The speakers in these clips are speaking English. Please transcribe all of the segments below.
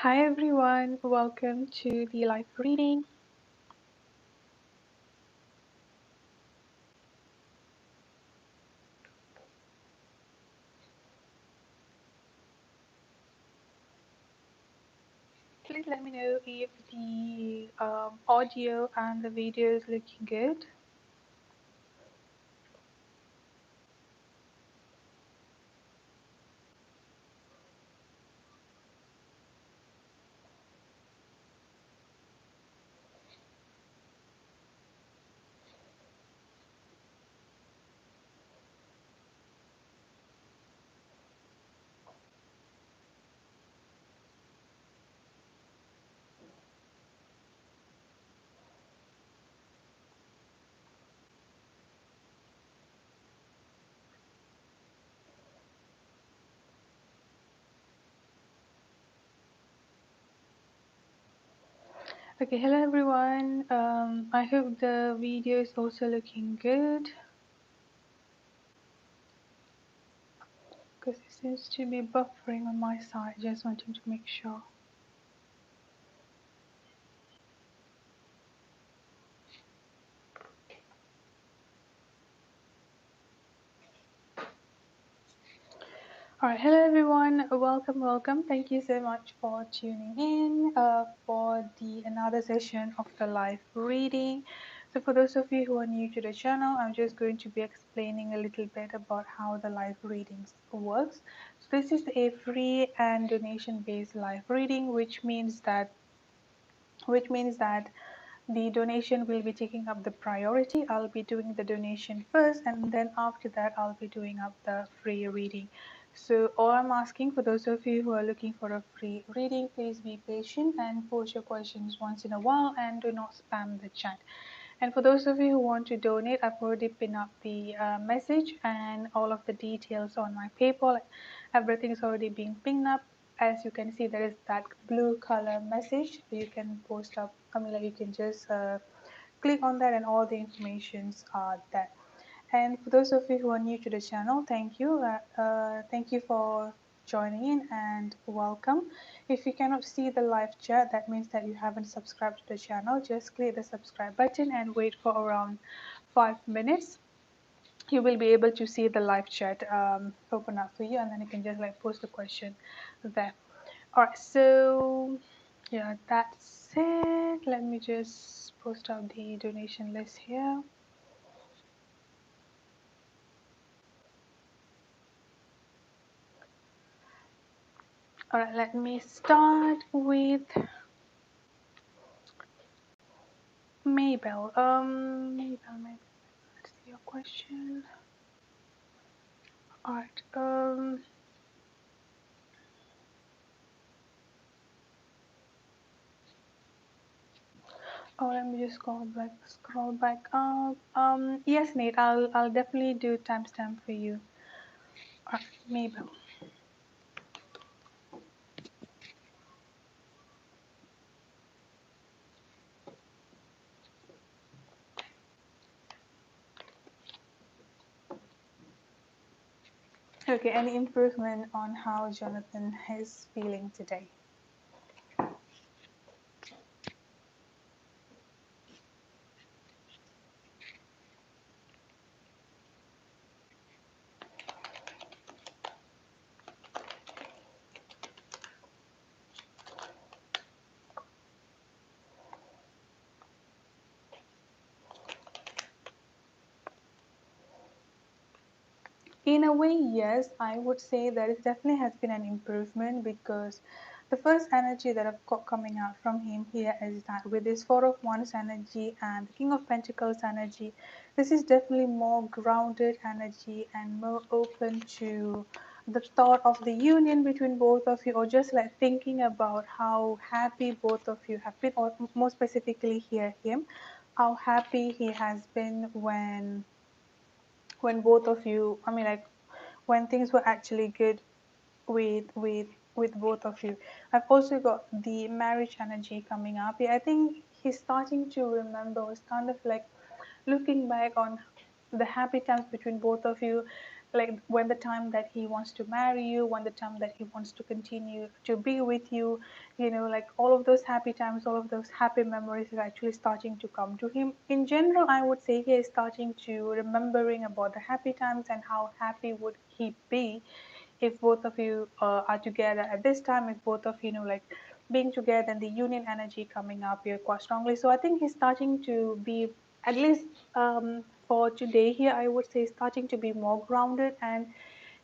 Hi everyone, welcome to the live reading. Please let me know if the audio and the video is looking good. Okay, hello everyone. I hope the video is also looking good because it seems to be buffering on my side. Just wanting to make sure. Alright, hello everyone. Welcome. Thank you so much for tuning in for the another session of the live reading. So for those of you who are new to the channel, I'm just going to be explaining a little bit about how the live readings works. So this is a free and donation-based live reading, which means that the donation will be taking up the priority. I'll be doing the donation first, and then after that I'll be doing up the free reading. So all I'm asking for those of you who are looking for a free reading, please be patient and post your questions once in a while and do not spam the chat. And for those of you who want to donate, I've already pinned up the message and all of the details on my PayPal. Everything is already being pinned up. As you can see, there is that blue color message. You can post up, Amelia, you can just click on that and all the informations are there. And for those of you who are new to the channel, thank you. Thank you for joining in and welcome. If you cannot see the live chat, that means that you haven't subscribed to the channel. Just click the subscribe button and wait for around 5 minutes. You will be able to see the live chat open up for you, and then you can just like post a question there. All right, so yeah, that's it. Let me just post out the donation list here. All right, let me start with Maybelle. Maybelle, let's see your question. All right. Oh, let me just scroll back up. Yes, Nate, I'll definitely do timestamp for you. All right, Maybelle. Okay, any improvement on how Jonathan is feeling today? In a way, yes, I would say that it definitely has been an improvement because the first energy that I've got coming out from him here is that with this Four of Wands energy and the King of Pentacles energy, this is definitely more grounded energy and more open to the thought of the union between both of you, or just like thinking about how happy both of you have been, or more specifically here him, how happy he has been when both of you, I mean, like when things were actually good with with with both of you. I've also got the marriage energy coming up. Yeah, I think he's starting to remember, was kind of like looking back on the happy times between both of you, like when the time that he wants to marry you, when the time that he wants to continue to be with you, like all of those happy times, all of those happy memories is actually starting to come to him. In general, I would say he is starting to remembering about the happy times and how happy would he be if both of you are together at this time, if both of like being together and the union energy coming up here quite strongly. So I think he's starting to be, at least for today here, I would say starting to be more grounded, and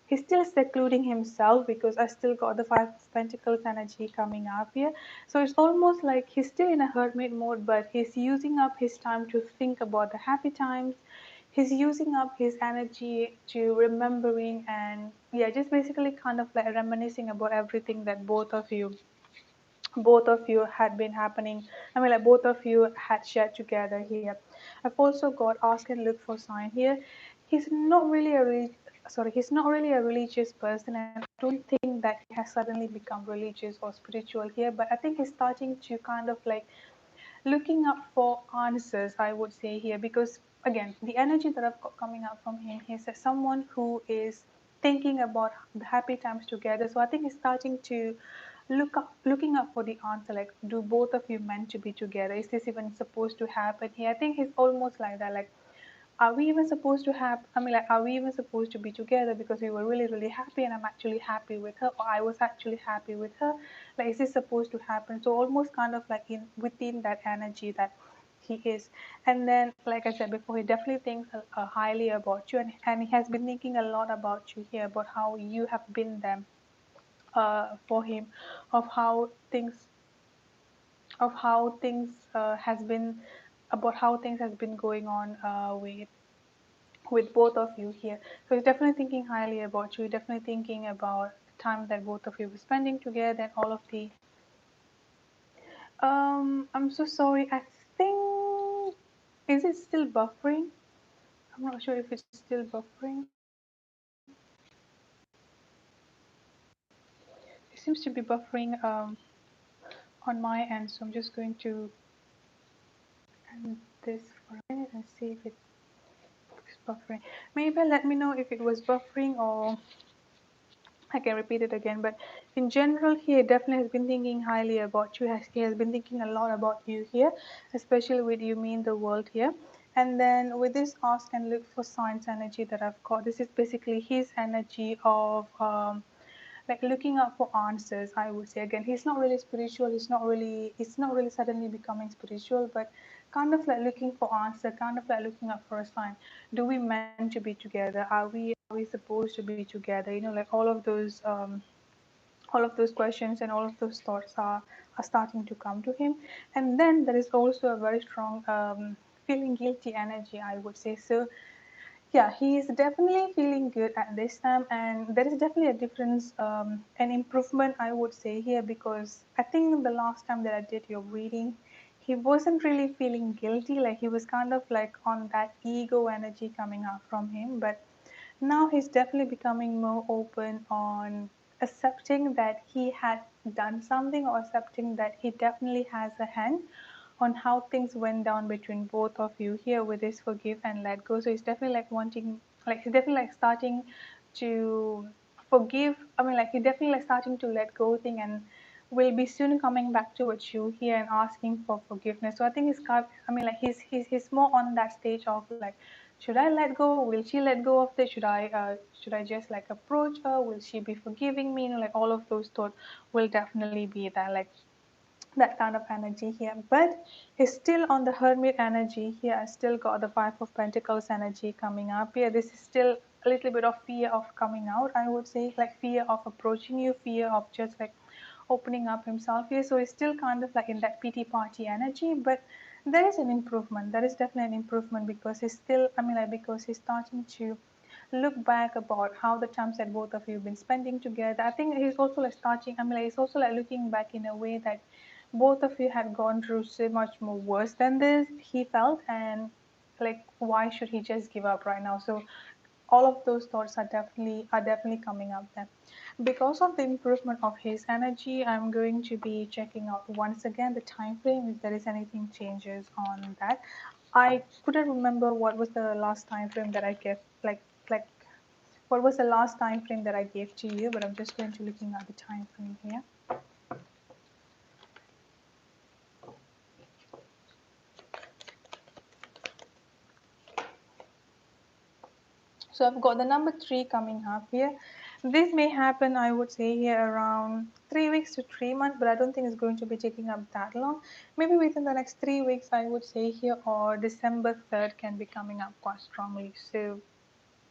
he's still secluding himself because I still got the Five of Pentacles energy coming up here. So it's almost like he's still in a hermit mode, but he's using up his time to think about the happy times. He's using up his energy to remembering, and yeah, just basically kind of like reminiscing about everything that both of you had been happening. I mean, like both of you had shared together here. I've also got ask and look for sign here. He's not really he's not really a religious person, and I don't think that he has suddenly become religious or spiritual here, but I think he's starting to kind of like looking up for answers, I would say here, because again, the energy that I've got coming out from him, he's someone who is thinking about the happy times together. So I think he's starting to looking up for the answer, like, do both of you meant to be together? Is this even supposed to happen here? I think he's almost like that, like, are we even supposed to have, I mean, like, are we even supposed to be together because we were really really happy and I'm actually happy with her, or I was actually happy with her? Like, is this supposed to happen? So almost kind of like in within that energy that he is. And then, like I said before, he definitely thinks highly about you, and he has been thinking a lot about you here, about how you have been there for him, of how things has been, about how things has been going on with both of you here. So he's definitely thinking highly about you, definitely thinking about the time that both of you were spending together and all of the I'm so sorry. I think, is it still buffering? I'm not sure if it's still buffering. It seems to be buffering on my end, so I'm just going to end this for a minute and see if it's buffering. Maybe let me know if it was buffering, or I can repeat it again. But in general, he definitely has been thinking highly about you. He has been thinking a lot about you here, especially with you mean the world here. And then with this ask and look for signs energy that I've got, this is basically his energy of like looking up for answers, I would say. Again, he's not really spiritual, he's not really suddenly becoming spiritual, but kind of like looking for answer, kind of like looking up for a sign. Do we meant to be together? Are we supposed to be together? Like all of those questions and all of those thoughts are starting to come to him. And then there is also a very strong feeling guilty energy, I would say. So yeah, he is definitely feeling good at this time, and there is definitely a difference, an improvement, I would say here, because I think the last time that I did your reading, he wasn't really feeling guilty. Like, he was kind of like on that ego energy coming out from him, but now he's definitely becoming more open on accepting that he had done something, or accepting that he definitely has a hand on how things went down between both of you here with this forgive and let go. So he's definitely like wanting, like he's definitely like starting to forgive. I mean, like he's definitely like starting to let go thing, and will be soon coming back towards you here and asking for forgiveness. So I think I mean, like he's more on that stage of like, should I let go? Will she let go of this? Should I just like approach her? Will she be forgiving me? Like all of those thoughts will definitely be there. Like that kind of energy here. But he's still on the hermit energy here. I still got the Five of Pentacles energy coming up here. This is still a little bit of fear of coming out, I would say, like fear of approaching you, fear of just like opening up himself here. So he's still kind of like in that pity party energy, but there is an improvement. There is definitely an improvement, because he's still, I mean, like, because he's starting to look back about how the times that both of you have been spending together. I think he's also like starting, I mean, like, he's also like looking back in a way that both of you had gone through so much more worse than this, he felt, and like, why should he just give up right now? So all of those thoughts are definitely coming up there. Because of the improvement of his energy, I'm going to be checking out once again the time frame, if there is anything changes on that. I couldn't remember what was the last time frame that I kept, like What was the last time frame that I gave to you? But I'm just going to looking at the time frame here. So I've got the number 3 coming up here. This may happen, I would say, here around 3 weeks to 3 months, but I don't think it's going to be taking up that long. Maybe within the next 3 weeks, I would say here, or December 3rd can be coming up quite strongly. So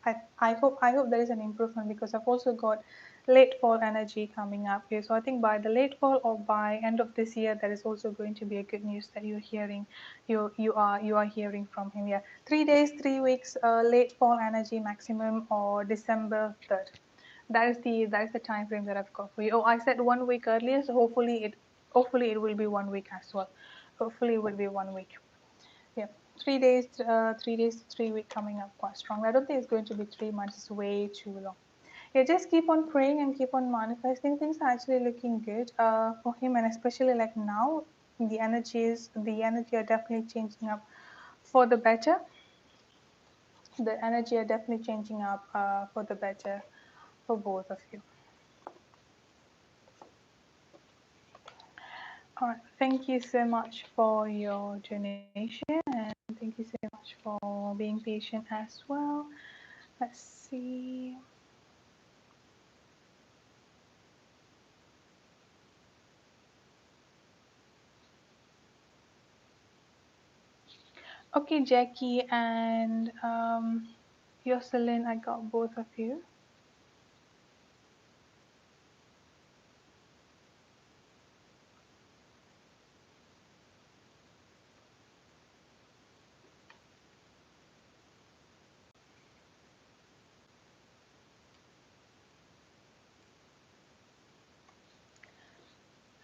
I hope there is an improvement, because I've also got late fall energy coming up here. So I think by the late fall or by end of this year, there is also going to be a good news that you're hearing. You are hearing from him. Yeah, 3 days, 3 weeks, late fall energy maximum, or December 3rd. That is the time frame that I've got for you. Oh, I said 1 week earlier, so hopefully it will be 1 week as well. Hopefully it will be 1 week. Yeah, 3 days, 3 days, 3 week coming up quite strong. I don't think it's going to be 3 months. It's way too long. Yeah, just keep on praying and keep on manifesting. Things are actually looking good for him, and especially like now, the energy are definitely changing up for the better. The energy are definitely changing up for the better for both of you. All right, thank you so much for your donation, and thank you so much for being patient as well. Let's see. Okay, Jackie and Jocelyn, I got both of you.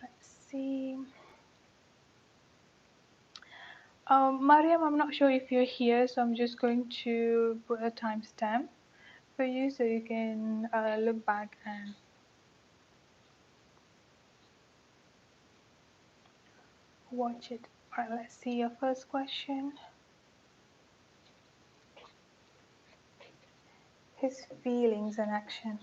Let's see. Maryam, I'm not sure if you're here, so I'm just going to put a timestamp for you so you can look back and watch it. All right, let's see your first question. His feelings and action.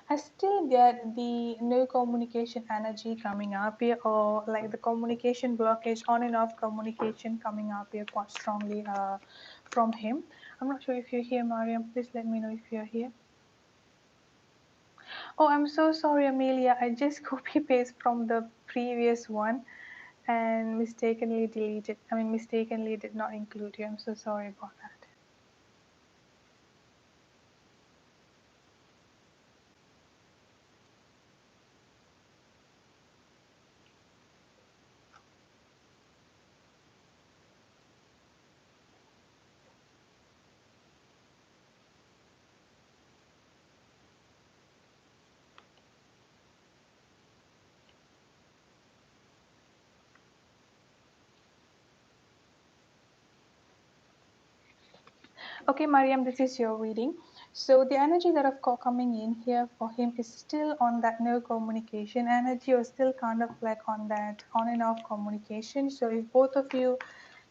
I still get the no communication energy coming up here, or like the communication blockage, on and off communication coming up here quite strongly from him. I'm not sure if you're here, Mariam. Please let me know if you're here. Oh, I'm so sorry, Amelia. I just copy paste from the previous one and mistakenly deleted. I mean, mistakenly did not include you. I'm so sorry about that. Okay, Mariam, this is your reading. So the energy that I've got coming in here for him is still on that no communication energy, or still kind of like on that on and off communication. So if both of you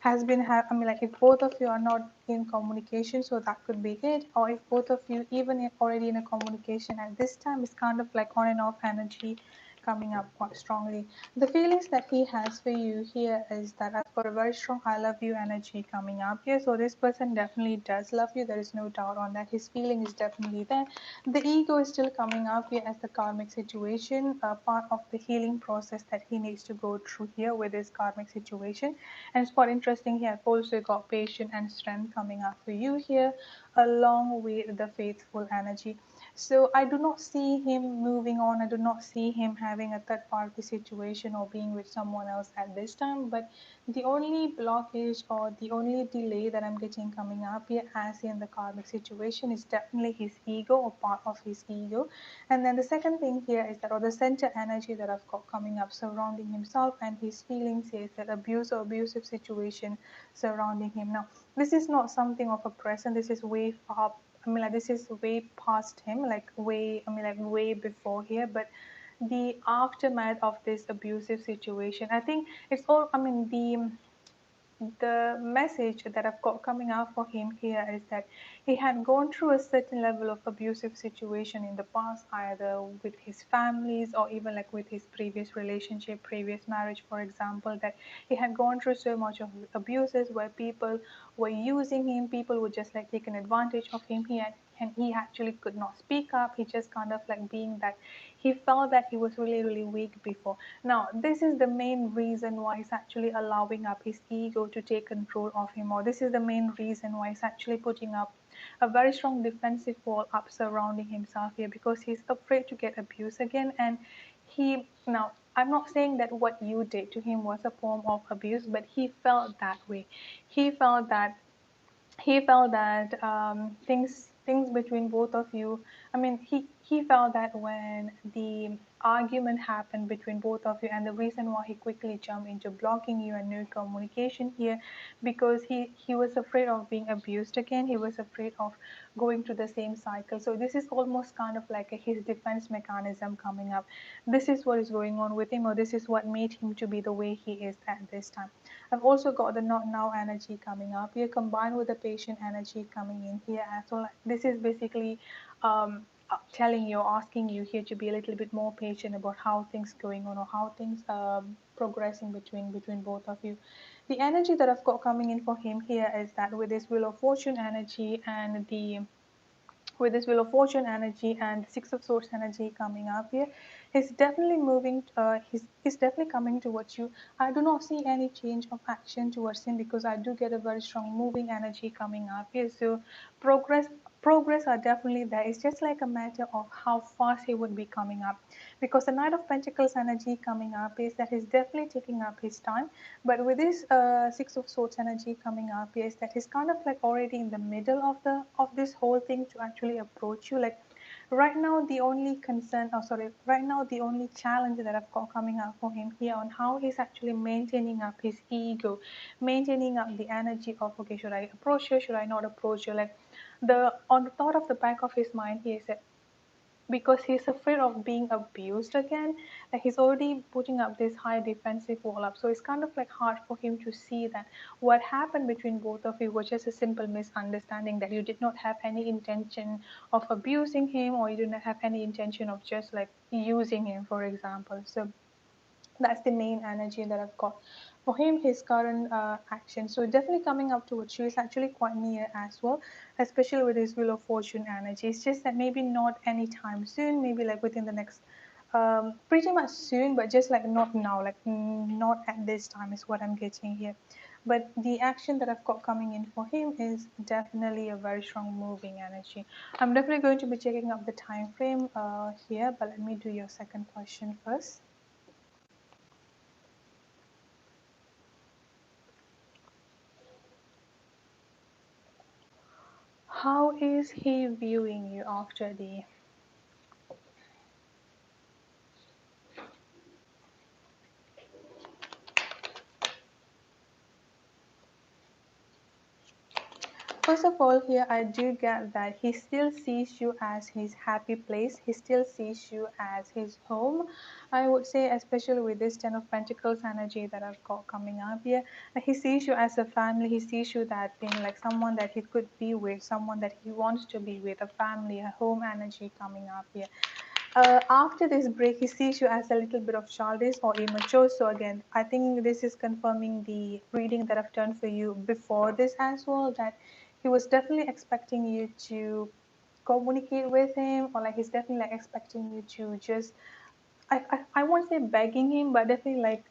has been I mean, like if both of you are not in communication, so that could be it. Or if both of you even if already in a communication at this time, is kind of like on and off energy coming up quite strongly. The feelings that he has for you here is that I've got a very strong I love you energy coming up here. So this person definitely does love you. There is no doubt on that. His feeling is definitely there. The ego is still coming up here as the karmic situation, part of the healing process that he needs to go through here with this karmic situation. And it's quite interesting here. I've also got patience and strength coming up for you here, along with the faithful energy. So I do not see him moving on. I do not see him having a third party situation or being with someone else at this time. But the only blockage or the only delay that I'm getting coming up here as in the karmic situation is definitely his ego or part of his ego. And then the second thing here is that, or the center energy that I've got coming up surrounding himself and his feelings here is that abuse or abusive situation surrounding him. Now, this is not something of a present. This is way far. I mean, like this is way past him, like way. I mean, like way before here. But the aftermath of this abusive situation, I think it's all. I mean, the message that I've got coming out for him here is that he had gone through a certain level of abusive situation in the past, either with his families or even like with his previous relationship, previous marriage, for example, that he had gone through so much of abuses where people were using him, people would just like taking advantage of him. And he actually could not speak up. He just kind of like being that he felt that he was really, really weak before. Now, this is the main reason why he's actually allowing up his ego to take control of him, or this is the main reason why he's actually putting up a very strong defensive wall up surrounding himself here because he's afraid to get abused again. And he, now, I'm not saying that what you did to him was a form of abuse, but he felt that way. He felt that things between both of you. I mean, he felt that when the argument happened between both of you, and the reason why he quickly jumped into blocking you and no communication here, because he was afraid of being abused again. He was afraid of going to the same cycle. So this is almost kind of like his defense mechanism coming up. This is what is going on with him, or this is what made him to be the way he is at this time. I've also got the not now energy coming up here combined with the patient energy coming in here as well. This is basically telling you, asking you here to be a little bit more patient about how things going on or how things progressing between both of you. The energy that I've got coming in for him here is that with this Wheel of Fortune energy and the with this Wheel of Fortune energy and the Six of Swords energy coming up here, he's definitely moving. He's definitely coming towards you. I do not see any change of action towards him because I do get a very strong moving energy coming up here. So progress progress are definitely there. It's just like a matter of how fast he would be coming up, because the Knight of Pentacles energy coming up is that he's definitely taking up his time. But with this Six of Swords energy coming up is that he's kind of like already in the middle of the of this whole thing to actually approach you. Like right now the only concern, oh sorry, right now the only challenge that I've got coming up for him here on how he's actually maintaining up his ego, maintaining up the energy of, okay, should I approach you, should I not approach you? Like the on the thought of the back of his mind, he is because he's afraid of being abused again. Like he's already putting up this high defensive wall up, so it's kind of like hard for him to see that what happened between both of you was just a simple misunderstanding, that you did not have any intention of abusing him, or you did not have any intention of just like using him, for example. So that's the main energy that I've got for him, his current action. So definitely coming up towards you is actually quite near as well, especially with his Wheel of Fortune energy. It's just that maybe not anytime soon, maybe like within the next pretty much soon, but just like not now, like not at this time is what I'm getting here. But the action that I've got coming in for him is definitely a very strong moving energy. I'm definitely going to be checking up the time frame here, but let me do your second question first. How is he viewing you after the? First of all, here I do get that he still sees you as his happy place. He still sees you as his home. I would say, especially with this Ten of Pentacles energy that I've got coming up here, he sees you as a family. He sees you that being like someone that he could be with, someone that he wants to be with, a family, a home energy coming up here. After this break, he sees you as a little bit of childish or immature. So again, I think this is confirming the reading that I've done for you before this as well, that he was definitely expecting you to communicate with him, or like he's definitely like expecting you to just, I won't say begging him, but definitely like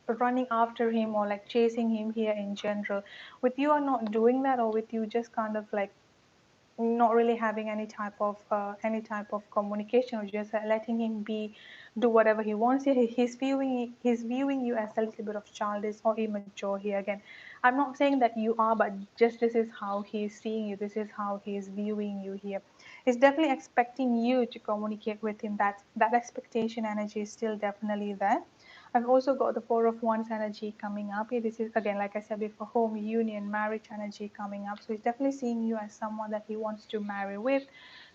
running after him or like chasing him here in general. With you are not doing that, or with you just kind of like not really having any type of communication, or just letting him be, do whatever he wants here. He's viewing you as a little bit of childish or immature here. Again, I'm not saying that you are, but just this is how he is seeing you, this is how he is viewing you here. He's definitely expecting you to communicate with him. That expectation energy is still definitely there. I've also got the Four of Wands energy coming up here. This is, again, like I said before, home, union, marriage energy coming up. So he's definitely seeing you as someone that he wants to marry with,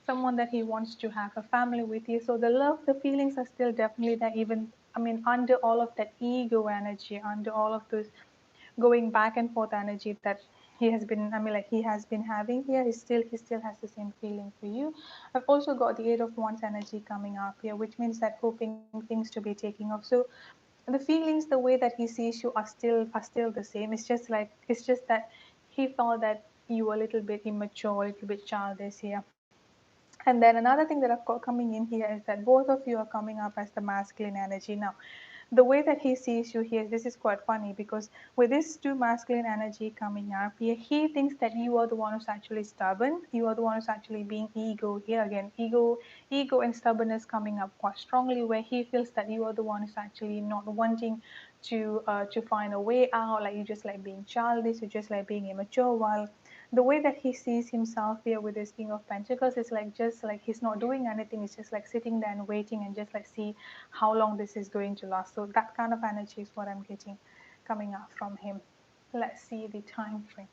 someone that he wants to have a family with you. So the love, the feelings are still definitely there, even, I mean, under all of that ego energy, under all of those going back and forth energy that he has been, I mean, like he has been having here. He still has the same feeling for you. I've also got the Eight of Wands energy coming up here, which means that hoping things to be taking off. So the feelings, the way that he sees you are still the same. It's just that he felt that you were a little bit immature, a little bit childish here. And then another thing that I've got coming in here is that both of you are coming up as the masculine energy. Now, the way that he sees you here, this is quite funny, because with this two masculine energy coming up here, he thinks that you are the one who's actually stubborn. You are the one who's actually being ego here. Again, ego and stubbornness coming up quite strongly, where he feels that you are the one who's actually not wanting to find a way out. Like you just like being childish, you just like being immature. While the way that he sees himself here with this King of Pentacles is like, just like he's not doing anything. He's just like sitting there and waiting and just like see how long this is going to last. So that kind of energy is what I'm getting coming up from him. Let's see the time frame.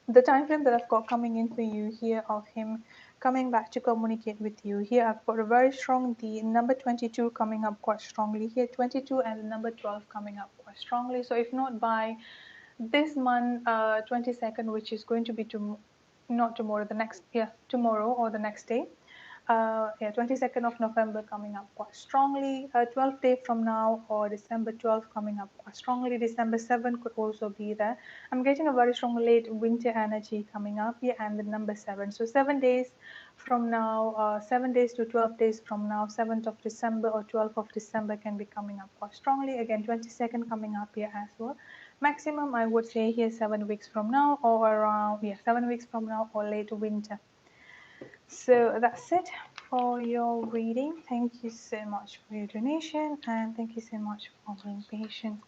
The time frame that I've got coming in for you here of him coming back to communicate with you here, I've got a very strong, the number 22 coming up quite strongly here, 22, and the number 12 coming up quite strongly. So if not by this month, 22nd, which is going to be not tomorrow, the next, yeah, tomorrow or the next day, yeah, 22nd of November coming up quite strongly, 12th day from now, or December 12th coming up quite strongly. December 7th could also be there. I'm getting a very strong late winter energy coming up here, and the number 7. So 7 days from now, 7 days to 12 days from now, 7th of December or 12th of December can be coming up quite strongly. Again, 22nd coming up here as well. Maximum, I would say here 7 weeks from now, or around, yeah, 7 weeks from now, or late winter. So that's it for your reading. Thank you so much for your donation, and thank you so much for being patient.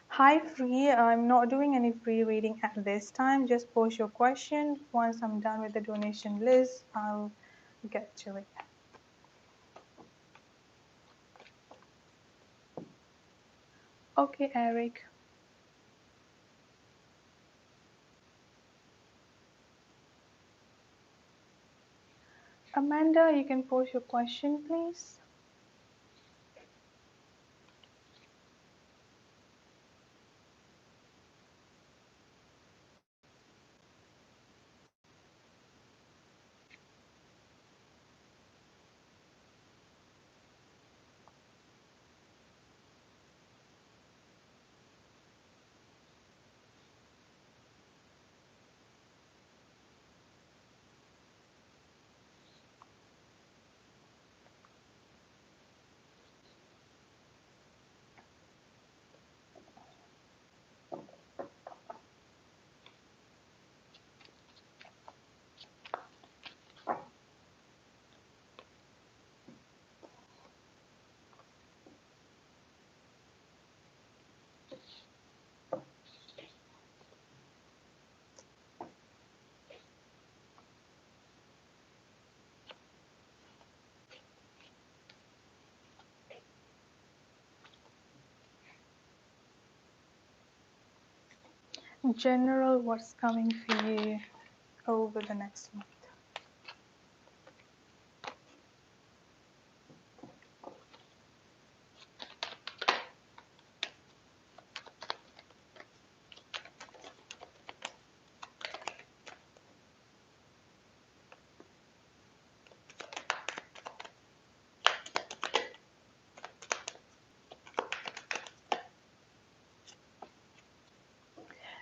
Hi, free. I'm not doing any free reading at this time. Just post your question. Once I'm done with the donation list, I'll get to it. Okay, Eric. Amanda, you can post your question, please. General, what's coming for you over the next month?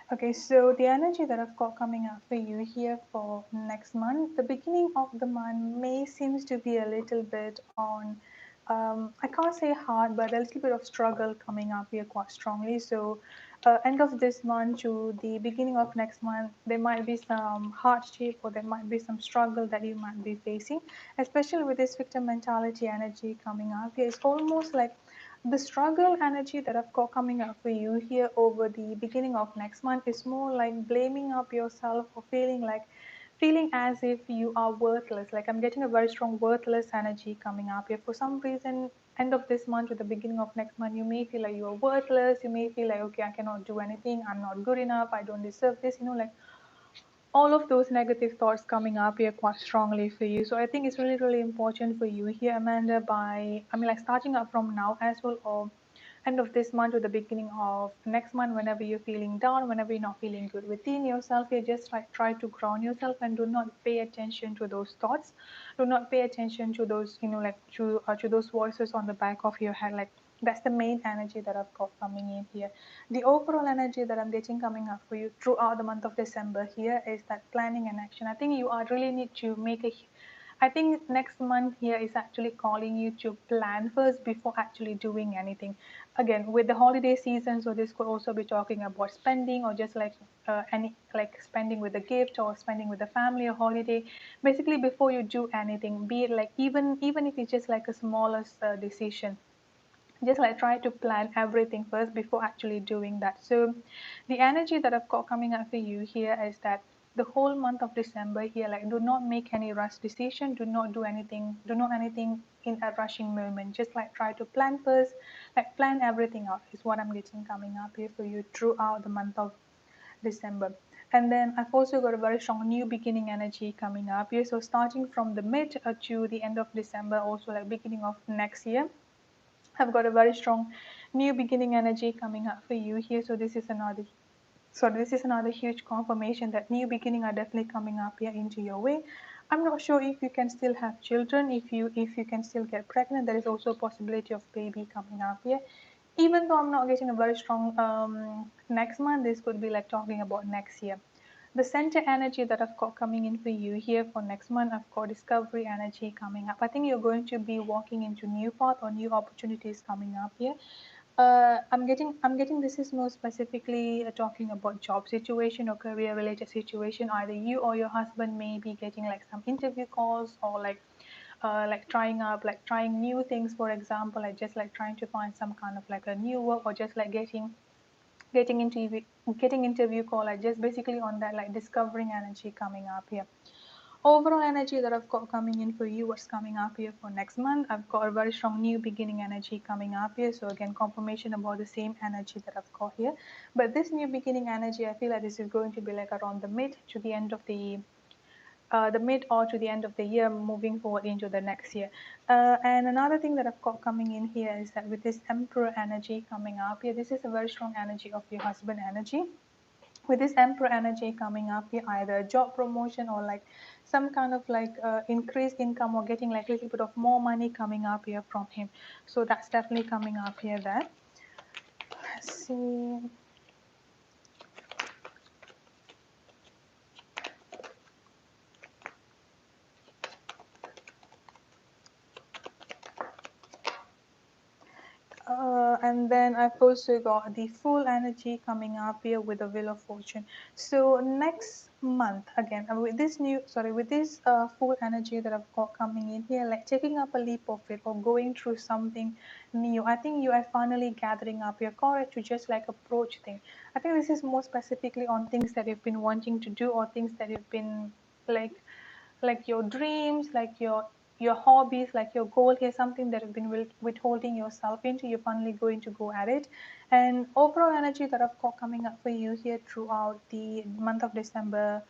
Okay, so the energy that I've got coming up for you here for next month, the beginning of the month may seems to be a little bit on I can't say hard, but a little bit of struggle coming up here quite strongly. So, end of this month to the beginning of next month, there might be some hardship or there might be some struggle that you might be facing, especially with this victim mentality energy coming up here. It's almost like the struggle energy that I've got coming up for you here over the beginning of next month is more like blaming up yourself or feeling as if you are worthless. Like I'm getting a very strong worthless energy coming up here. For some reason, end of this month to the beginning of next month, you may feel like you are worthless. You may feel like, okay, I cannot do anything. I'm not good enough. I don't deserve this. Like all of those negative thoughts coming up here quite strongly for you. So I think it's really, really important for you here, Amanda, like starting up from now as well, or end of this month or the beginning of next month, whenever you're feeling down, whenever you're not feeling good within yourself, you just like try to ground yourself and do not pay attention to those thoughts. Do not pay attention to those, to those voices on the back of your head. Like that's the main energy that I've got coming in here. The overall energy that I'm getting coming up for you throughout the month of December here is that planning and action. I think you are really need to make a I think next month here is actually calling you to plan first before actually doing anything. Again, with the holiday season, so this could also be talking about spending or just like any like spending with a gift or spending with the family or holiday. Basically, before you do anything, be it like even if it's just like a smallest decision, just like try to plan everything first before actually doing that. So the energy that I've got coming up for you here is that the whole month of December here, like do not make any rush decision, do not anything in a rushing moment. Just like try to plan first, like plan everything out is what I'm getting coming up here for you throughout the month of December. And then I've also got a very strong new beginning energy coming up here. So starting from the mid to the end of December, also like beginning of next year, I've got a very strong new beginning energy coming up for you here. So this is another huge confirmation that new beginning are definitely coming up here into your way. I'm not sure if you can still have children, if you can still get pregnant. There is also a possibility of baby coming up here. Even though I'm not getting a very strong next month, this could be like talking about next year. The center energy that I've got coming in for you here for next month, I've got discovery energy coming up. I think you're going to be walking into new path or new opportunities coming up here. I'm getting this is more specifically talking about job situation or career related situation. Either you or your husband may be getting like some interview calls or like trying new things. For example, like just like trying to find some kind of like a new work or just like getting into getting interview call, like just basically on that like discovering energy coming up here. Overall energy that I've got coming in for you, what's coming up here for next month, I've got a very strong new beginning energy coming up here. So again, confirmation about the same energy that I've got here. But this new beginning energy, I feel like this is going to be like around the mid to the end of the mid or to the end of the year, moving forward into the next year. And another thing that I've got coming in here is that with this Emperor energy coming up here, this is a very strong energy of your husband energy. With this Emperor energy coming up here, either job promotion or like some kind of like increased income or getting like a little bit of more money coming up here from him. So that's definitely coming up here. That let's see. And then I've also got the full energy coming up here with the Wheel of Fortune. So next month again, with this full energy that I've got coming in here, like taking up a leap of it or going through something new. I think you are finally gathering up your courage to just like approach things. I think this is more specifically on things that you've been wanting to do or things that you've been like like your dreams, like your hobbies, like your goal here, something that you've been withholding yourself into, you're finally going to go at it. And overall energy that I've got coming up for you here throughout the month of December,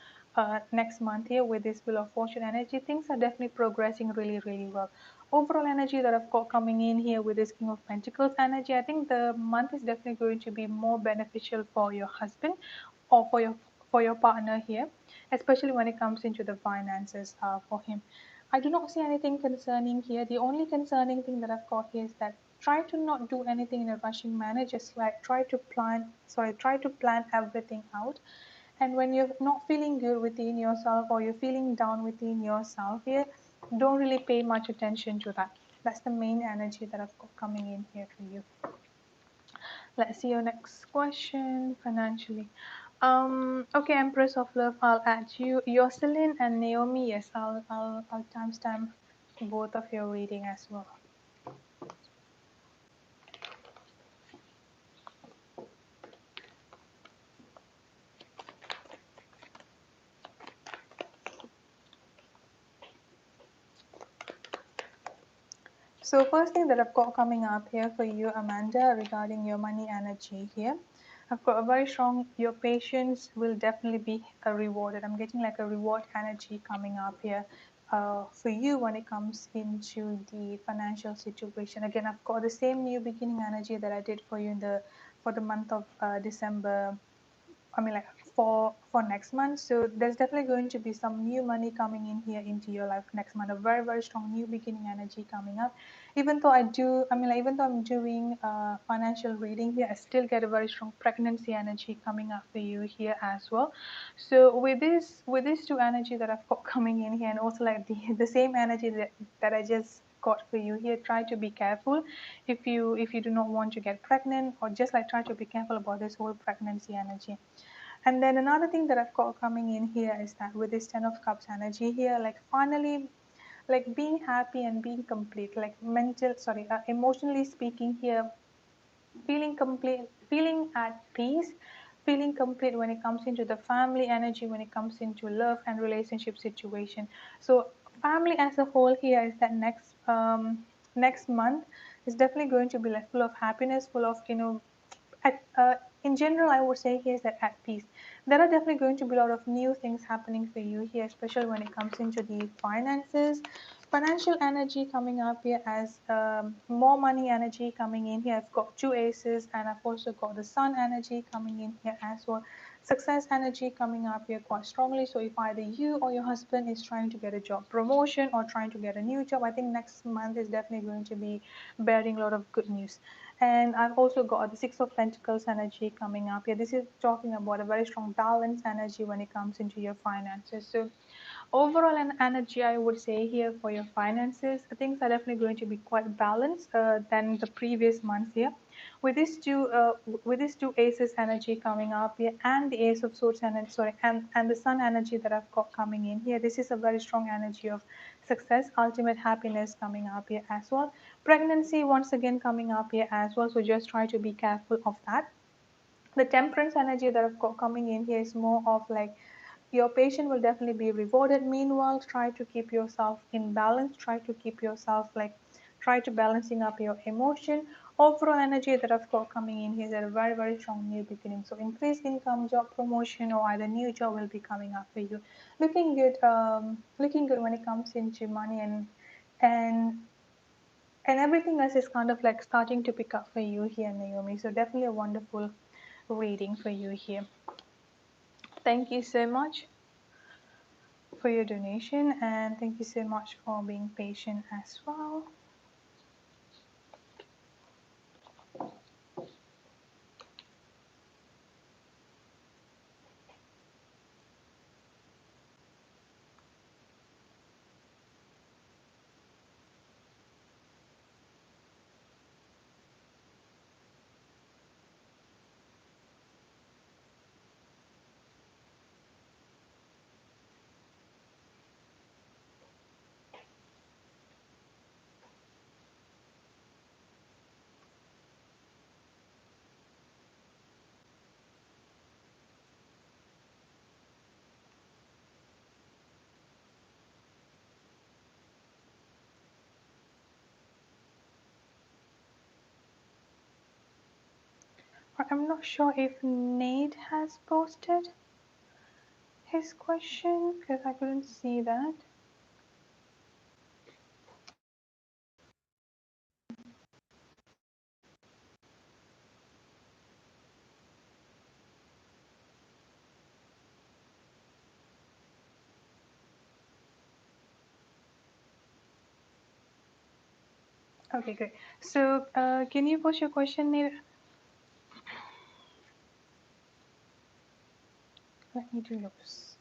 next month here with this Wheel of Fortune energy, things are definitely progressing really, really well. Overall energy that I've got coming in here with this King of Pentacles energy, I think the month is definitely going to be more beneficial for your husband or for your partner here, especially when it comes into the finances for him. I do not see anything concerning here. The only concerning thing that I've got here is that try to not do anything in a rushing manner. Just like try to plan everything out. And when you're not feeling good within yourself or you're feeling down within yourself here, don't really pay much attention to that. That's the main energy that I've got coming in here for you. Let's see your next question. Financially. Okay, Empress of Love, I'll add you. Yoselin and Naomi, yes, I'll timestamp both of your reading as well. So first thing that I've got coming up here for you, Amanda, regarding your money energy here, I've got a very strong, your patience will definitely be rewarded. I'm getting like a reward energy coming up here for you when it comes into the financial situation. Again, I've got the same new beginning energy that I did for you in for the month of December. I mean, like for next month. So there's definitely going to be some new money coming in here into your life next month. A very very strong new beginning energy coming up. Even though even though I'm doing financial reading here, I still get a very strong pregnancy energy coming up for you here as well. So with these two energy that I've got coming in here, and also like the same energy that I just got for you here, try to be careful if you do not want to get pregnant, or just like try to be careful about this whole pregnancy energy. And then another thing that I've got coming in here is that with this Ten of Cups energy here, like finally, like being happy and being complete, like emotionally speaking here, feeling complete, feeling at peace, feeling complete when it comes into the family energy, when it comes into love and relationship situation. So family as a whole here is that next month is definitely going to be like full of happiness, full of at, in general, I would say here is that at peace. There are definitely going to be a lot of new things happening for you here, especially when it comes into the finances, financial energy coming up here as more money energy coming in here. I've got two aces, and I've also got the sun energy coming in here as well. Success energy coming up here quite strongly. So if either you or your husband is trying to get a job promotion or trying to get a new job, I think next month is definitely going to be bearing a lot of good news. And I've also got the Six of Pentacles energy coming up here. This is talking about a very strong balance energy when it comes into your finances. So overall an energy, I would say here for your finances, things are definitely going to be quite balanced than the previous months here. With these two aces energy coming up here, and the ace of swords energy, and the sun energy that I've got coming in here, this is a very strong energy of success, ultimate happiness coming up here as well. Pregnancy once again coming up here as well, so just try to be careful of that. The temperance energy that I've got coming in here is more of like your patient will definitely be rewarded. Meanwhile, try to keep yourself in balance, try to keep yourself like try to balancing up your emotion. Overall energy that I've got coming in here is a very very strong new beginning. So increased income, job promotion, or either new job will be coming up for you. Looking good when it comes into money, and and everything else is kind of like starting to pick up for you here, Naomi. So definitely a wonderful reading for you here. Thank you so much for your donation, and thank you so much for being patient as well. I'm not sure if Nate has posted his question because I couldn't see that. Okay, great. So can you post your question, Nate? Let me do yours.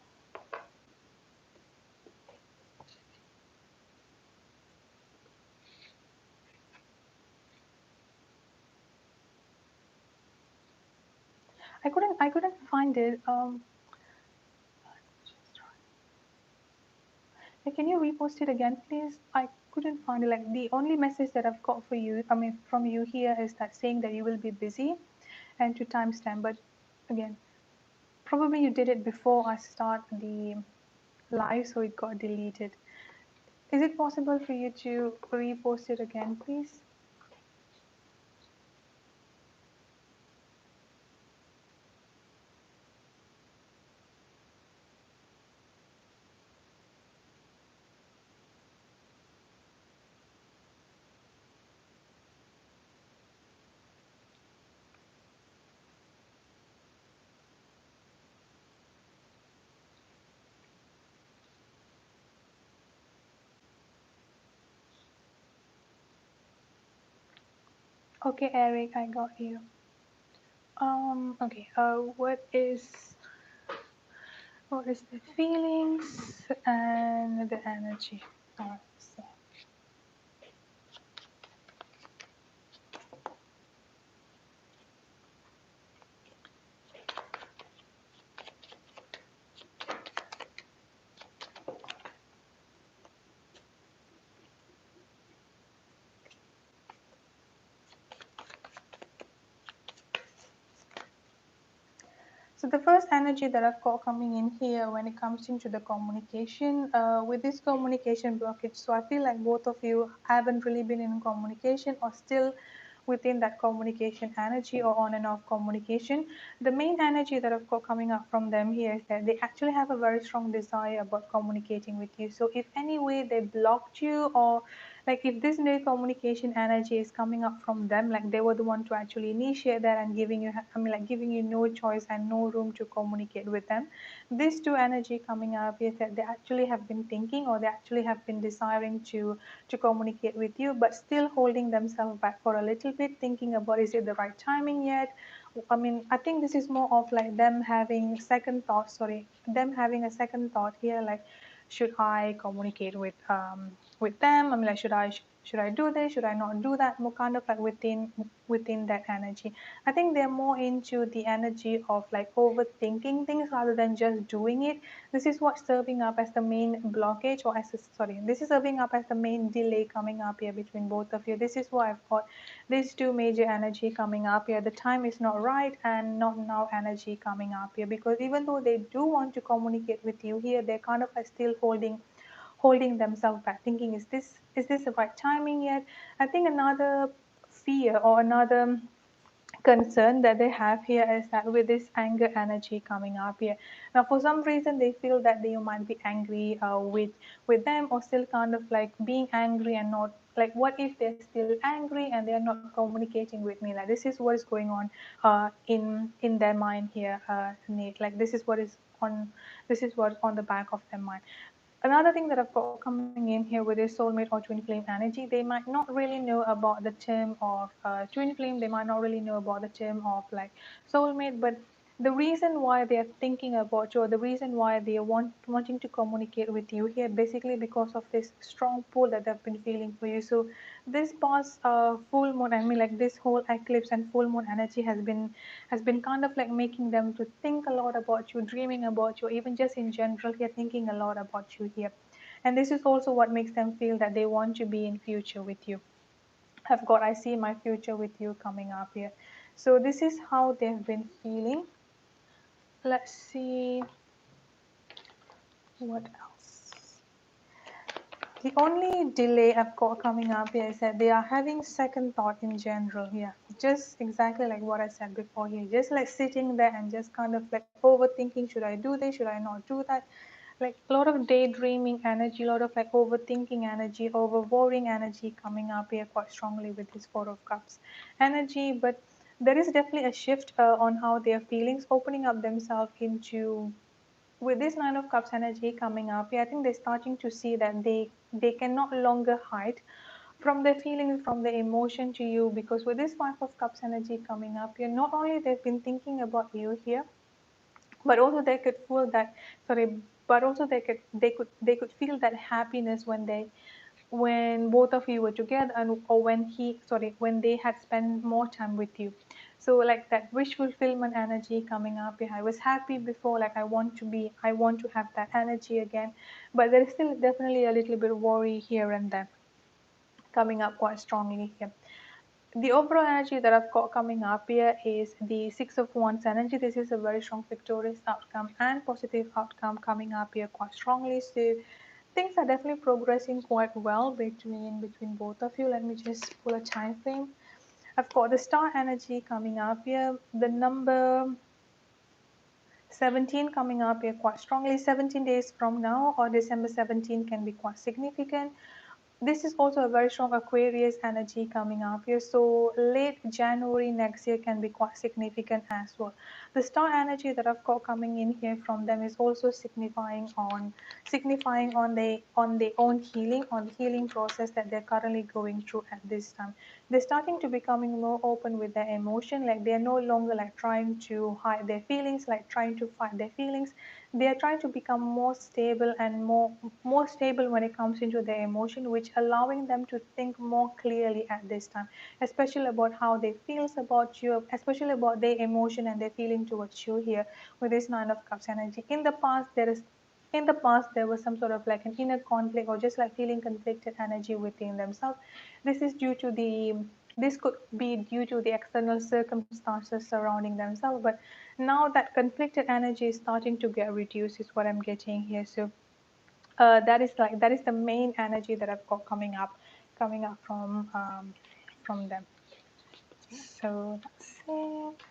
I couldn't find it. Can you repost it again, please? I couldn't find it. Like the only message that I've got for you, I mean, from you here is that saying that you will be busy and to timestamp. But again, probably you did it before I start the live, so it got deleted. Is it possible for you to repost it again, please? Okay, Eric, I got you. Okay. What is the feelings and the energy? Alright, so So the first energy that I've got coming in here when it comes into the communication, with this communication blockage, so I feel like both of you haven't really been in communication or still within that communication energy or on and off communication. The main energy that I've got coming up from them here is that they actually have a very strong desire about communicating with you. So if any way they blocked you, or like if this new communication energy is coming up from them, like they were the one to actually initiate that and giving you, I mean, like giving you no choice and no room to communicate with them. These two energy coming up is that they actually have been thinking, or they actually have been desiring to communicate with you, but still holding themselves back for a little bit, thinking about, is it the right timing yet? I mean, I think this is more of like them having second thought, sorry, them having a second thought here, like, should I communicate with them? I mean, like, should I do this? Should I not do that? More kind of like within that energy. I think they're more into the energy of like overthinking things rather than just doing it. This is what's serving up as the main blockage, or as a, sorry, this is serving up as the main delay coming up here between both of you. This is why I've got these two major energy coming up here. The time is not right and not now energy coming up here, because even though they do want to communicate with you here, they're kind of like still holding themselves back, thinking, is this the right timing yet? I think another fear or another concern that they have here is that with this anger energy coming up here, now for some reason they feel that they might be angry with them, or still kind of like being angry and not, like, what if they're still angry and they're not communicating with me? Like, this is what is going on in their mind here, Nate. Like, this is what on the back of their mind. Another thing that I've got coming in here with this soulmate or twin flame energy, they might not really know about the term of twin flame. They might not really know about the term of like soulmate, but the reason why they are thinking about you, or the reason why they are wanting to communicate with you here, basically because of this strong pull that they've been feeling for you. So this past full moon, I mean, like this whole eclipse and full moon energy has been kind of like making them to think a lot about you, dreaming about you, even just in general here, thinking a lot about you here. And this is also what makes them feel that they want to be in future with you. I see my future with you coming up here. So this is how they've been feeling. Let's see what else. The only delay I've got coming up here is that they are having second thought in general here. Just exactly like what I said before here. Just like sitting there and just kind of like overthinking, should I do this? Should I not do that? Like a lot of daydreaming energy, a lot of like overthinking energy, over worrying energy coming up here quite strongly with this Four of Cups energy. But there is definitely a shift on how their feelings opening up themselves into, with this Nine of Cups energy coming up, yeah, I think they're starting to see that they can no longer hide from their feelings, from their emotion to you, because with this Five of Cups energy coming up here, not only they've been thinking about you here, but also they could feel that, sorry, but also they could feel that happiness when both of you were together, and or when they had spent more time with you. So like that wish fulfillment energy coming up here. I was happy before, like I want to have that energy again, but there is still definitely a little bit of worry here and there coming up quite strongly here. The overall energy that I've got coming up here is the Six of Wands energy. This is a very strong victorious outcome and positive outcome coming up here quite strongly. So things are definitely progressing quite well between both of you. Let me just pull a time frame. I've got the star energy coming up here. The number 17 coming up here quite strongly. 17 days from now or December 17 can be quite significant. This is also a very strong Aquarius energy coming up here. So late January next year can be quite significant as well. The star energy that I've got coming in here from them is also signifying on their own healing, on the healing process that they're currently going through at this time. They're starting to becoming more open with their emotion, like they're no longer like trying to hide their feelings, like trying to fight their feelings. They are trying to become more stable and more stable when it comes into their emotion, which allowing them to think more clearly at this time, especially about how they feels about you, especially about their emotion and their feeling towards you here with this Nine of Cups energy. In the past there was some sort of like an inner conflict or just like feeling conflicted energy within themselves. This is due to the this could be due to the external circumstances surrounding themselves, but now that conflicted energy is starting to get reduced is what I'm getting here. So that is the main energy that I've got coming up from them. So that's it.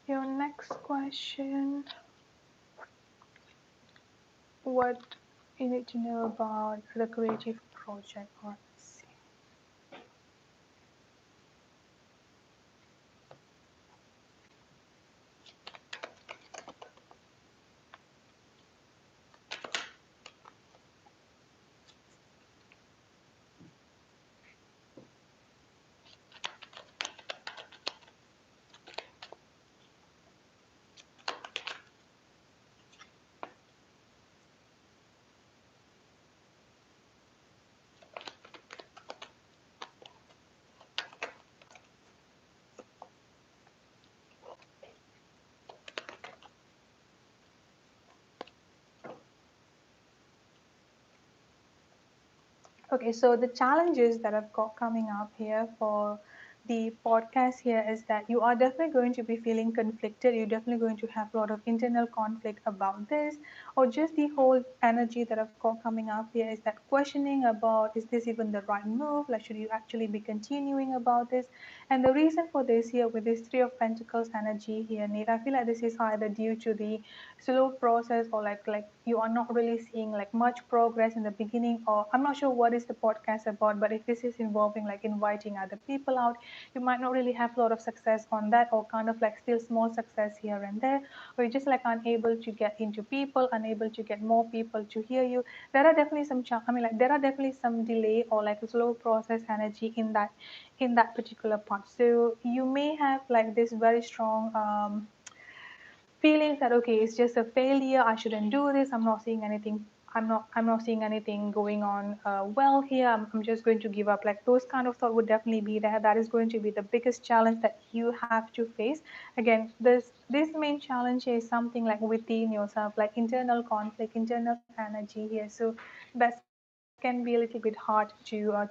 Your next question, what you need to know about the creative project, or let's see. Okay, so the challenges that I've got coming up here for the podcast here is that you are definitely going to be feeling conflicted. You're definitely going to have a lot of internal conflict about this, or just the whole energy that I've got coming up here is that questioning about is this even the right move? Like, should you actually be continuing about this? And the reason for this here with this Three of Pentacles energy here, Nate, I feel like this is either due to the slow process or like you are not really seeing like much progress in the beginning, or I'm not sure what is the podcast about, but if this is involving like inviting other people out, you might not really have a lot of success on that, or kind of like still small success here and there, or you're just like unable to get into people, unable to get more people to hear you. There are definitely I mean like there are definitely some delay or like a slow process energy in that particular part. So you may have like this very strong feelings that okay, it's just a failure, I shouldn't do this, I'm not seeing anything going on well here, I'm just going to give up, like those kind of thought would definitely be there. That is going to be the biggest challenge that you have to face. Again, this main challenge is something like within yourself, like internal conflict, internal energy here. So that can be a little bit hard to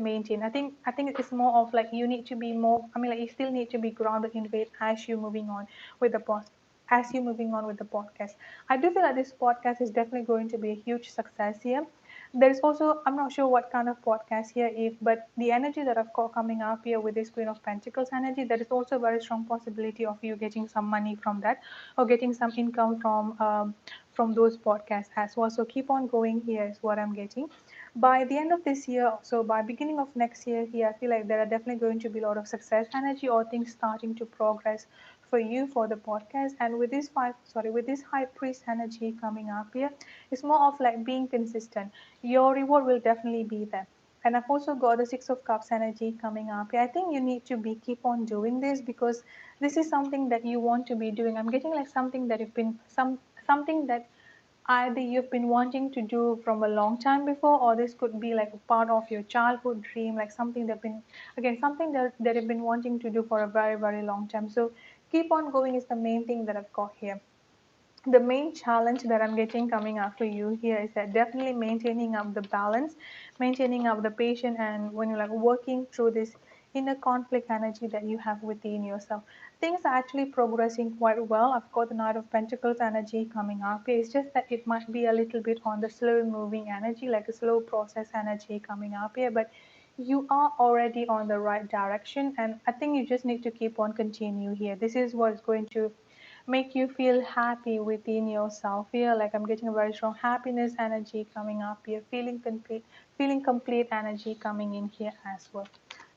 maintain. I think it's more of like you need to be more, I mean like you still need to be grounded in faith as you're moving on with the post as you're moving on with the podcast. I do feel like this podcast is definitely going to be a huge success here. There's also, I'm not sure what kind of podcast here, if but the energy that I've got coming up here with this Queen of Pentacles energy, there is also a very strong possibility of you getting some money from that, or getting some income from those podcasts as well. So keep on going here is what I'm getting. By the end of this year, so by beginning of next year here, I feel like there are definitely going to be a lot of success energy or things starting to progress for you for the podcast. And with with this High Priest energy coming up here, it's more of like being consistent. Your reward will definitely be there. And I've also got the Six of Cups energy coming up. I think you need to be keep on doing this because this is something that you want to be doing. I'm getting like something that you've been something that either you've been wanting to do from a long time before, or this could be like a part of your childhood dream, like something that been again something that you've been wanting to do for a very very long time. So keep on going is the main thing that I've got here. The main challenge that I'm getting coming up for you here is that definitely maintaining up the balance, maintaining up the patience, and when you're like working through this inner conflict energy that you have within yourself, things are actually progressing quite well. I've got the Knight of Pentacles energy coming up. It's just that it might be a little bit on the slow moving energy, like a slow process energy coming up here, but you are already on the right direction, and I think you just need to keep on continue here. This is what is going to make you feel happy within yourself here. Like I'm getting a very strong happiness energy coming up here, feeling complete energy coming in here as well.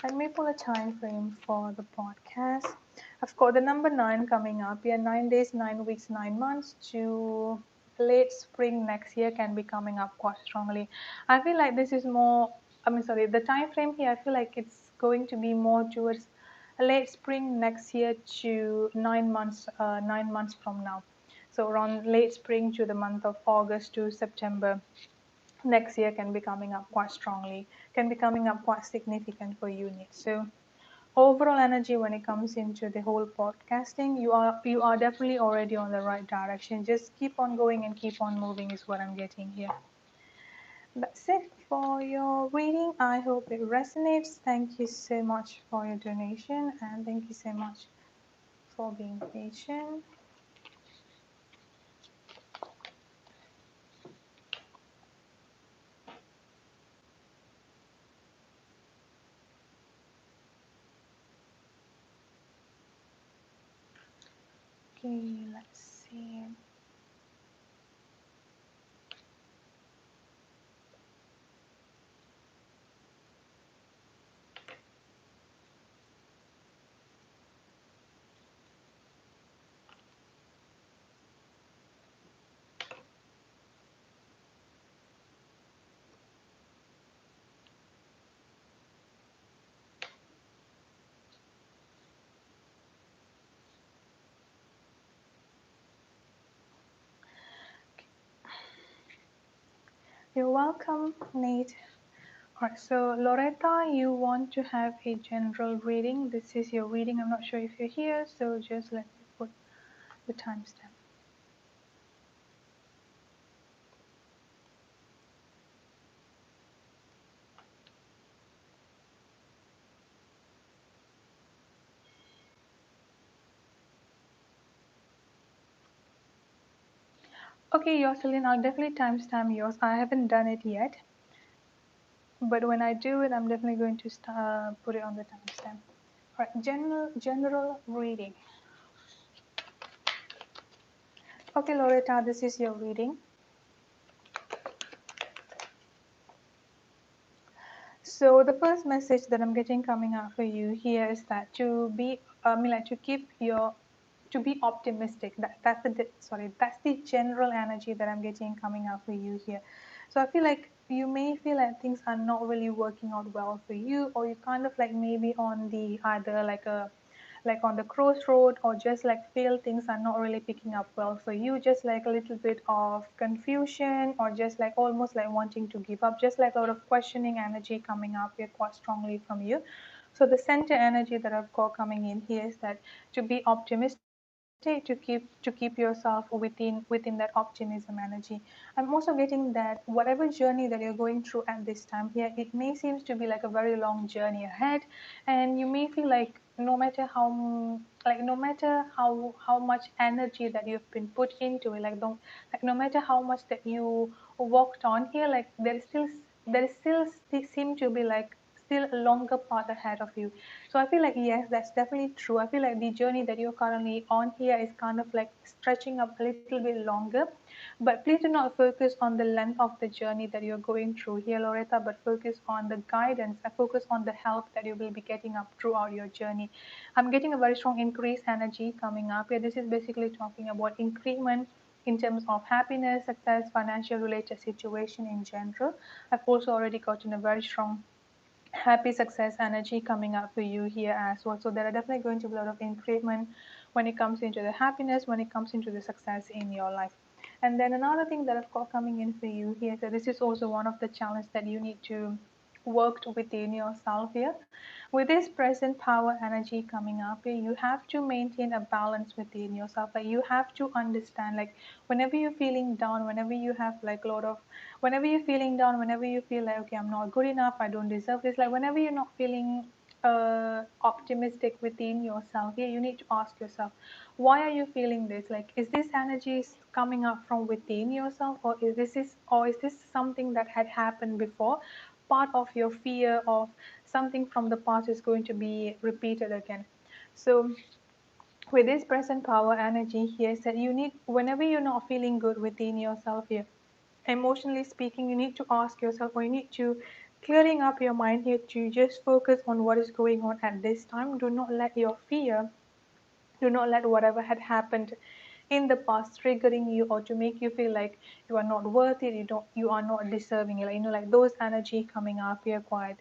Let me pull a time frame for the podcast. I've got the number 9 coming up here. 9 days, 9 weeks, 9 months to late spring next year can be coming up quite strongly. I feel like this is more, I mean, sorry, the time frame here, I feel like it's going to be more towards late spring next year to 9 months, 9 months from now. So around late spring to the month of August to September next year can be coming up quite strongly, can be coming up quite significant for units. So overall energy when it comes into the whole podcasting, you are definitely already on the right direction. Just keep on going and keep on moving is what I'm getting here. That's it for your reading. I hope it resonates. Thank you so much for your donation and thank you so much for being patient. Okay, let's see. You're welcome, Nate. Alright, so Loretta, you want to have a general reading. This is your reading. I'm not sure if you're here, so just let me put the timestamp. Okay, Jocelyn, I'll definitely timestamp yours. I haven't done it yet, but when I do it, I'm definitely going to put it on the timestamp. Alright, general reading. Okay, Loretta, this is your reading. So the first message that I'm getting coming out for you here is that to be, I mean, like to keep your, to be optimistic. That's the general energy that I'm getting coming out for you here. So I feel like you may feel like things are not really working out well for you, or you kind of like maybe on the either like on the crossroad, or just like feel things are not really picking up well for you, just like a little bit of confusion, or just like almost like wanting to give up, just like a lot of questioning energy coming up here quite strongly from you. So the center energy that I've got coming in here is that to be optimistic, to keep yourself within that optimism energy. I'm also getting that whatever journey that you're going through at this time here, it may seems to be like a very long journey ahead, and you may feel like no matter how much energy that you've been put into it, like no matter how much that you worked on here, like there is still seem to be like still a longer path ahead of you. So I feel like yes, that's definitely true. I feel like the journey that you're currently on here is kind of like stretching up a little bit longer. But please do not focus on the length of the journey that you're going through here, Loretta, but focus on the guidance and focus on the help that you will be getting up throughout your journey. I'm getting a very strong increased energy coming up here. This is basically talking about increment in terms of happiness, success, financial related situation in general. I've also already gotten a very strong happy success energy coming up for you here as well. So there are definitely going to be a lot of increment when it comes into the happiness, when it comes into the success in your life. And then another thing that I've got coming in for you here, so this is also one of the challenges that you need to work within yourself here. With this present power energy coming up here, you have to maintain a balance within yourself. Like you have to understand, like whenever you're feeling down, whenever you have like a lot of, whenever you're feeling down, whenever you feel like, okay, I'm not good enough, I don't deserve this, like whenever you're not feeling optimistic within yourself, yeah, you need to ask yourself, why are you feeling this? Like, is this energy coming up from within yourself, or is this something that had happened before? Part of your fear of something from the past is going to be repeated again. So with this present power energy here, said you need, whenever you're not feeling good within yourself here, emotionally speaking, you need to ask yourself, or you need to clearing up your mind here to just focus on what is going on at this time. Do not let your fear, do not let whatever had happened in the past triggering you, or to make you feel like you are not worth it, you are not deserving it. Like, like those energy coming up here quite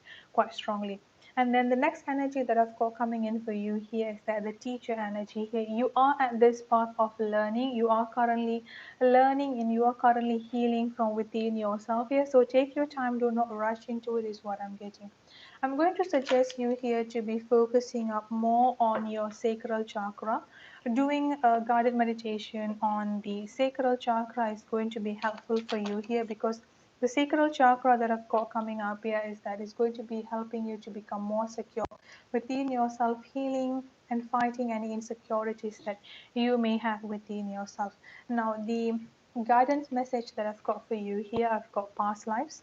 strongly. And then the next energy that I've got coming in for you here is that the teacher energy here. You are at this path of learning. You are currently learning and you are currently healing from within yourself here. So take your time. Do not rush into it is what I'm getting. I'm going to suggest you here to be focusing up more on your sacral chakra. Doing a guided meditation on the sacral chakra is going to be helpful for you here, because the sacral chakra that I've got coming up here is that is going to be helping you to become more secure within yourself, healing and fighting any insecurities that you may have within yourself. Now, the guidance message that I've got for you here, I've got past lives.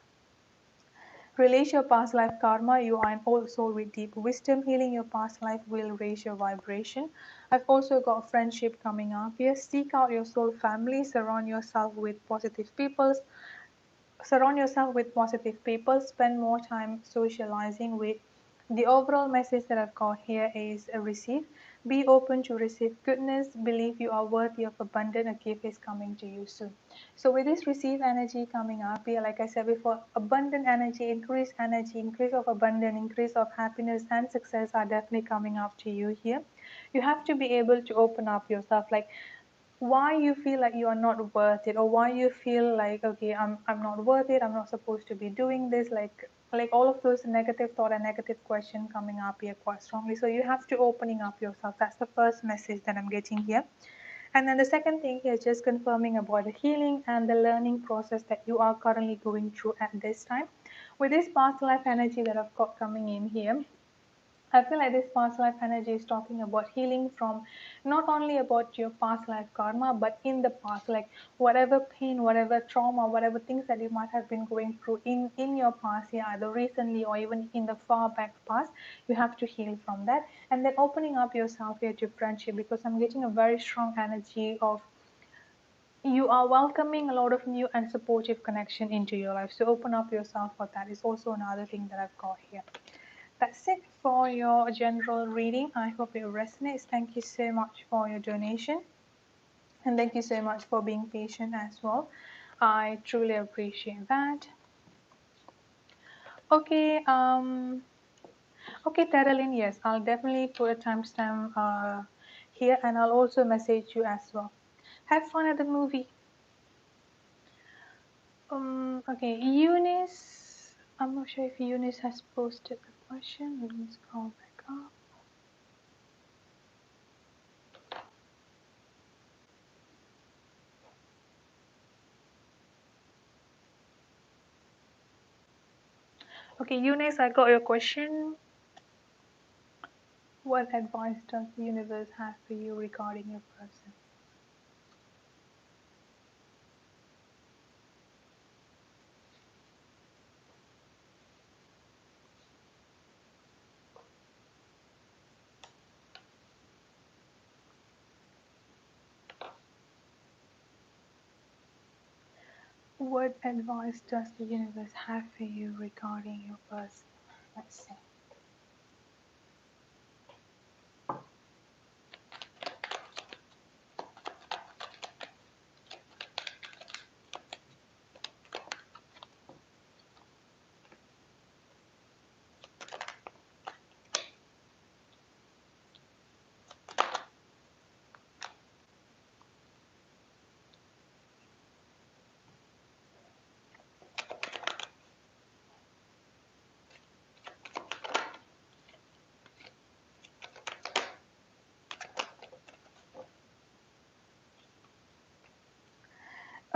Release your past life karma. You are an old soul with deep wisdom. Healing your past life will raise your vibration. I've also got friendship coming up here. Seek out your soul family. Surround yourself with positive people. Spend more time socializing with. The overall message that I've got here is receive. Be open to receive goodness. Believe you are worthy of abundance. A gift is coming to you soon. So with this receive energy coming up here, like I said before, abundant energy, increase of abundance, increase of happiness and success are definitely coming up to you here. You have to be able to open up yourself. Like why you feel like you are not worth it, or why you feel like, okay, I'm not worth it, I'm not supposed to be doing this, like all of those negative thought and negative question coming up here quite strongly. So you have to opening up yourself. That's the first message that I'm getting here. And then the second thing is just confirming about the healing and the learning process that you are currently going through at this time. With this past life energy that I've got coming in here, I feel like this past life energy is talking about healing from not only about your past life karma, but in the past, like whatever pain, whatever trauma, whatever things that you might have been going through in your past, yeah, either recently or even in the far back past, you have to heal from that. And then opening up yourself here to friendship, because I'm getting a very strong energy of you are welcoming a lot of new and supportive connection into your life. So open up yourself for that is also another thing that I've got here. That's it for your general reading. I hope it resonates. Thank you so much for your donation. And thank you so much for being patient as well. I truly appreciate that. Okay, okay, Carolyn, yes, I'll definitely put a timestamp here, and I'll also message you as well. Have fun at the movie. Okay, Eunice. I'm not sure if Eunice has posted the question. Let me scroll back up. Okay, Eunice, I got your question. What advice does the universe have for you regarding your person? What advice does the universe have for you regarding your person? Let's see.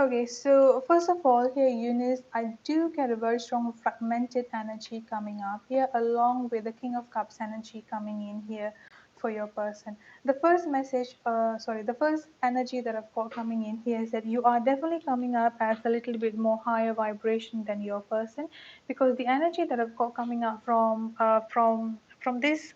Okay, so first of all, here, Eunice, I do get a very strong fragmented energy coming up here, along with the King of Cups energy coming in here for your person. The first message, the first energy that I've got coming in here is that you are definitely coming up as a little bit more higher vibration than your person, because the energy that I've got coming up from this.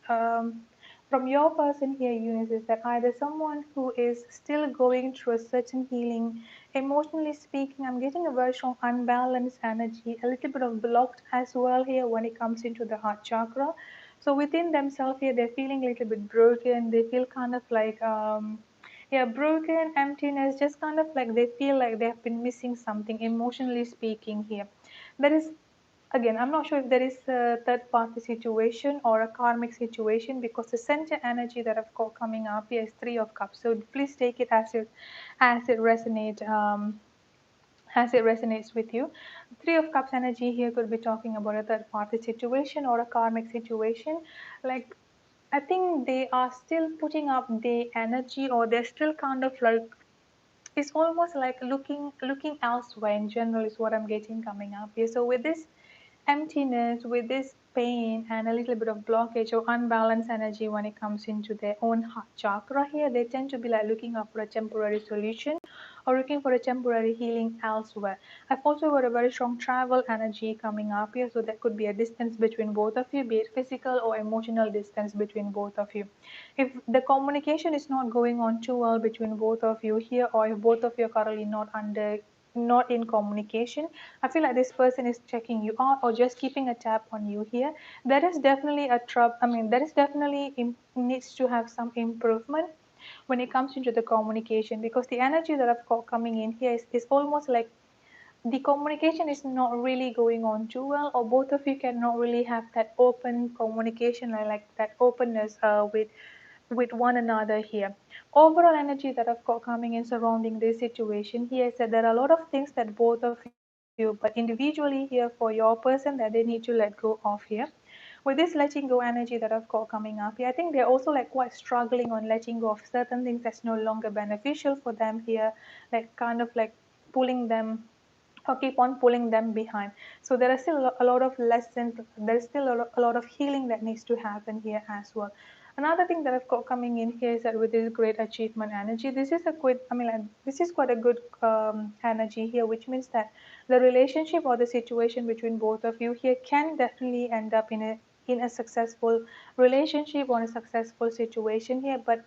From your person here, Eunice, is that either someone who is still going through a certain healing, emotionally speaking, I'm getting a very strong unbalanced energy, a little bit of blocked as well here when it comes into the heart chakra. So within themselves here, they're feeling a little bit broken. They feel kind of like, yeah, broken, emptiness, just kind of like they feel like they have been missing something emotionally speaking here. That is, again, I'm not sure if there is a third party situation or a karmic situation, because the center energy that I've got coming up here is Three of Cups. So please take it as it resonates, as it resonates with you. Three of Cups energy here could be talking about a third party situation or a karmic situation. Like, I think they are still putting up the energy, or they're still kind of like, it's almost like looking elsewhere in general is what I'm getting coming up here. So with this emptiness, with this pain and a little bit of blockage or unbalanced energy when it comes into their own heart chakra here, they tend to be like looking up for a temporary solution or looking for a temporary healing elsewhere. I've also got a very strong travel energy coming up here, so there could be a distance between both of you, be it physical or emotional distance between both of you. If the communication is not going on too well between both of you here, or if both of you are currently not in communication, I feel like this person is checking you out or just keeping a tab on you here. There is definitely a trouble. I mean, there is definitely needs to have some improvement when it comes into the communication, because the energy that I've got coming in here is almost like the communication is not really going on too well, or both of you cannot really have that open communication, like that openness with one another here. Overall energy that I've got coming in surrounding this situation here is that there are a lot of things that both of you, but individually here for your person, that they need to let go of here. With this letting go energy that I've got coming up here, I think they're also like quite struggling on letting go of certain things that's no longer beneficial for them here, like kind of like pulling them or keep on pulling them behind. So there are still a lot of lessons, there's still a lot of healing that needs to happen here as well. Another thing that I've got coming in here is that with this great achievement energy, this is a good, I mean, like, this is quite a good energy here, which means that the relationship or the situation between both of you here can definitely end up in a successful relationship or a successful situation here. But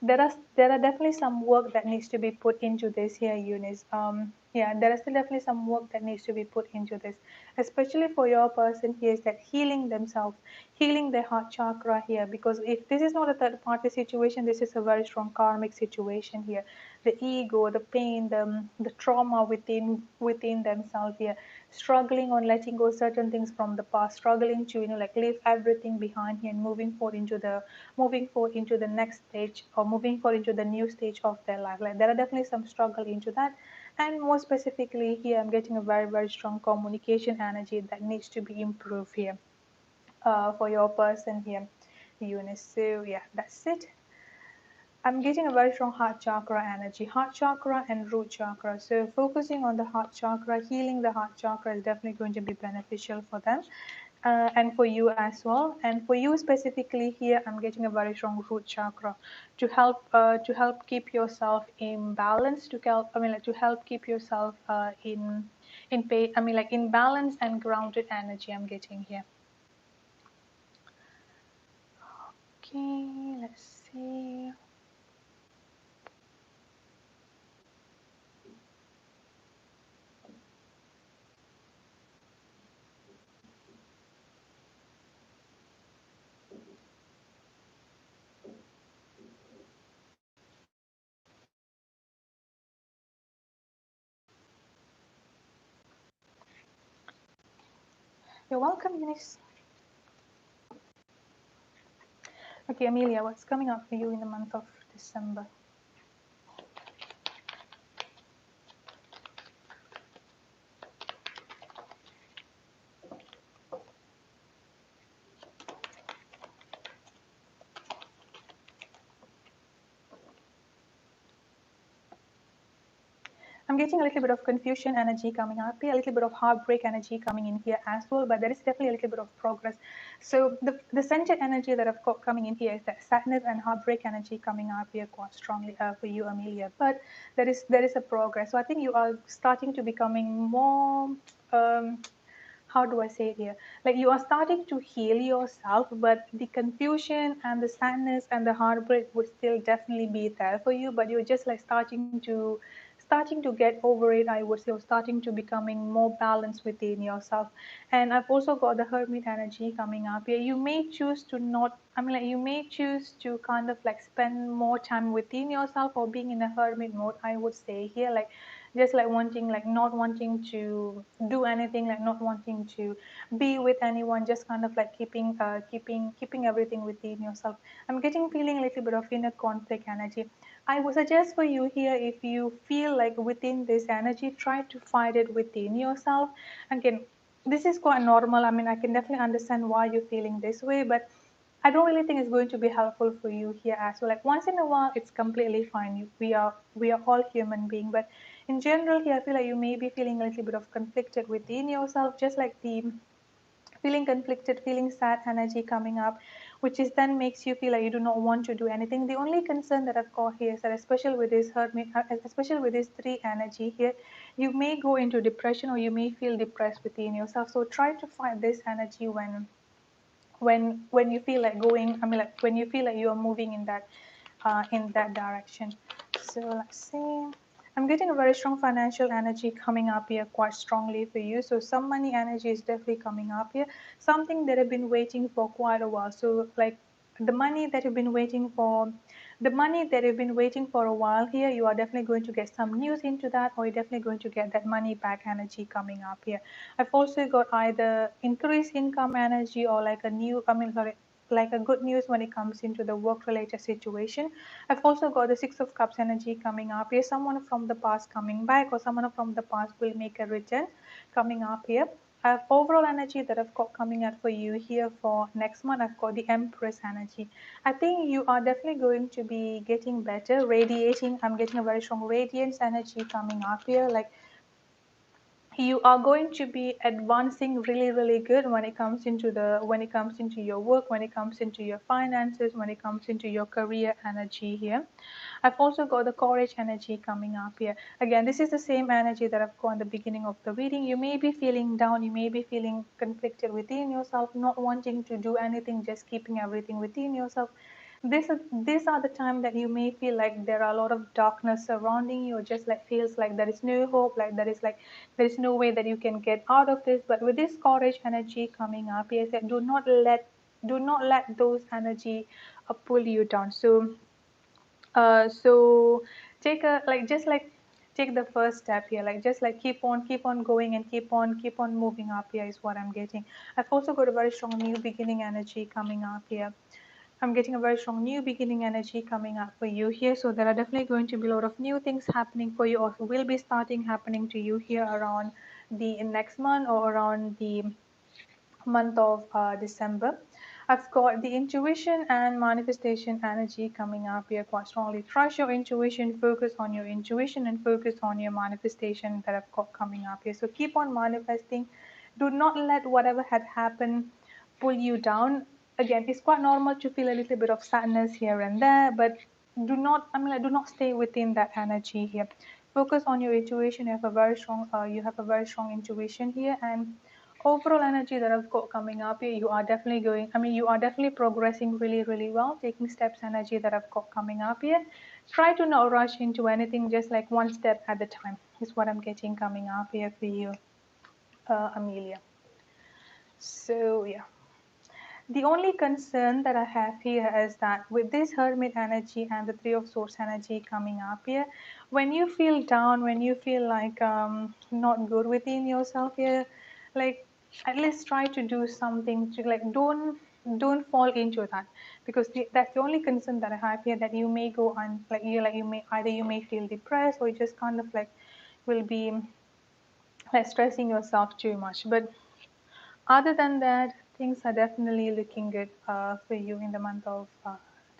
there are definitely some work that needs to be put into this here, Eunice. Yeah, there is still definitely some work that needs to be put into this, especially for your person here, is that healing themselves, healing their heart chakra here. Because if this is not a third party situation, this is a very strong karmic situation here. The ego, the pain, the trauma within themselves here, struggling on letting go certain things from the past, struggling to like leave everything behind here and moving forward into the next stage, or moving forward into the new stage of their life. Like, there are definitely some struggle into that. And more specifically here, I'm getting a very, very strong communication energy that needs to be improved here for your person here, Eunice. So yeah, that's it. I'm getting a very strong heart chakra energy, heart chakra and root chakra. So focusing on the heart chakra, healing the heart chakra is definitely going to be beneficial for them, and for you as well. And for you specifically here, I'm getting a very strong root chakra to help keep yourself in balance, to help keep yourself in balance and grounded energy. I'm getting here. Okay, let's see. You're welcome, Eunice. Okay, Amelia, what's coming up for you in the month of December? I'm getting a little bit of confusion energy coming up here, a little bit of heartbreak energy coming in here as well, but there is definitely a little bit of progress. So the center energy that I've got coming in here is that sadness and heartbreak energy coming up here quite strongly for you, Amelia. But there is a progress. So I think you are starting to becoming more. How do I say it here? Like you are starting to heal yourself, but the confusion and the sadness and the heartbreak would still definitely be there for you. But you're just like starting to get over it, I would say, or starting to becoming more balanced within yourself. And I've also got the hermit energy coming up here. You may choose to not, I mean, like you may choose to kind of like spend more time within yourself or being in a hermit mode, I would say here, like just like wanting, like not wanting to do anything, like not wanting to be with anyone, just kind of like keeping everything within yourself. I'm getting feeling a little bit of inner conflict energy. I would suggest for you here, if you feel like within this energy, try to fight it within yourself. Again, this is quite normal. I mean, I can definitely understand why you're feeling this way, but I don't really think it's going to be helpful for you here as well. Like once in a while, it's completely fine. We are all human beings, but in general, here I feel like you may be feeling a little bit of conflicted within yourself, just like the feeling conflicted, feeling sad energy coming up, which is then makes you feel like you do not want to do anything. The only concern that I've got here is that, especially with this hermit, especially with this three energy here, you may go into depression or you may feel depressed within yourself. So try to find this energy when you feel like going. I mean, like when you feel like you are moving in that direction. So let's see. I'm getting a very strong financial energy coming up here quite strongly for you. So some money energy is definitely coming up here. Something that I've been waiting for quite a while. So like the money that you've been waiting for, the money that you've been waiting for a while here, you are definitely going to get some news into that, or you're definitely going to get that money back energy coming up here. I've also got either increased income energy or like a new, I mean, sorry, like a good news when it comes into the work related situation. I've also got the Six of Cups energy coming up here. Someone from the past coming back, or someone from the past will make a return coming up here. I have overall energy that I've got coming up for you here for next month. I've got the Empress energy. I think you are definitely going to be getting better, radiating. I'm getting a very strong radiance energy coming up here. Like you are going to be advancing really, really good when it comes into your work, when it comes into your finances, when it comes into your career energy here. I've also got the courage energy coming up here. Again, this is the same energy that I've got in the beginning of the reading. You may be feeling down, you may be feeling conflicted within yourself, not wanting to do anything, just keeping everything within yourself. These are the time that you may feel like there are a lot of darkness surrounding you, or just like feels like there is no hope, like there is no way that you can get out of this. But with this courage energy coming up, yes, do not let those energy pull you down. So take a like just like take the first step here, like just like keep on going and keep on moving up here is what I'm getting. I've also got a very strong new beginning energy coming up here. I'm getting a very strong new beginning energy coming up for you here. So there are definitely going to be a lot of new things happening for you, or will be starting happening to you here around the next month or around the month of December. I've got the intuition and manifestation energy coming up here quite strongly. Trust your intuition, focus on your intuition, and focus on your manifestation that I've got coming up here. So keep on manifesting. Do not let whatever had happened pull you down. Again, it's quite normal to feel a little bit of sadness here and there, but do not stay within that energy here. Focus on your intuition. You have a very strong intuition here, and overall energy that I've got coming up here, you are definitely progressing really, really well, taking steps energy that I've got coming up here. Try to not rush into anything, just like one step at a time is what I'm getting coming up here for you, Amelia. So yeah. The only concern that I have here is that with this Hermit energy and the Three of Swords energy coming up here, when you feel down, when you feel like not good within yourself here, like at least try to do something to like don't fall into that, because that's the only concern that I have here, that you may go on like you may feel depressed, or you just kind of like will be like stressing yourself too much. But other than that, things are definitely looking good for you in the month of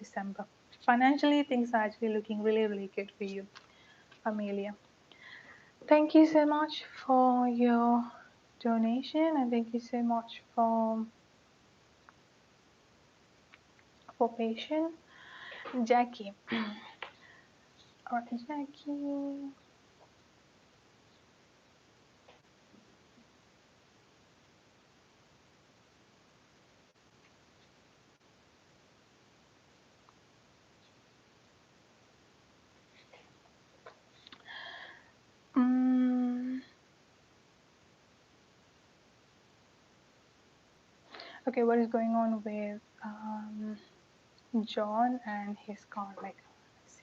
December. Financially, things are actually looking really, really good for you, Amelia. Thank you so much for your donation, and thank you so much for patient Jackie. All right, Jackie. Mm, okay, what is going on with John and his karmic? Let's see.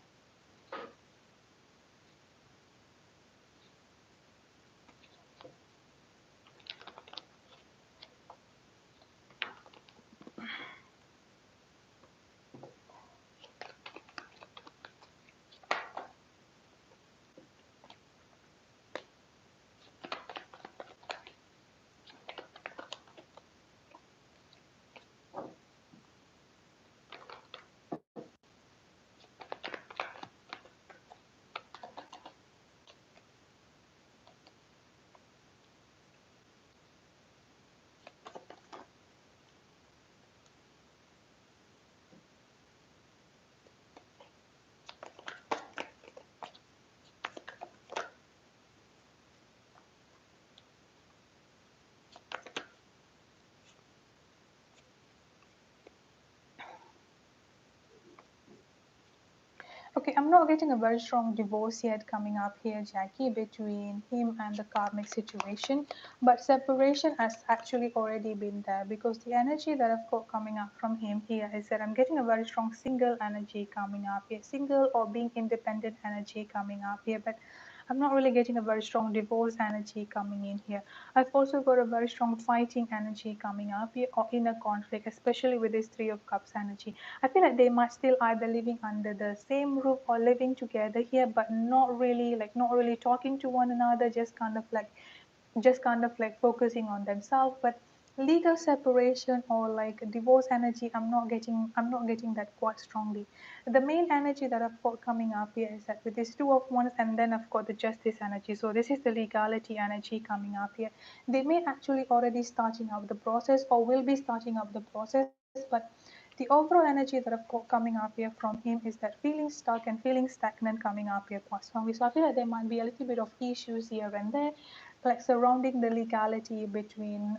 Okay, I'm not getting a very strong divorce yet coming up here, Jackie, between him and the karmic situation. But separation has actually already been there because the energy that I've got coming up from him here is that I'm getting a very strong single energy coming up here, single or being independent energy coming up here. But I'm not really getting a very strong divorce energy coming in here. I've also got a very strong fighting energy coming up here or inner conflict, especially with this Three of Cups energy. I feel like they might still either living under the same roof or living together here, but not really talking to one another, just kind of like focusing on themselves. But legal separation or like divorce energy, I'm not getting that quite strongly. The main energy that I've got coming up here is that with this Two of Wands, and then I've got the Justice energy. So this is the legality energy coming up here. They may actually already starting up the process or will be starting up the process, but the overall energy that I've got coming up here from him is that feeling stuck and feeling stagnant coming up here quite strongly. So I feel like there might be a little bit of issues here and there, like surrounding the legality between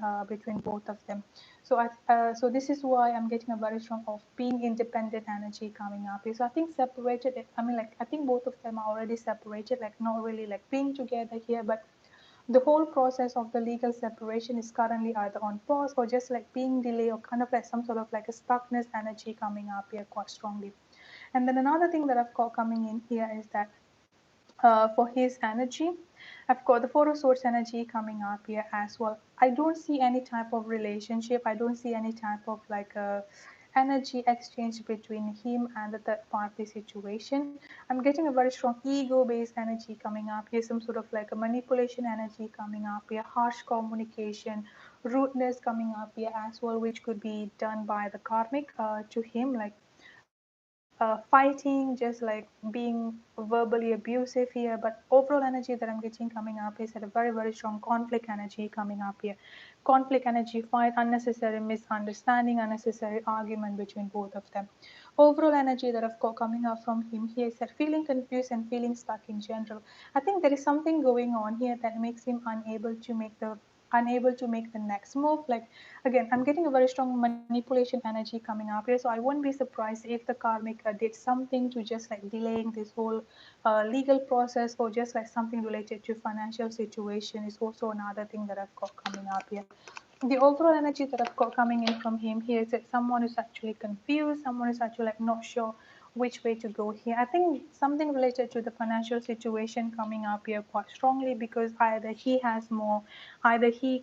both of them. So this is why I'm getting a very strong of being independent energy coming up here. So I think separated. I mean, like I think both of them are already separated, like not really like being together here, but the whole process of the legal separation is currently either on pause or just like being delayed or kind of like some sort of like a stuckness energy coming up here quite strongly. And then another thing that I've got coming in here is that for his energy, I've got the Four of Swords energy coming up here as well. I don't see any type of relationship. I don't see any type of like a energy exchange between him and the third party situation. I'm getting a very strong ego based energy coming up here, some sort of like a manipulation energy coming up here, harsh communication, rudeness coming up here as well, which could be done by the karmic to him, like fighting, just like being verbally abusive here. But overall energy that I'm getting coming up is at a very, very strong conflict energy coming up here. Conflict energy, fight, unnecessary misunderstanding, unnecessary argument between both of them. Overall energy that I've got coming up from him here is that feeling confused and feeling stuck in general. I think there is something going on here that makes him unable to make the next move. Like again, I'm getting a very strong manipulation energy coming up here, so I won't be surprised if the karmic did something to just like delaying this whole legal process, or just like something related to financial situation is also another thing that I've got coming up here. The overall energy that I've got coming in from him here is that someone is actually confused, someone is actually like not sure which way to go here. I think something related to the financial situation coming up here quite strongly, because either he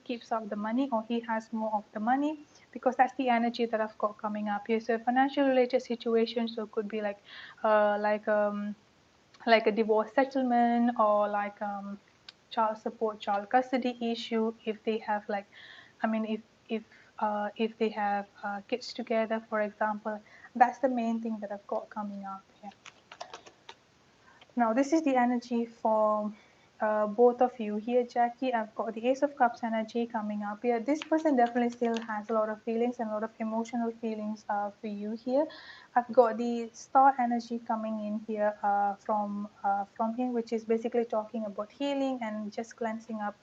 keeps up the money or he has more of the money, because that's the energy that I've got coming up here. So financial related situation, so it could be uh, like um like a divorce settlement, or like child support, child custody issue, if they have like, I mean, if they have kids together, for example. That's the main thing that I've got coming up here. Now this is the energy for both of you here, Jackie. I've got the Ace of Cups energy coming up here. This person definitely still has a lot of feelings and a lot of emotional feelings for you here. I've got the Star energy coming in here from him, which is basically talking about healing and just cleansing up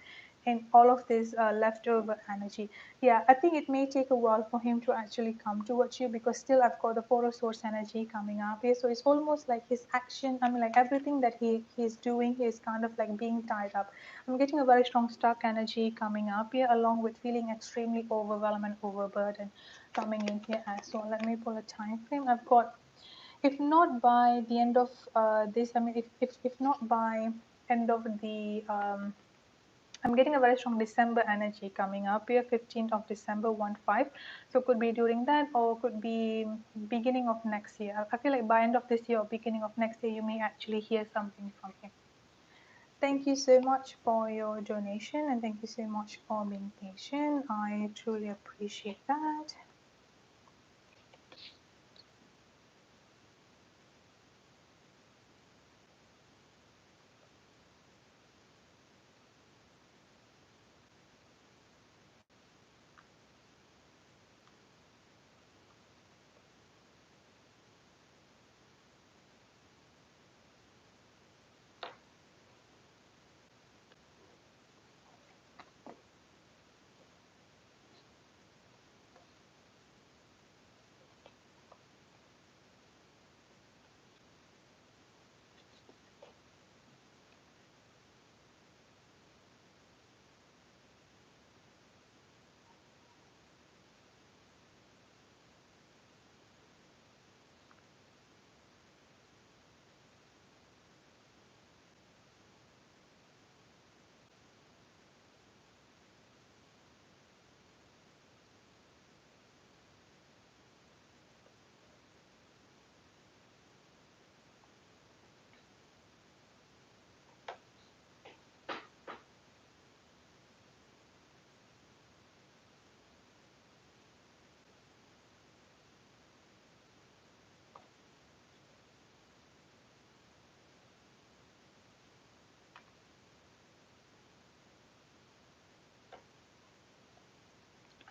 and all of this leftover energy. Yeah, I think it may take a while for him to actually come towards you, because still I've got the Four of Swords energy coming up here. So it's almost like his action, I mean, like everything that he's doing, he's kind of like being tied up. I'm getting a very strong stuck energy coming up here, along with feeling extremely overwhelmed and overburdened coming in here as well. Let me pull a time frame. I've got, if not by the end of this, I mean, if not by end of the I'm getting a very strong December energy coming up here, 15th of December, 1-5. So could be during that, or could be beginning of next year. I feel like by end of this year or beginning of next year, you may actually hear something from him. Thank you so much for your donation, and thank you so much for being patient. I truly appreciate that.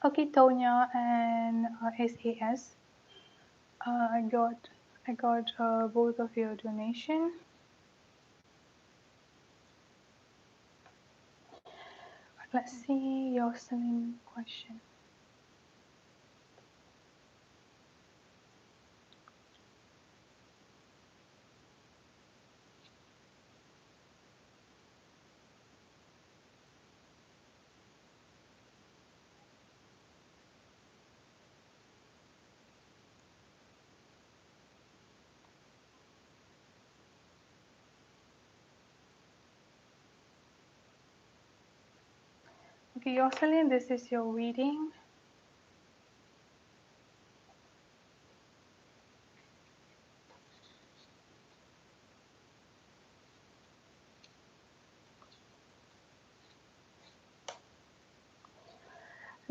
Okay, Tonya and SAS. Uh, I got I got both of your donation. Let's see your selling question. Okay, Jocelyn, this is your reading.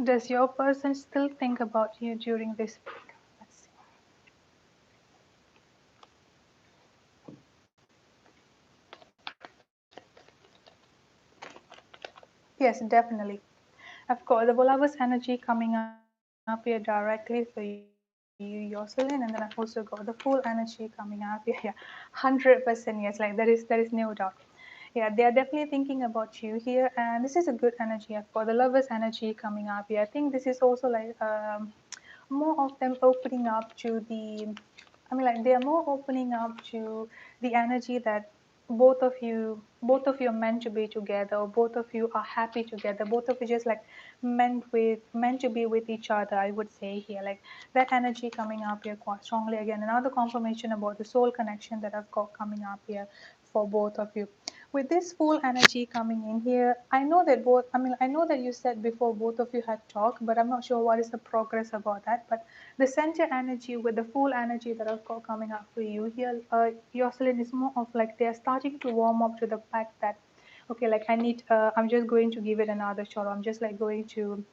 Does your person still think about you during this break? Let's see. Yes, definitely. I've got the Volavis energy coming up here directly for you, Jocelyn, and then I've also got the full energy coming up here. Yeah, 100% yes. Like there is no doubt. Yeah, they are definitely thinking about you here, and this is a good energy. I've got the Lovers energy coming up here. I think this is also like more of them opening up to the, I mean, like they are more opening up to the energy that both of you are meant to be together, or both of you are happy together, both of you just like meant to be with each other, I would say here. Like that energy coming up here quite strongly. Again, another confirmation about the soul connection that I've got coming up here for both of you. With this full energy coming in here, I know that you said before both of you had talked, but I'm not sure what is the progress about that. But the center energy with the full energy that I've got coming up for you here, Jocelyn, is more of like they're starting to warm up to the fact that, okay, like I'm just going to give it another shot. I'm just like going to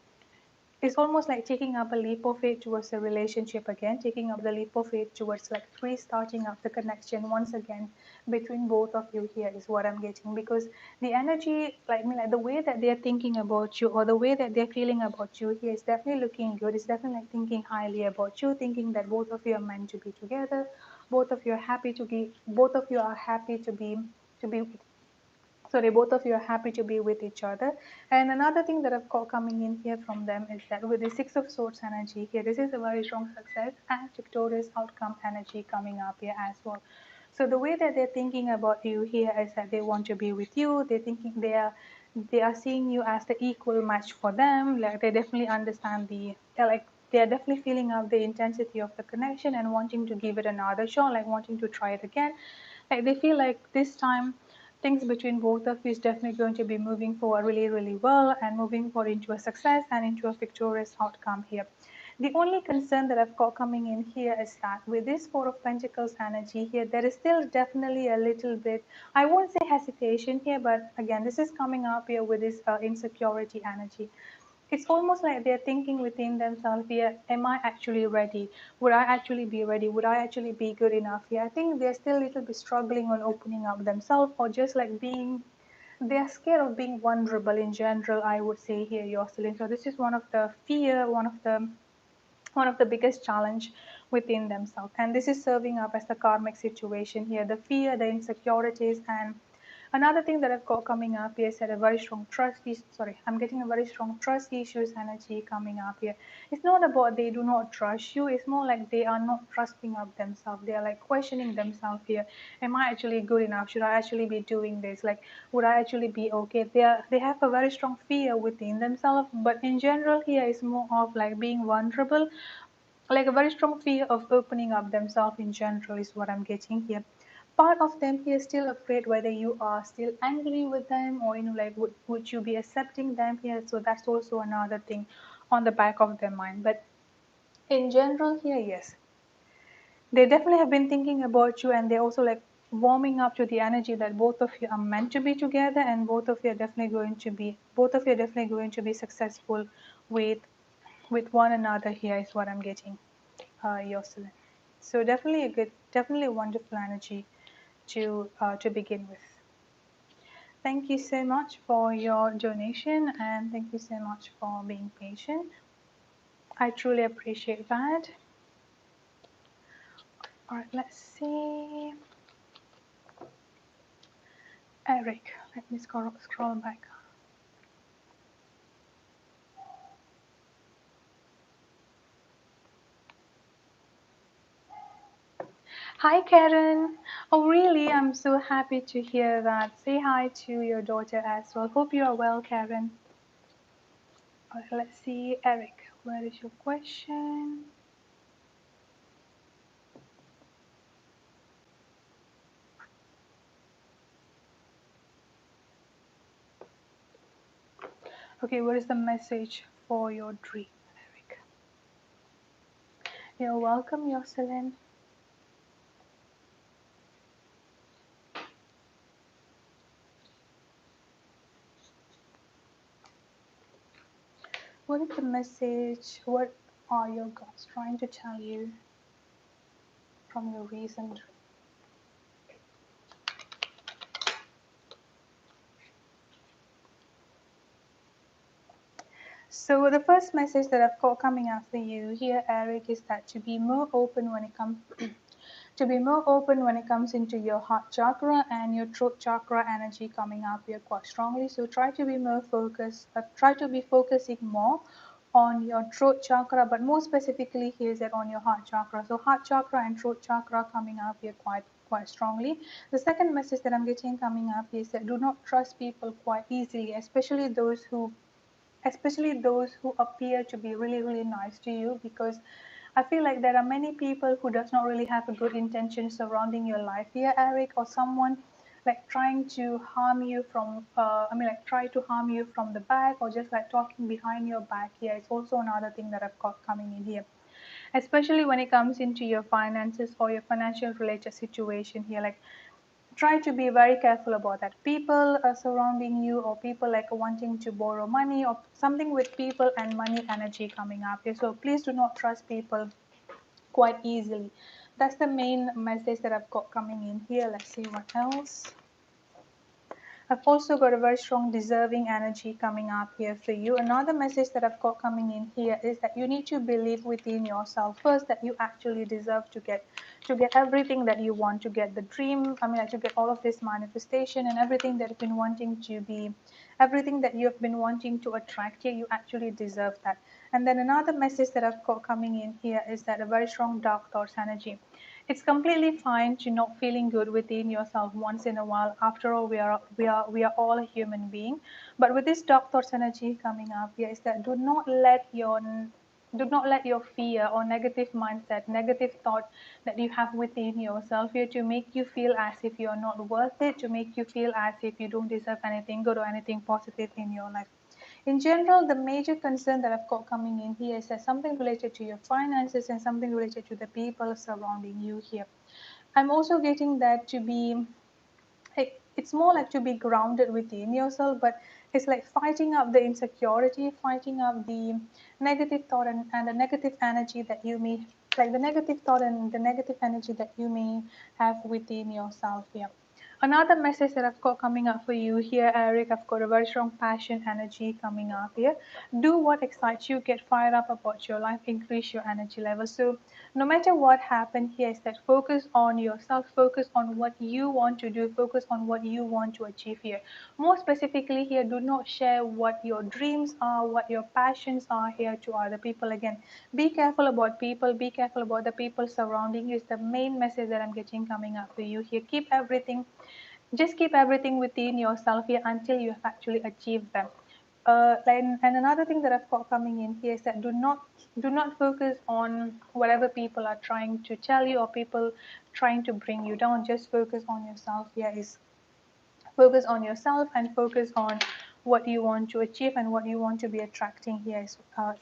It's almost like taking up a leap of faith towards a relationship again, taking up the leap of faith towards like restarting up the connection once again between both of you here is what I'm getting. Because the energy, like, I mean, like the way that they're thinking about you or the way that they're feeling about you here is definitely looking good. It's definitely like thinking highly about you, thinking that both of you are meant to be together, both of you are happy to be, both of you are happy to be sorry, both of you are happy to be with each other. And another thing that I've got coming in here from them is that with the Six of Swords energy here, this is a very strong success and victorious outcome energy coming up here as well. So the way that they're thinking about you here is that they want to be with you. They're thinking they are seeing you as the equal match for them. Like they definitely understand they are definitely feeling out the intensity of the connection and wanting to give it another shot, like wanting to try it again. Like they feel like this time things between both of you is definitely going to be moving forward really, really well and moving forward into a success and into a victorious outcome here. The only concern that I've got coming in here is that with this Four of Pentacles energy here, there is still definitely a little bit, I won't say hesitation here, but again, this is coming up here with this insecurity energy. It's almost like they're thinking within themselves here, am I actually ready? Would I actually be ready? Would I actually be good enough here? I think they're still a little bit struggling on opening up themselves or just like being, they're scared of being vulnerable in general, I would say here, Jocelyn. So this is one of the fear, one of the biggest challenge within themselves, and this is serving up as the karmic situation here, the fear, the insecurities. And another thing that I've got coming up here is that a very strong I'm getting a very strong trust issues energy coming up here. It's not about they do not trust you, it's more like they are not trusting of themselves. They are like questioning themselves here, am I actually good enough? Should I actually be doing this? Like, would I actually be okay? They have a very strong fear within themselves, but in general here is more of like being vulnerable, like a very strong fear of opening up themselves in general is what I'm getting here. Part of them here is still afraid whether you are still angry with them, or like would you be accepting them here. So that's also another thing on the back of their mind. But in general here, yes, they definitely have been thinking about you, and they're also like warming up to the energy that both of you are meant to be together, and both of you are definitely going to be successful with one another here is what I'm getting, Jocelyn. So definitely a good, definitely a wonderful energy to begin with. Thank you so much for your donation, and thank you so much for being patient. I truly appreciate that. All right, let's see. Eric, let me scroll back. Hi, Karen. Oh, really? I'm so happy to hear that. Say hi to your daughter as well. Hope you are well, Karen. All right, let's see. Eric, where is your question? Okay, what is the message for your dream, Eric? You're welcome, Jocelyn. What is the message? What are your gods trying to tell you from your recent dream? So the first message that I've got coming after you here, Eric, is that to be more open when it comes to be more open when it comes into your heart chakra and your throat chakra energy coming up here quite strongly. So try to be more focused. Try to be focusing more on your throat chakra, but more specifically here is that on your heart chakra. So heart chakra and throat chakra coming up here quite strongly. The second message that I'm getting coming up is that do not trust people quite easily, especially those who appear to be really, really nice to you, because I feel like there are many people who does not really have a good intention surrounding your life here, Eric, or someone like trying to harm you from like try to harm you from the back, or just like talking behind your back here. It's also another thing that I've got coming in here, especially when it comes into your finances or your financial related situation here. Like try to be very careful about that. People surrounding you, or people like wanting to borrow money, or something with people and money energy coming up here. So please do not trust people quite easily. That's the main message that I've got coming in here. Let's see what else. I've also got a very strong deserving energy coming up here for you. Another message that I've got coming in here is that you need to believe within yourself first that you actually deserve to get everything that you want, to get the dream. I mean, like, to get all of this manifestation and everything that you've been wanting to be, everything that you've been wanting to attract here, you actually deserve that. And then another message that I've got coming in here is that a very strong dark thoughts energy. It's completely fine to not feeling good within yourself once in a while. After all, we are all a human being. But with this dark thoughts energy coming up here, is that do not let your fear or negative mindset, negative thought that you have within yourself here to make you feel as if you're not worth it, to make you feel as if you don't deserve anything good or anything positive in your life. In general, the major concern that I've got coming in here is that something related to your finances and something related to the people surrounding you here. I'm also getting that to be, like, it's more like to be grounded within yourself, but it's like fighting up the insecurity, fighting up the negative thought and the negative energy that you may, like the negative thought and the negative energy that you may have within yourself here. Another message that I've got coming up for you here, Eric, I've got a very strong passion energy coming up here. Do what excites you, get fired up about your life, increase your energy level. So no matter what happened here, is that focus on yourself, focus on what you want to do, focus on what you want to achieve here. More specifically here, do not share what your dreams are, what your passions are here to other people. Again, be careful about people, be careful about the people surrounding you is the main message that I'm getting coming up for you here. Keep everything within yourself here until you have actually achieved them. And another thing that I've got coming in here is that do not focus on whatever people are trying to tell you or people trying to bring you down. Just focus on yourself here. Is focus on yourself and focus on what you want to achieve and what you want to be attracting here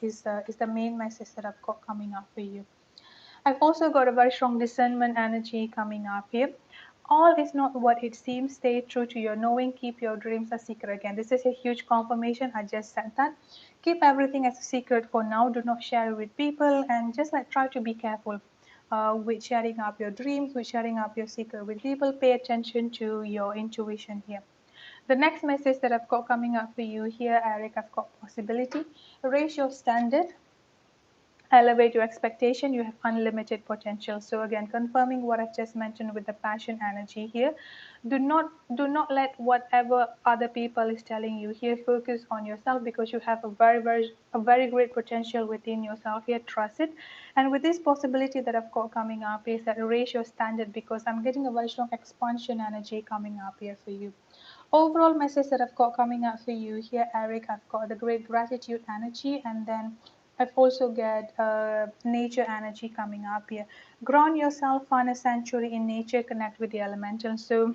is the main message that I've got coming up for you. I've also got a very strong discernment energy coming up here. All is not what it seems. Stay true to your knowing. Keep your dreams a secret. Again, this is a huge confirmation. I just said that. Keep everything as a secret for now. Do not share it with people, and just like try to be careful with sharing up your dreams, with sharing up your secret with people. Pay attention to your intuition here. The next message that I've got coming up for you here, Eric, I've got possibility. Raise your standard, elevate your expectation, you have unlimited potential. So again, confirming what I've just mentioned with the passion energy here. Do not let whatever other people is telling you here. Focus on yourself because you have a very great potential within yourself here. Trust it. And with this possibility that I've got coming up is that raise your standard, because I'm getting a very strong expansion energy coming up here for you. Overall message that I've got coming up for you here, Eric, I've got the great gratitude energy, and then I've also got nature energy coming up here. Ground yourself, find a sanctuary in nature, connect with the elemental. So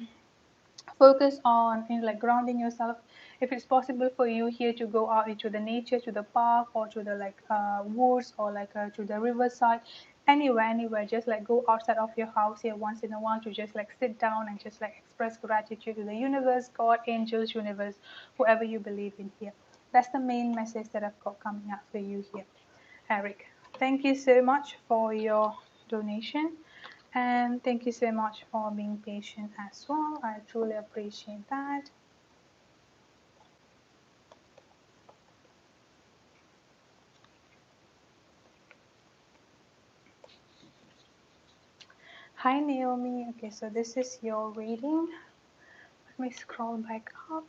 focus on like grounding yourself. If it's possible for you here to go out into the nature, to the park, or to the like woods, or like to the riverside, anywhere, just like go outside of your house here once in a while to just like sit down and just like express gratitude to the universe, God, angels, universe, whoever you believe in here. That's the main message that I've got coming up for you here, Eric. Thank you so much for your donation. And thank you so much for being patient as well. I truly appreciate that. Hi, Naomi. Okay, so this is your reading. Let me scroll back up.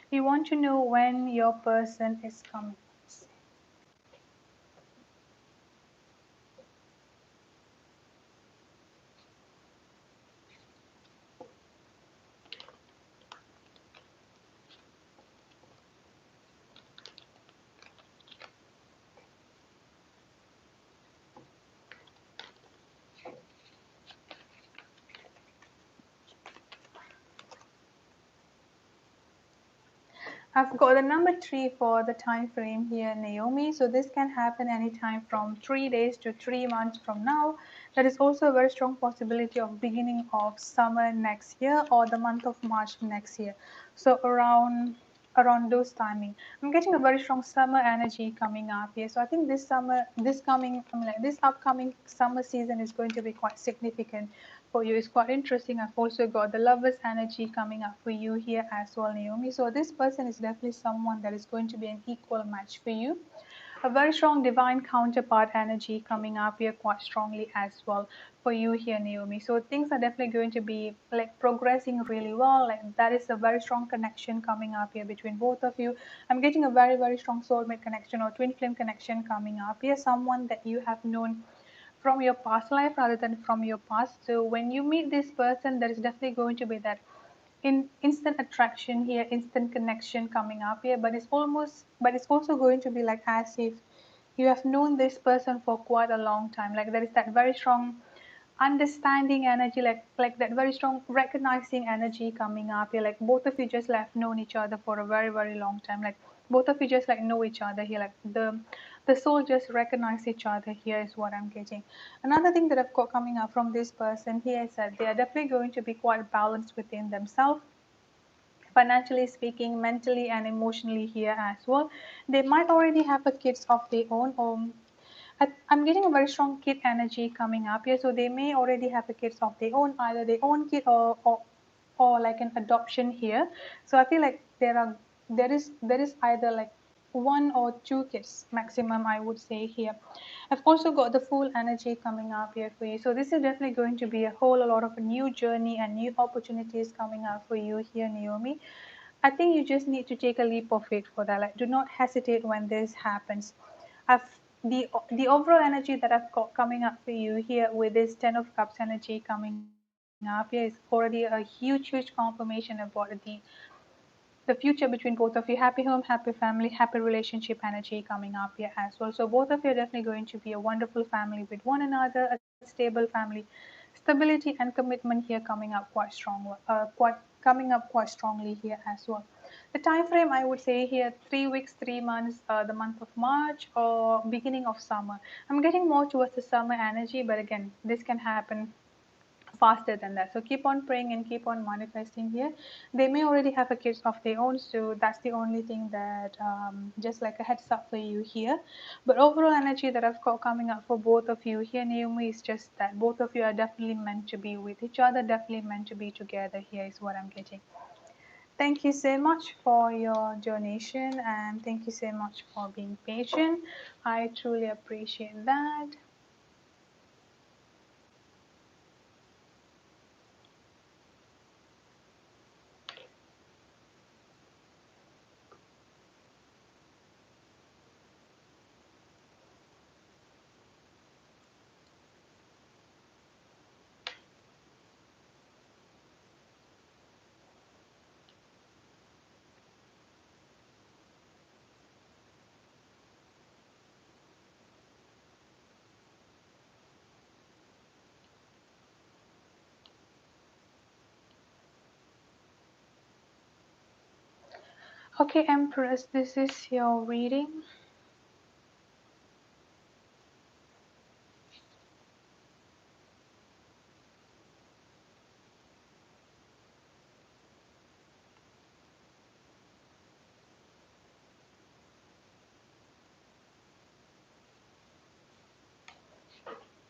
You want to know when your person is coming. I've got the number 3 for the time frame here, Naomi. So this can happen anytime from 3 days to 3 months from now. There is also a very strong possibility of beginning of summer next year or the month of March next year. So around those timing. I'm getting a very strong summer energy coming up here. So I think this summer, this upcoming summer season is going to be quite significant for you. It's quite interesting. I've also got the lovers energy coming up for you here as well, Naomi. So this person is definitely someone that is going to be an equal match for you. A very strong divine counterpart energy coming up here quite strongly as well for you here, Naomi. So things are definitely going to be like progressing really well. Like that is a very strong connection coming up here between both of you. I'm getting a very, very strong soulmate connection or twin flame connection coming up here. Someone that you have known from your past life rather than from your past. So when you meet this person, there is definitely going to be that instant attraction here, instant connection coming up here. But it's also going to be like as if you have known this person for quite a long time. Like there is that very strong understanding energy, like that very strong recognizing energy coming up here. Like both of you just like known each other for a very, very long time. Like both of you just like know each other here. Like the soul just recognize each other here is what I'm getting. Another thing that I've got coming up from this person here is that they are definitely going to be quite balanced within themselves, financially speaking, mentally and emotionally here as well. They might already have a kids of their own, or I'm getting a very strong kid energy coming up here. So they may already have a kids of their own, either their own kid or like an adoption here. So I feel like there is either like one or two kids maximum, I would say here. I've also got the full energy coming up here for you. So this is definitely going to be a whole lot of a new journey and new opportunities coming up for you here, Naomi. I think you just need to take a leap of faith for that. Like, do not hesitate when this happens. I've the overall energy that I've got coming up for you here with this Ten of Cups energy coming up here is already a huge confirmation about the future between both of you. Happy home, happy family, happy relationship energy coming up here as well. So both of you are definitely going to be a wonderful family with one another, a stable family, stability and commitment here coming up quite strong, quite coming up quite strongly here as well. The time frame I would say here 3 weeks, 3 months, the month of March or beginning of summer. I'm getting more towards the summer energy, but again, this can happen faster than that. So keep on praying and keep on manifesting here. They may already have a kids of their own, so that's the only thing that just like a heads up for you here. But overall energy that I've got coming up for both of you here, Naomi, is just that both of you are definitely meant to be with each other, definitely meant to be together here is what I'm getting. Thank you so much for your donation and thank you so much for being patient. I truly appreciate that. Okay, Empress, this is your reading.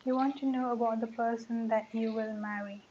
You want to know about the person that you will marry.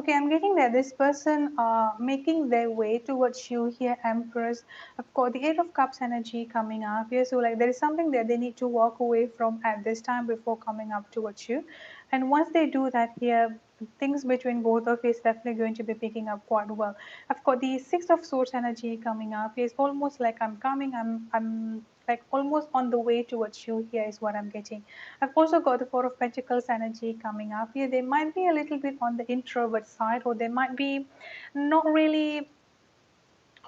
Okay, I'm getting that this person making their way towards you here, Empress. I've got the Eight of Cups energy coming up here. So like there is something that they need to walk away from at this time before coming up towards you. And once they do that here, things between both of you is definitely going to be picking up quite well. I've got the Six of Swords energy coming up. It's almost like I'm like almost on the way towards you here is what I'm getting. I've also got the Four of Pentacles energy coming up here. They might be a little bit on the introvert side, or they might be not really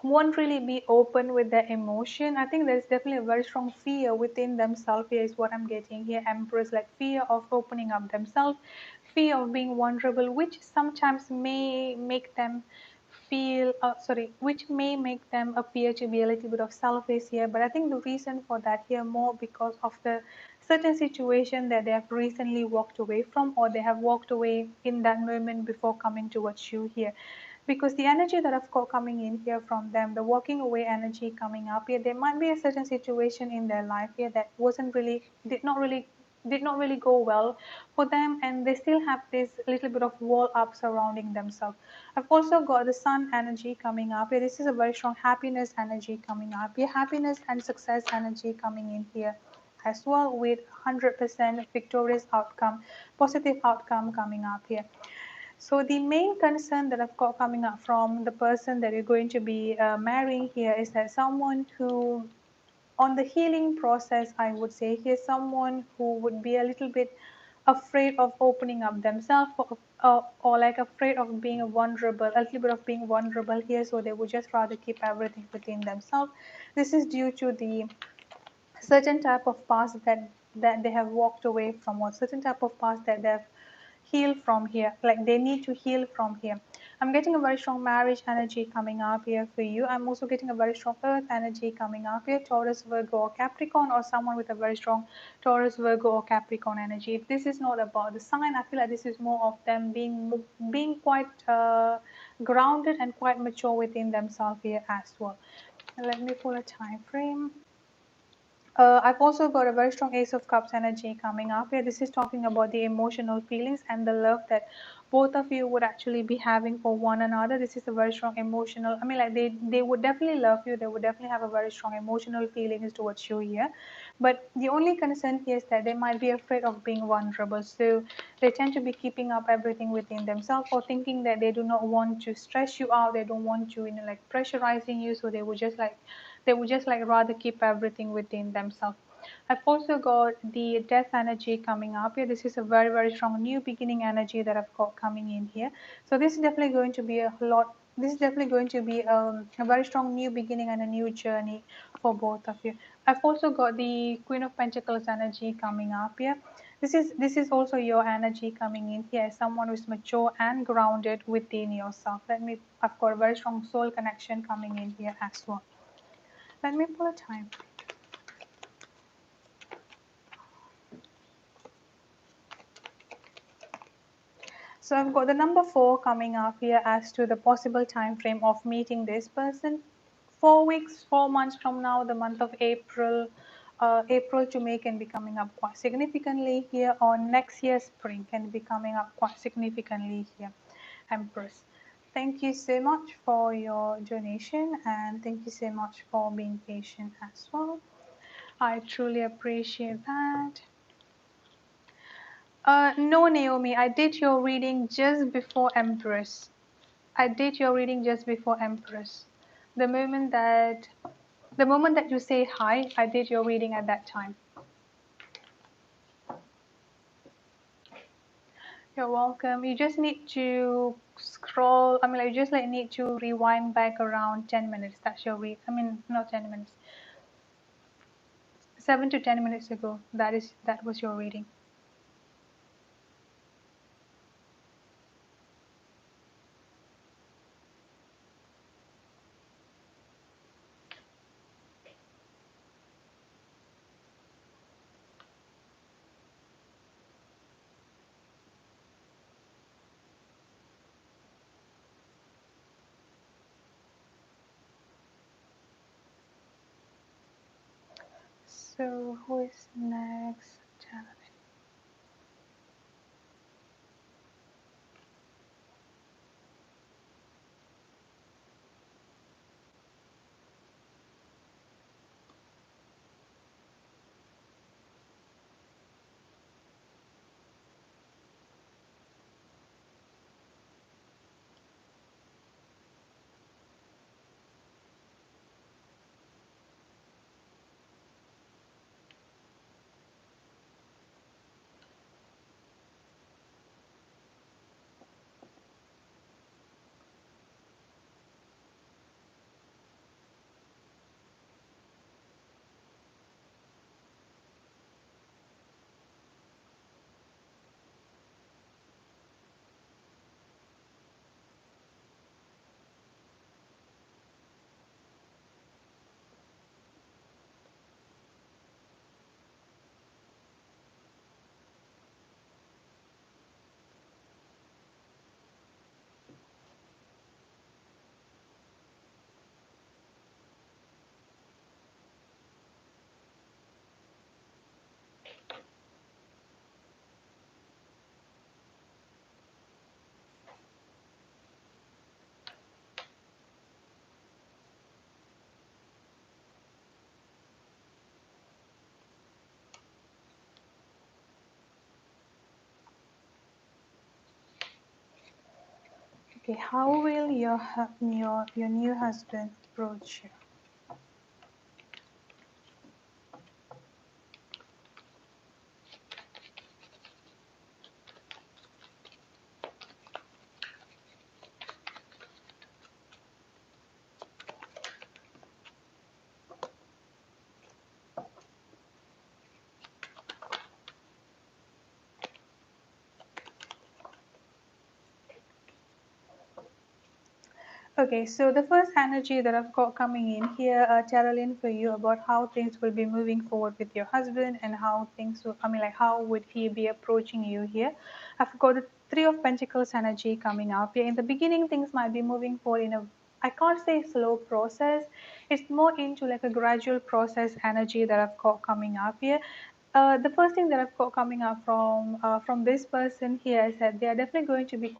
won't really be open with their emotion. I think there's definitely a very strong fear within themselves here is what I'm getting here, Empress, like fear of opening up themselves, fear of being vulnerable, which sometimes may make them which may make them appear to be a little bit of selfish here. But I think the reason for that here more because of the certain situation that they have recently walked away from, or they have walked away in that moment before coming towards you here, because the energy that I've got coming in here from them, the walking away energy coming up here, there might be a certain situation in their life here that wasn't really, did not really go well for them, and they still have this little bit of wall up surrounding themselves. I've also got the sun energy coming up here. This is a very strong happiness energy coming up here, happiness and success energy coming in here as well, with 100% victorious outcome, positive outcome coming up here. So the main concern that I've got coming up from the person that you're going to be marrying here is that someone who, on the healing process, I would say, here's someone who would be a little bit afraid of opening up themselves, or like afraid of being vulnerable, a little bit of being vulnerable here. So they would just rather keep everything within themselves. This is due to the certain type of past that they have walked away from, or certain type of past that they've healed from here, like they need to heal from here. I'm getting a very strong marriage energy coming up here for you. I'm also getting a very strong earth energy coming up here, Taurus, Virgo, or Capricorn, or someone with a very strong Taurus, Virgo, or Capricorn energy. If this is not about the sign, I feel like this is more of them being quite grounded and quite mature within themselves here as well. Let me pull a time frame. I've also got a very strong Ace of Cups energy coming up here. This is talking about the emotional feelings and the love that both of you would actually be having for one another. This is a very strong emotional, I mean, like they would definitely love you. They would definitely have a very strong emotional feelings towards you here. But the only concern here is that they might be afraid of being vulnerable. So they tend to be keeping up everything within themselves, or thinking that they do not want to stress you out. They don't want to, like pressurizing you. So they would just like rather keep everything within themselves. I've also got the death energy coming up here. This is a very, very strong new beginning energy that I've got coming in here. So this is definitely going to be a very strong new beginning and a new journey for both of you. I've also got the Queen of Pentacles energy coming up here. This is also your energy coming in here, someone who's mature and grounded within yourself. I've got a very strong soul connection coming in here as well. Let me pull a time. So I've got the number 4 coming up here as to the possible time frame of meeting this person. 4 weeks, 4 months from now, the month of April, April to May can be coming up quite significantly here, or next year spring can be coming up quite significantly here, Empress. Thank you so much for your donation, and thank you so much for being patient as well. I truly appreciate that. No, Naomi, I did your reading just before Empress. I did your reading just before Empress. The moment that the moment that you say hi, I did your reading at that time. You're welcome. You just need to scroll. I mean, like, you just like need to rewind back around 10 minutes. That's your read. I mean, not 10 minutes. 7 to 10 minutes ago. That was your reading. So who is next? Janet. Okay, how will your new husband approach you? Okay, so the first energy that I've got coming in here, Carolyn, for you about how things will be moving forward with your husband and how things will, I mean, like how would he be approaching you here? I've got the Three of Pentacles energy coming up here. In the beginning, things might be moving forward in a, I can't say slow process. It's more into like a gradual process energy that I've got coming up here. The first thing that I've got coming up from this person here is that they are definitely going to be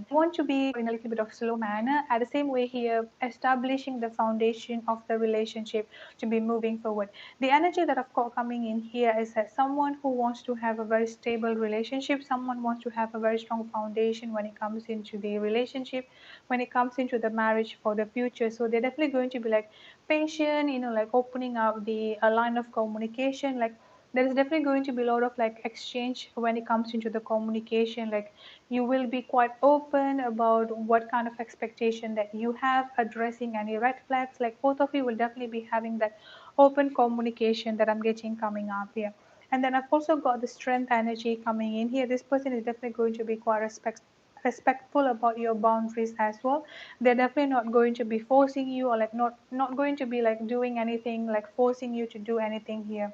want to be in a little bit of slow manner at the same way here establishing the foundation of the relationship to be moving forward. The energy that I've got coming in here is that someone who wants to have a very stable relationship, someone wants to have a very strong foundation when it comes into the relationship, when it comes into the marriage for the future. So they're definitely going to be like patient, like opening up the a line of communication, like there is definitely going to be a lot of like exchange when it comes into the communication. Like you will be quite open about what kind of expectation that you have, addressing any red flags. Like both of you will definitely be having that open communication that I'm getting coming up here. And then I've also got the strength energy coming in here. This person is definitely going to be quite respectful about your boundaries as well. They're definitely not going to be forcing you, or like not going to be like doing anything like forcing you to do anything here.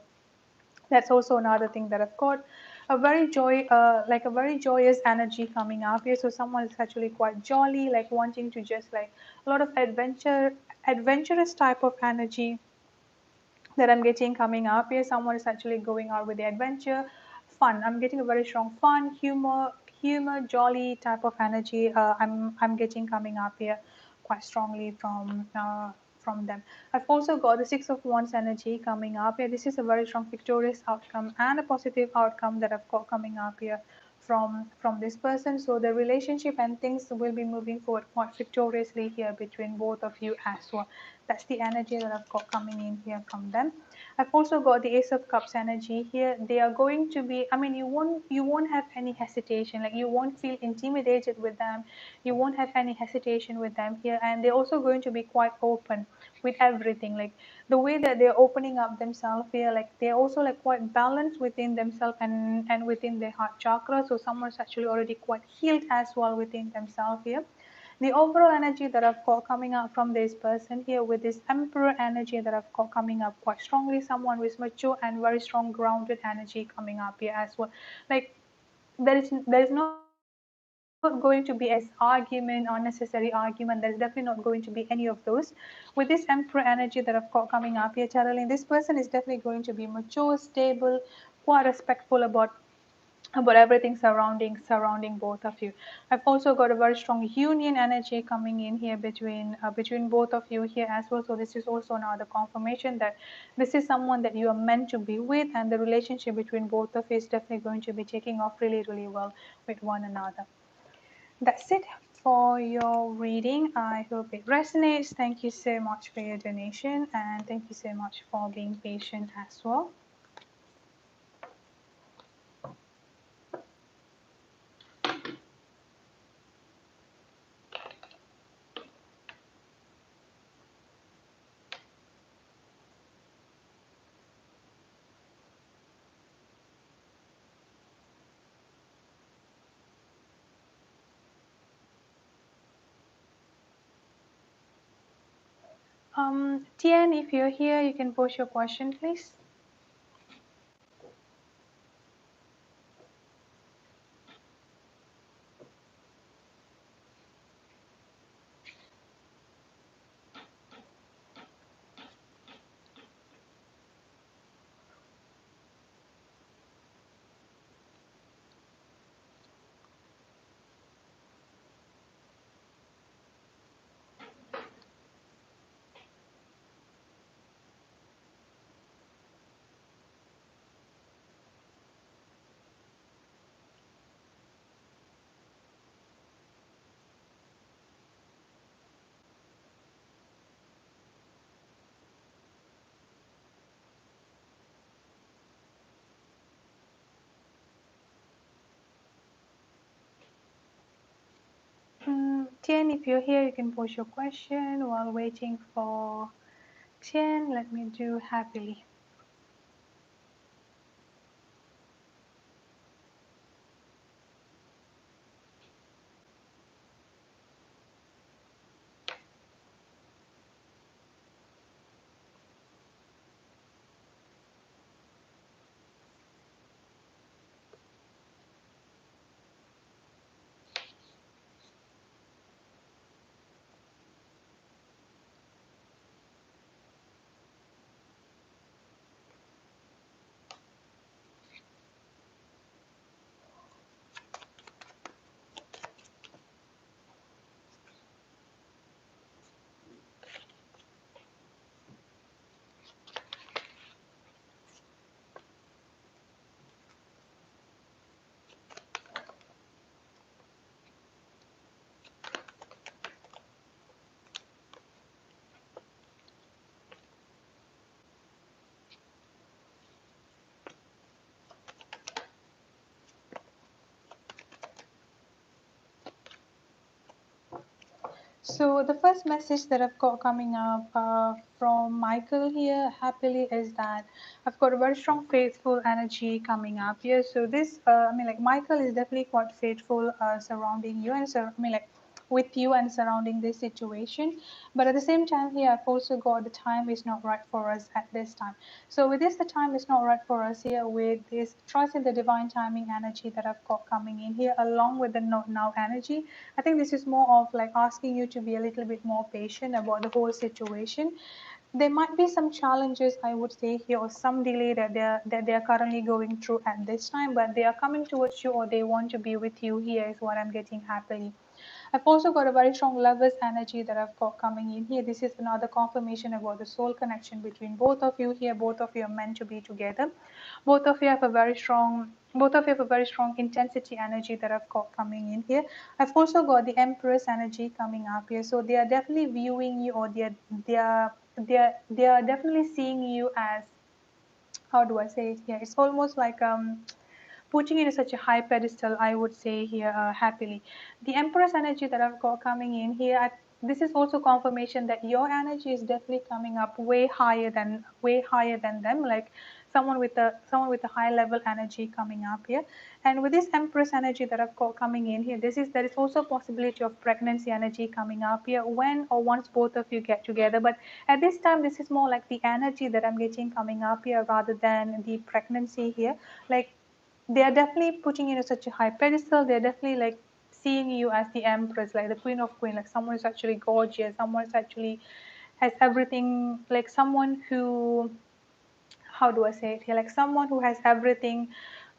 That's also another thing that I've got a very like a very joyous energy coming up here. So someone is actually quite jolly, like wanting to just like a lot of adventurous type of energy that I'm getting coming up here. Someone is actually going out with the adventure, fun. I'm getting a very strong fun, humor, jolly type of energy. I'm getting coming up here quite strongly from them. I've also got the Six of Wands energy coming up here. This is a very strong victorious outcome and a positive outcome that I've got coming up here from this person. So the relationship and things will be moving forward quite victoriously here between both of you as well. That's the energy that I've got coming in here from them. I've also got the Ace of Cups energy here. They are going to be, I mean, you won't have any hesitation. Like you won't feel intimidated with them. You won't have any hesitation with them here. And they're also going to be quite open with everything. Like the way that they're opening up themselves here, like they're also like quite balanced within themselves and within their heart chakra. So someone's actually already quite healed as well within themselves here. The overall energy that I've got coming up from this person here with this Emperor energy that I've got coming up quite strongly, someone with mature and very strong grounded energy coming up here as well. Like there is not going to be as argument, unnecessary argument. There's definitely not going to be any of those. With this Emperor energy that I've got coming up here, Carolyn, this person is definitely going to be mature, stable, quite respectful about everything surrounding both of you. I've also got a very strong union energy coming in here between both of you here as well. So this is also another confirmation that this is someone that you are meant to be with, and the relationship between both of you is definitely going to be taking off really well with one another. That's it for your reading. I hope it resonates. Thank you so much for your donation, and thank you so much for being patient as well. Tian, if you're here, you can post your question, please. Tian, if you're here, you can post your question while waiting for Tian. Let me do happily. So the first message that I've got coming up from Michael here, happily, is that I've got a very strong faithful energy coming up here. So this, I mean, like Michael is definitely quite faithful surrounding you and I mean, like with you and surrounding this situation. But at the same time here, I've also got the time is not right for us at this time. So with this, the time is not right for us here with this trust in the divine timing energy that I've got coming in here, along with the not now energy. I think this is more of like asking you to be a little bit more patient about the whole situation. There might be some challenges, I would say here, or some delay that they're currently going through at this time, but they are coming towards you or they want to be with you here is what I'm getting happily. I've also got a very strong lovers energy that I've got coming in here. This is another confirmation about the soul connection between both of you here. Both of you are meant to be together. Both of you have a very strong intensity energy that I've got coming in here. I've also got the Empress energy coming up here. So they are definitely viewing you, or they are definitely seeing you as, how do I say it here? It's almost like putting it in such a high pedestal, I would say here, happily. The Empress energy that I've got coming in here, this is also confirmation that your energy is definitely coming up way higher than them, like someone with a high level energy coming up here. And with this Empress energy that I've got coming in here, there is also a possibility of pregnancy energy coming up here when or once both of you get together. But at this time, this is more like the energy that I'm getting coming up here rather than the pregnancy here. Like they are definitely putting you in such a high pedestal. They're definitely like seeing you as the empress, like the queen of queen, like someone who's actually gorgeous, someone who's actually has everything, like someone who, how do I say it here? Like someone who has everything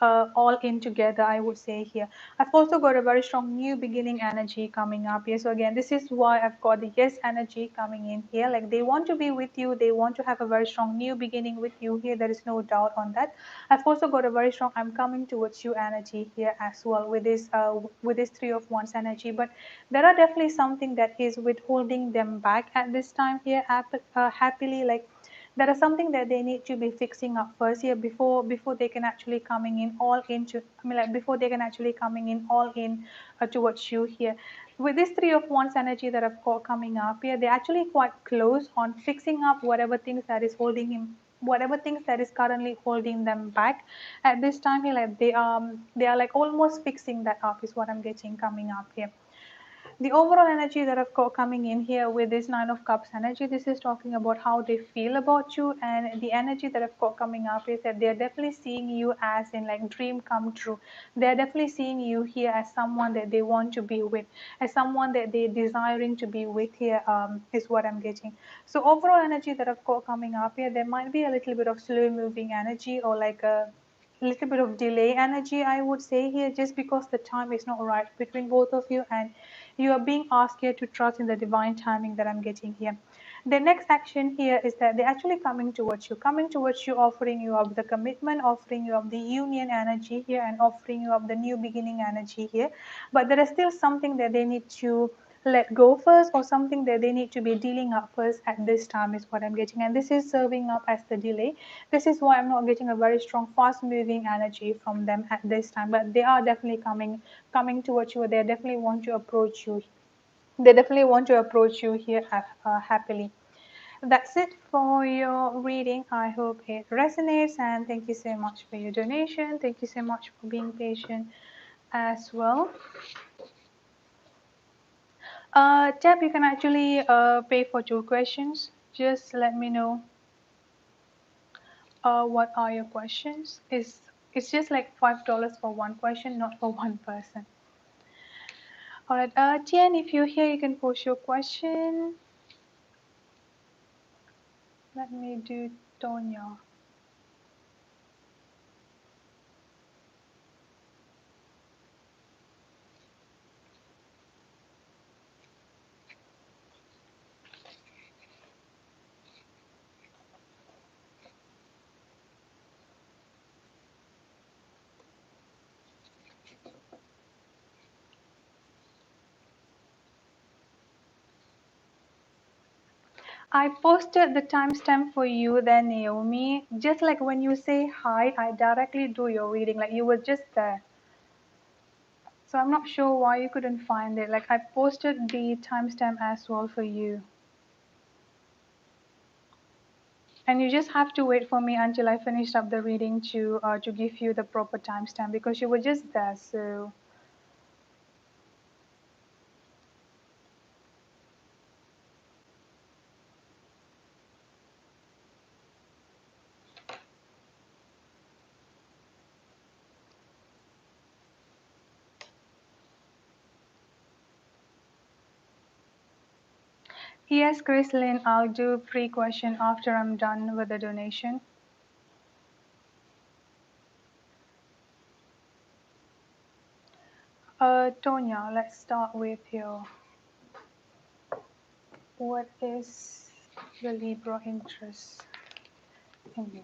all in together, I would say here. I've also got a very strong new beginning energy coming up here. So again, this is why I've got the yes energy coming in here. Like they want to be with you. They want to have a very strong new beginning with you here. There is no doubt on that. I've also got a very strong I'm coming towards you energy here as well with this three of wands energy. But there are definitely something that is withholding them back at this time here, happily, like there is something that they need to be fixing up first here before they can actually coming in all into, I mean, like before they can actually coming in all in towards you here. With this three of wands energy that I've got coming up here, they're actually quite close on fixing up whatever things that is currently holding them back at this time here. Like they are like almost fixing that up is what I'm getting coming up here. The overall energy that I've got coming in here with this Nine of Cups energy, this is talking about how they feel about you, and the energy that I've got coming up is that they're definitely seeing you as in like dream come true. They're definitely seeing you here as someone that they want to be with, as someone that they're desiring to be with here, is what I'm getting. So overall energy that I've got coming up here, there might be a little bit of slow moving energy or like a little bit of delay energy, I would say here, just because the time is not right between both of you, and you are being asked here to trust in the divine timing that I'm getting here. The next action here is that they're actually coming towards you, offering you up the commitment, offering you up the union energy here, and offering you up the new beginning energy here. But there is still something that they need to let go first, or something that they need to be dealing up first at this time is what I'm getting. And this is serving up as the delay. This is why I'm not getting a very strong fast moving energy from them at this time, but they are definitely coming towards you. They definitely want to approach you. They definitely want to approach you here happily. That's it for your reading. I hope it resonates, and thank you so much for your donation. Thank you so much for being patient as well. Tab, you can actually pay for 2 questions. Just let me know what are your questions. It's just like $5 for 1 question, not for one person. All right, Tian, if you're here, you can post your question. Let me do Tonya. I posted the timestamp for you there, Naomi. Just like when you say hi, I directly do your reading. Like you were just there. So I'm not sure why you couldn't find it. Like I posted the timestamp as well for you. And you just have to wait for me until I finished up the reading to give you the proper timestamp because you were just there. So yes, Chrislyn, I'll do pre-question after I'm done with the donation. Tonya, let's start with your what is the Libra interest in you?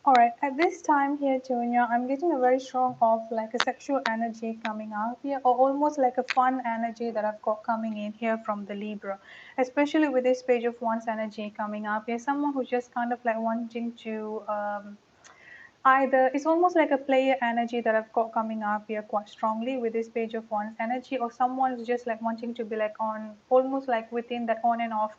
All right, at this time here, Tonya, I'm getting a very strong of like a sexual energy coming out here, or almost like a fun energy that I've got coming in here from the Libra, especially with this page of wands energy coming up here. Someone who's just kind of like wanting to either it's almost like a player energy that I've got coming up here quite strongly with this page of wands energy, or someone who's just like wanting to be like on almost like within that on and off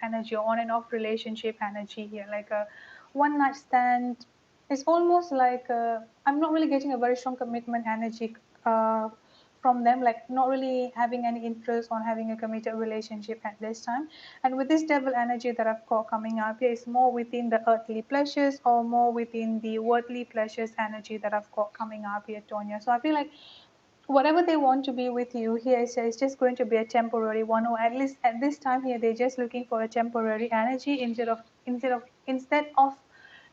energy or on and off relationship energy here, like a one night stand. It's almost like I'm not really getting a very strong commitment energy from them, like not really having any interest on having a committed relationship at this time. And with this devil energy that I've got coming up here, it's more within the earthly pleasures or more within the worldly pleasures energy that I've got coming up here, Tonya. So I feel like whatever they want to be with you here is just going to be a temporary one, or at least at this time here they're just looking for a temporary energy instead of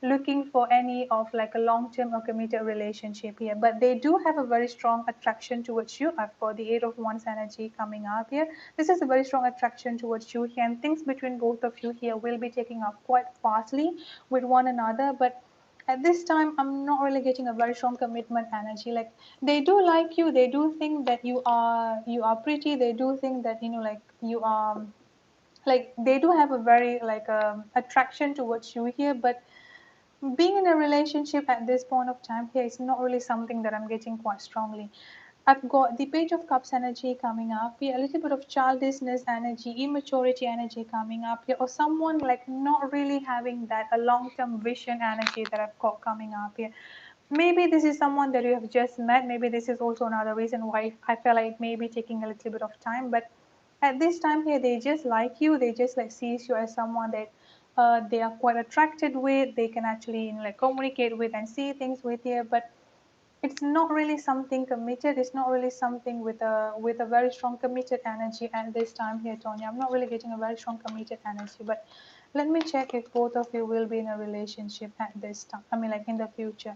looking for any of like a long-term or committed relationship here. But they do have a very strong attraction towards you. I've got the 8 of Wands energy coming up here. This is a very strong attraction towards you here, and things between both of you here will be taking up quite fastly with one another. But at this time I'm not really getting a very strong commitment energy. Like they do like you, they do think that you are pretty, they do think that like you are, like they do have a very like attraction towards you here. But being in a relationship at this point of time here is not really something that I'm getting quite strongly. I've got the Page of Cups energy coming up here, a little bit of childishness energy, immaturity energy coming up here, or someone like not really having that a long-term vision energy that I've got coming up here. Maybe this is someone that you have just met. Maybe this is also another reason why I feel like it may be taking a little bit of time. But at this time here, they just like you. They just like sees you as someone that they are quite attracted with. They can actually like communicate with and see things with you. But it's not really something committed. It's not really something with a very strong committed energy at this time here, Tonya. I'm not really getting a very strong committed energy. But let me check if both of you will be in a relationship at this time. I mean, like in the future.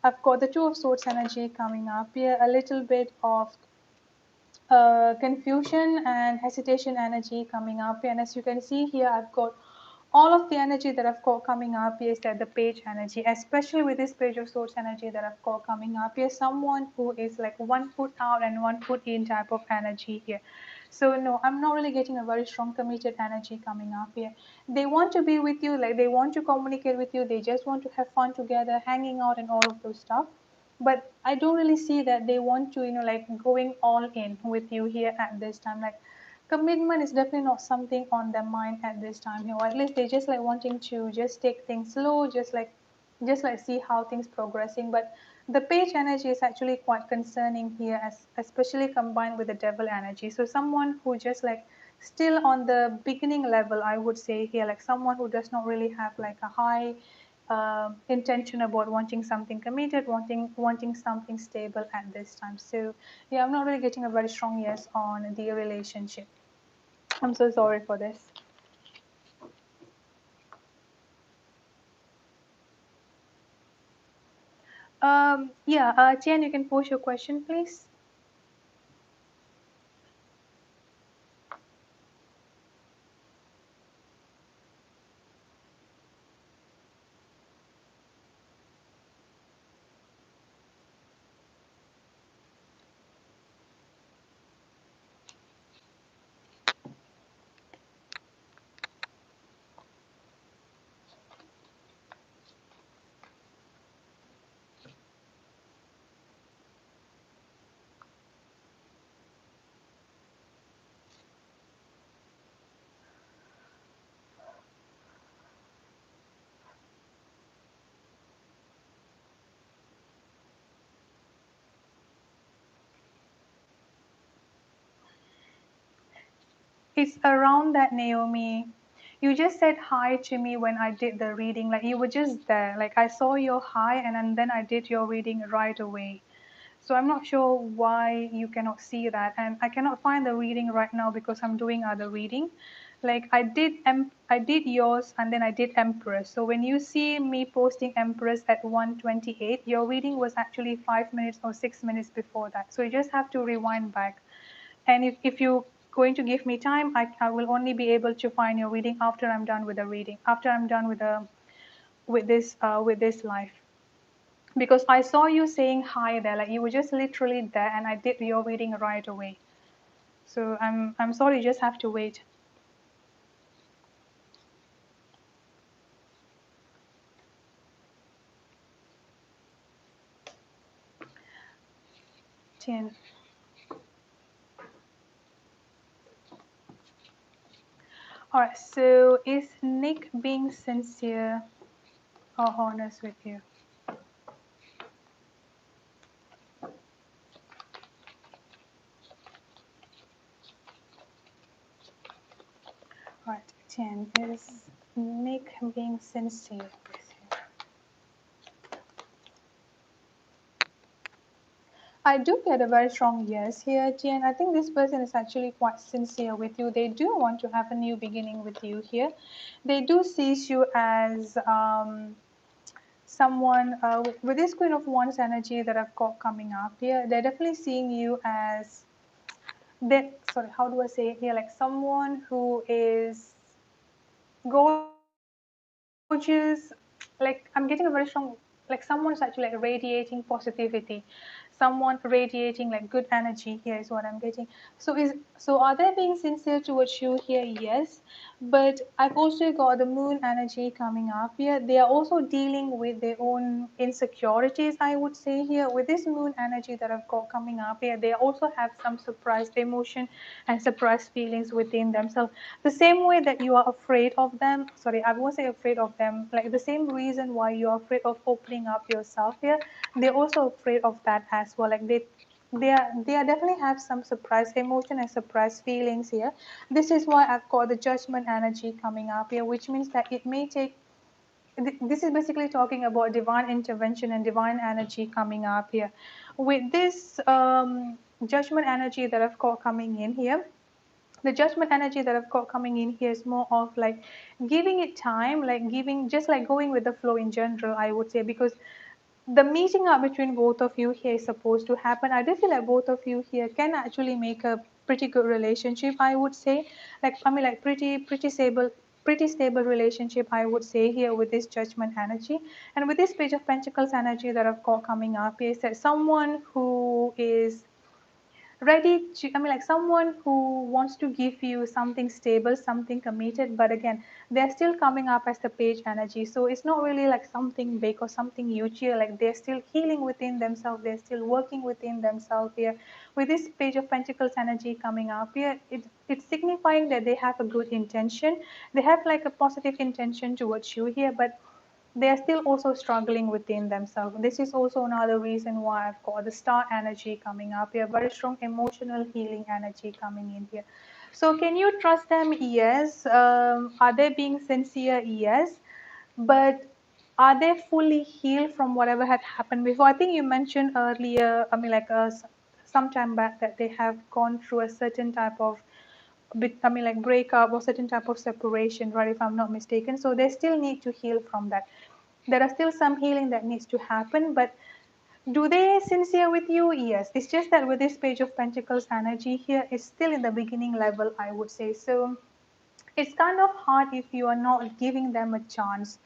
I've got the Two of Swords energy coming up here, a little bit of confusion and hesitation energy coming up here. And as you can see here, I've got all of the energy that I've got coming up here is that the page energy, especially with this page of swords energy that I've got coming up here, someone who is like 1 foot out and 1 foot in type of energy here. So no, I'm not really getting a very strong committed energy coming up here. They want to be with you, like they want to communicate with you, they just want to have fun together, hanging out and all of those stuff. But I don't really see that they want to, like going all in with you here at this time. Like commitment is definitely not something on their mind at this time, or at least they just like wanting to just take things slow, just like see how things progressing. But the page energy is actually quite concerning here, as especially combined with the devil energy. So someone who just like still on the beginning level, I would say here, like someone who does not really have like a high intention about wanting something committed, wanting something stable at this time. So yeah, I'm not really getting a very strong yes on the relationship. I'm so sorry for this. Yeah, Tian, you can post your question, please. It's around that, Naomi. You just said hi to me when I did the reading. Like you were just there. Like I saw your hi and then I did your reading right away. So I'm not sure why you cannot see that. And I cannot find the reading right now because I'm doing other reading. Like I did yours and then I did Empress. So when you see me posting Empress at 1:28, your reading was actually 5 minutes or 6 minutes before that. So you just have to rewind back. And if you're going to give me time, I will only be able to find your reading after I'm done with the reading, after I'm done with this live. Because I saw you saying hi there, like you were just literally there, and I did your reading right away. So I'm sorry, you just have to wait. Tian. All right. So is Nick being sincere or honest with you? All right, Tian. Is Nick being sincere with you? I do get a very strong yes here, Jian. I think this person is actually quite sincere with you. They do want to have a new beginning with you here. They do see you as someone with this Queen of Wands energy that I've got coming up here. They're definitely seeing you as that. Sorry, how do I say it here? Like someone who is gorgeous. Like I'm getting a very strong, like someone's actually like radiating positivity, someone radiating like good energy here is what I'm getting. So are they being sincere towards you here? Yes, but I've also got the moon energy coming up here. They are also dealing with their own insecurities, I would say here. With this moon energy that I've got coming up here, they also have some surprised emotion and surprised feelings within themselves. The same way that you are afraid of them, sorry, I won't say afraid of them, like the same reason why you're afraid of opening up yourself here, they're also afraid of that as well. Like they are definitely have some surprise emotion and surprise feelings here. This is why I've got the judgment energy coming up here, which means that it may take, this is basically talking about divine intervention and divine energy coming up here. With this judgment energy that I've got coming in here, the judgment energy that I've got coming in here is more of like giving it time, like giving, just like going with the flow in general, I would say, because the meeting up between both of you here is supposed to happen. I do feel like both of you here can actually make a pretty good relationship, I would say. Like I mean, like pretty stable, pretty stable relationship, I would say here, with this Judgment energy. And with this Page of Pentacles energy that I've got coming up is that someone who is ready to, I mean, like someone who wants to give you something stable, something committed, but again, they're still coming up as the Page energy. So it's not really like something big or something huge here. Like they're still healing within themselves, they're still working within themselves here. With this Page of Pentacles energy coming up here, it's signifying that they have a good intention, they have like a positive intention towards you here, but they are still also struggling within themselves. This is also another reason why I've got the Star energy coming up here, very strong emotional healing energy coming in here. So can you trust them? Yes. Are they being sincere? Yes. But are they fully healed from whatever had happened before? I think you mentioned earlier, I mean, like some time back, that they have gone through a certain type of I mean, like breakup or certain type of separation, right? If I'm not mistaken. So they still need to heal from that. There are still some healing that needs to happen, but do they sincere with you? Yes. It's just that with this Page of Pentacles energy here, it's still in the beginning level, I would say. So it's kind of hard if you are not giving them a chance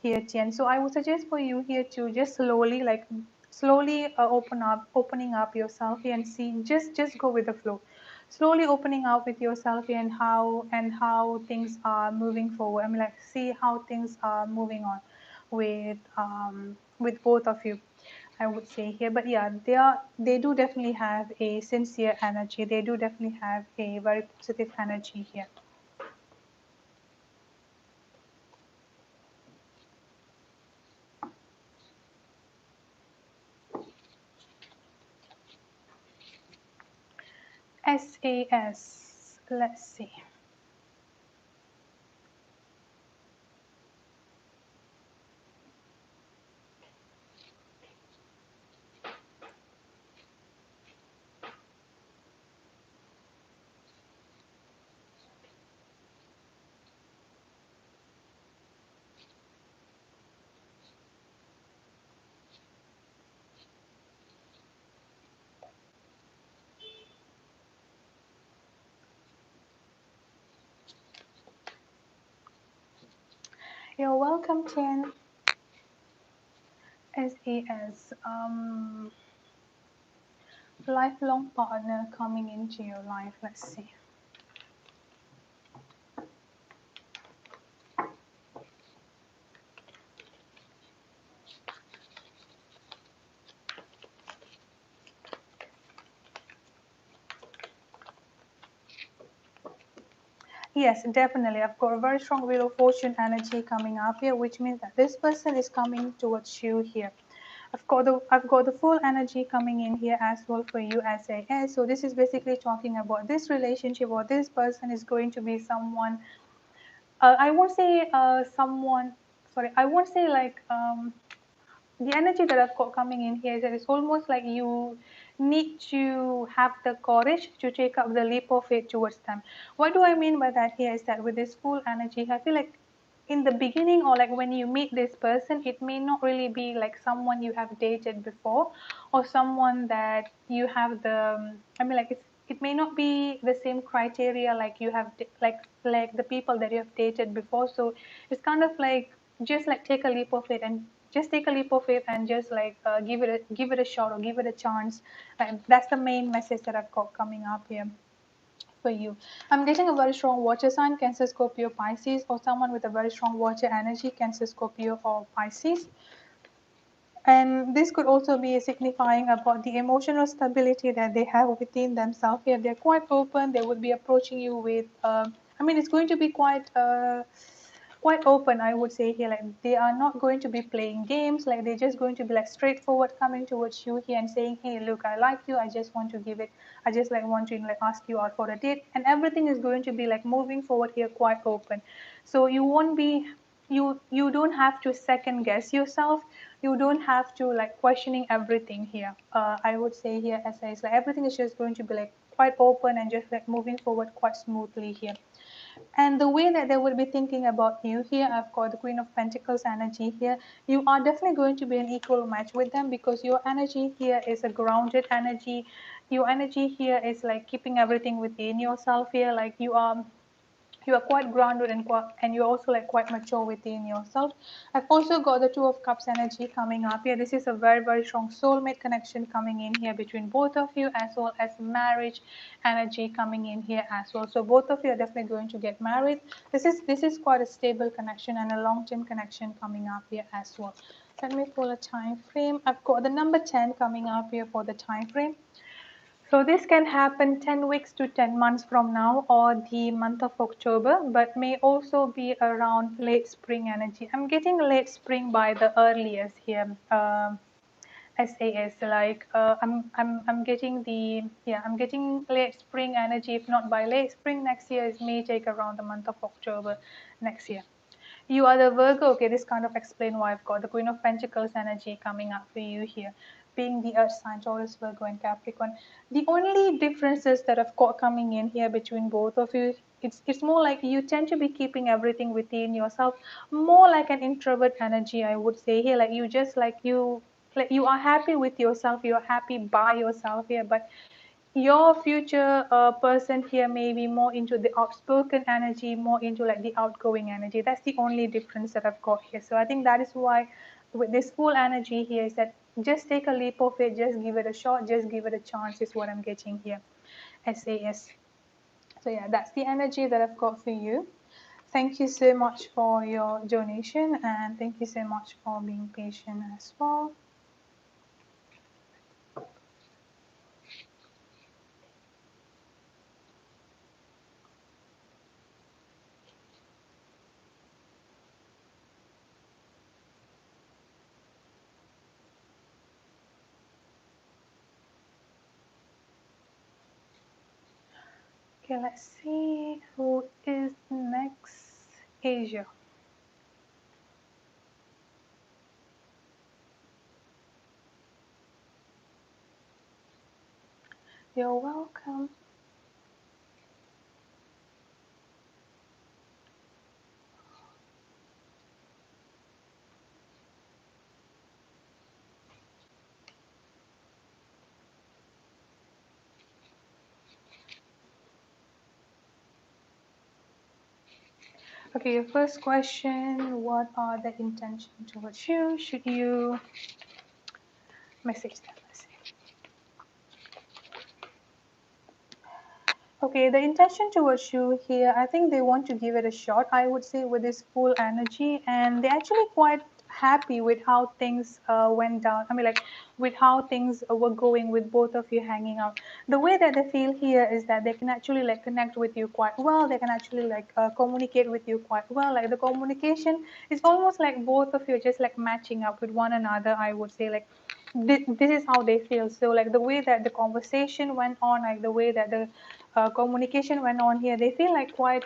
here, Tian. So I would suggest for you here to just slowly, like slowly opening up yourself here and see, just go with the flow. Slowly opening up with yourself here, and how things are moving forward. I mean, like see how things are moving on with both of you, I would say here. But yeah, they do definitely have a sincere energy. They do definitely have a very positive energy here. SAS. Let's see. You're welcome, Chen. SAS. Lifelong partner coming into your life. Let's see. Yes, definitely. I've got a very strong Wheel of Fortune energy coming up here, which means that this person is coming towards you here. I've got the full energy coming in here as well for you as a S. So this is basically talking about this relationship, or this person is going to be someone. I won't say someone. Sorry, I won't say like the energy that I've got coming in here is that it's almost like you need to have the courage to take up the leap of faith towards them. What do I mean by that here is that with this full energy, I feel like in the beginning, or like when you meet this person, it may not really be like someone you have dated before, or someone that you have the I mean, like it may not be the same criteria like you have like the people that you have dated before. So it's kind of like just like take a leap of faith, and just take a leap of faith and just like give it a shot, or give it a chance. And that's the main message that I've got coming up here for you. I'm getting a very strong water sign, Cancer, Scorpio, Pisces, or someone with a very strong water energy, Cancer, Scorpio, or Pisces. And this could also be signifying about the emotional stability that they have within themselves. If they're quite open, they would be approaching you with, I mean, it's going to be quite open, I would say here. Like they are not going to be playing games. Like they're just going to be like straightforward, coming towards you here and saying, "Hey, look, I like you. I just want to give it. I just like want to like ask you out for a date." And everything is going to be like moving forward here, quite open. So you won't be you don't have to second guess yourself. You don't have to like questioning everything here. I would say here, as I say, like everything is just going to be like quite open and just like moving forward quite smoothly here. And the way that they will be thinking about you here, I've got the Queen of Pentacles energy here. You are definitely going to be an equal match with them, because your energy here is a grounded energy. Your energy here is like keeping everything within yourself here. Like You are quite grounded and you're also like quite mature within yourself. I've also got the Two of Cups energy coming up here. This is a very, very strong soulmate connection coming in here between both of you, as well as marriage energy coming in here as well. So both of you are definitely going to get married. This is quite a stable connection and a long-term connection coming up here as well. Let me pull a time frame. I've got the number 10 coming up here for the time frame. So this can happen 10 weeks to 10 months from now or the month of October, but may also be around late spring energy. I'm getting late spring by the earliest here. SAS, like I'm getting I'm getting late spring energy. If not by late spring next year, it may take around the month of October next year. You are the Virgo. Okay, this kind of explain why I've got the Queen of Pentacles energy coming up for you here, being the Earth sign, Taurus, Virgo, and Capricorn. The only differences that I've got coming in here between both of you, it's more like you tend to be keeping everything within yourself, more like an introvert energy, I would say here. Like you just like you are happy with yourself, you're happy by yourself here, but your future person here may be more into the outspoken energy, more into like the outgoing energy. That's the only difference that I've got here. So I think that is why with this full energy here is that just take a leap of it, just give it a shot, just give it a chance is what I'm getting here. SAS. So yeah, that's the energy that I've got for you. Thank you so much for your donation, and thank you so much for being patient as well. Okay, let's see who is next. Asia. You're welcome. Okay, your first question, what are the intentions towards you? Should you message them? Let's see. Okay, the intention towards you here, I think they want to give it a shot, I would say, with this full energy, and they're actually quite happy with how things went down. I mean, like, with how things were going with both of you hanging out. The way that they feel here is that they can actually like connect with you quite well. They can actually like communicate with you quite well. Like the communication is almost like both of you just like matching up with one another, I would say. Like this is how they feel. So like the way that the conversation went on, like the way that the communication went on here, they feel like quite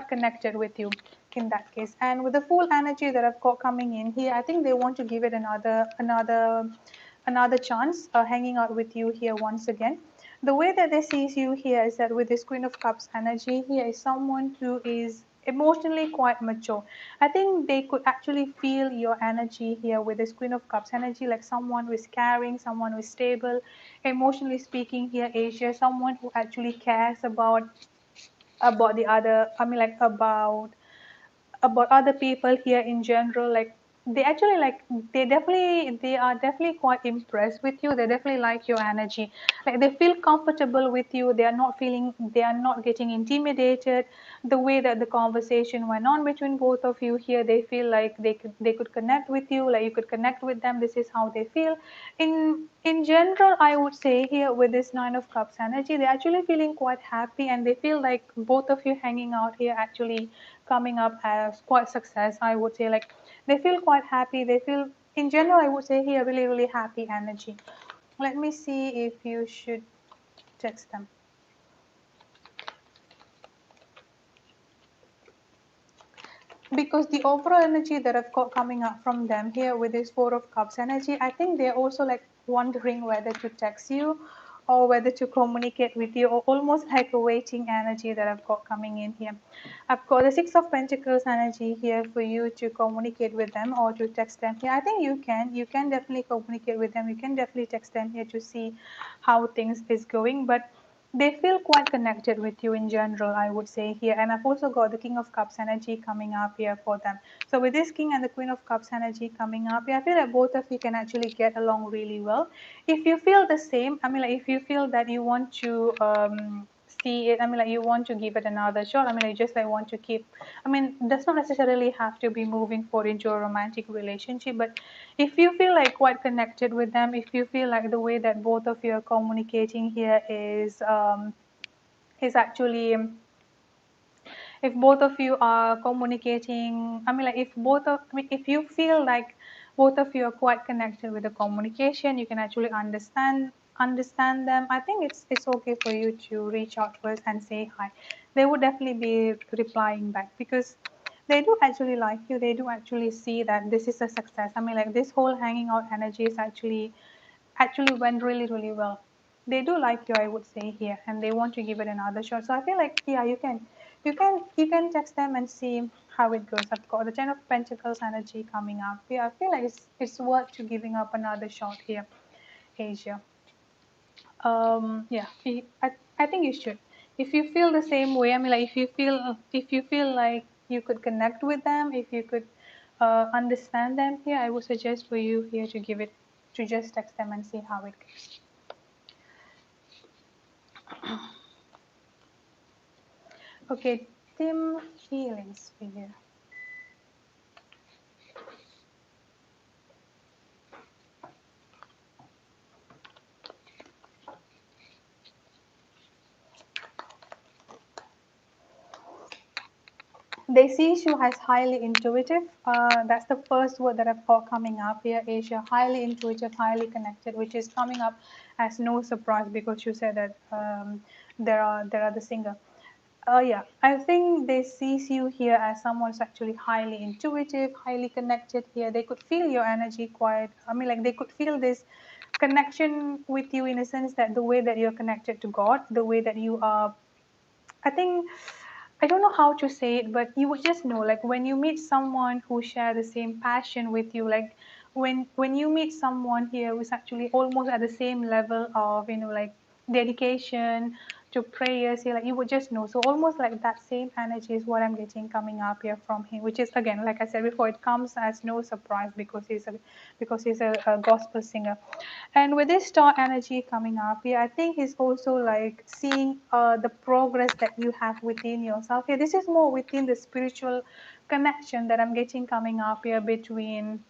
connected with you in that case. And with the full energy that I've got coming in here, I think they want to give it another chance, hanging out with you here once again. The way that they see you here is that with this Queen of Cups energy here is someone who is emotionally quite mature. I think they could actually feel your energy here with this Queen of Cups energy, like someone who is caring, someone who is stable, emotionally speaking here, Asia, someone who actually cares about the other, I mean like about other people here in general. Like they actually like they are definitely quite impressed with you. They definitely like your energy. Like they feel comfortable with you. They are not getting intimidated. The way that the conversation went on between both of you here, they feel like they could connect with you, like you could connect with them. This is how they feel. In general, I would say here with this Nine of Cups energy, they're actually feeling quite happy, and they feel like both of you hanging out here actually coming up as quite success, I would say. Like they feel quite happy. They feel, in general, I would say here, really, really happy energy. Let me see if you should text them. Because the overall energy that I've got coming up from them here with this Four of Cups energy, I think they're also like wondering whether to text you or whether to communicate with you, or almost like a waiting energy that I've got coming in here. I've got the Six of Pentacles energy here for you to communicate with them or to text them here. I think you can definitely communicate with them. You can definitely text them here to see how things is going. But they feel quite connected with you in general, I would say here. And I've also got the King of Cups energy coming up here for them. So with this King and the Queen of Cups energy coming up here, I feel like both of you can actually get along really well. If you feel the same, I mean, like if you feel that you want to see it, I mean, like you want to give it another shot, I mean, like just like want to keep, I mean, does not necessarily have to be moving forward into a romantic relationship, but if you feel like quite connected with them, if you feel like the way that both of you are communicating here is actually, if both of you are communicating, I mean, like if both of, I mean, if you feel like both of you are quite connected with the communication, you can actually understand them. I think it's okay for you to reach out to us and say hi. They would definitely be replying back because they do actually like you. They do actually see that this is a success. I mean, like this whole hanging out energy is actually went really well. They do like you, I would say here, and they want to give it another shot. So I feel like, yeah, you can text them and see how it goes. I've got the Ten of Pentacles energy coming up. Yeah, I feel like it's worth to giving up another shot here, Asia. Yeah, I think you should. If you feel the same way, I mean, like if you feel like you could connect with them, if you could understand them here, I would suggest for you here to give it, to just text them and see how it goes. Okay, dim feelings for you. They see you as highly intuitive. That's the first word that I've got coming up here, Asia. Highly intuitive, highly connected, which is coming up as no surprise because you said that there are the singer. Yeah, I think they see you here as someone's actually highly intuitive, highly connected here. They could feel your energy quite, I mean, like they could feel this connection with you in a sense that the way that you're connected to God, the way that you are, I think, I don't know how to say it, but you would just know, like when you meet someone who share the same passion with you, like when you meet someone here who's actually almost at the same level of, like dedication to prayers here, like you would just know. So almost like that same energy is what I'm getting coming up here from him, which is again, like I said before, it comes as no surprise because he's a gospel singer. And with this star energy coming up here, I think he's also like seeing the progress that you have within yourself here. This is more within the spiritual connection that I'm getting coming up here between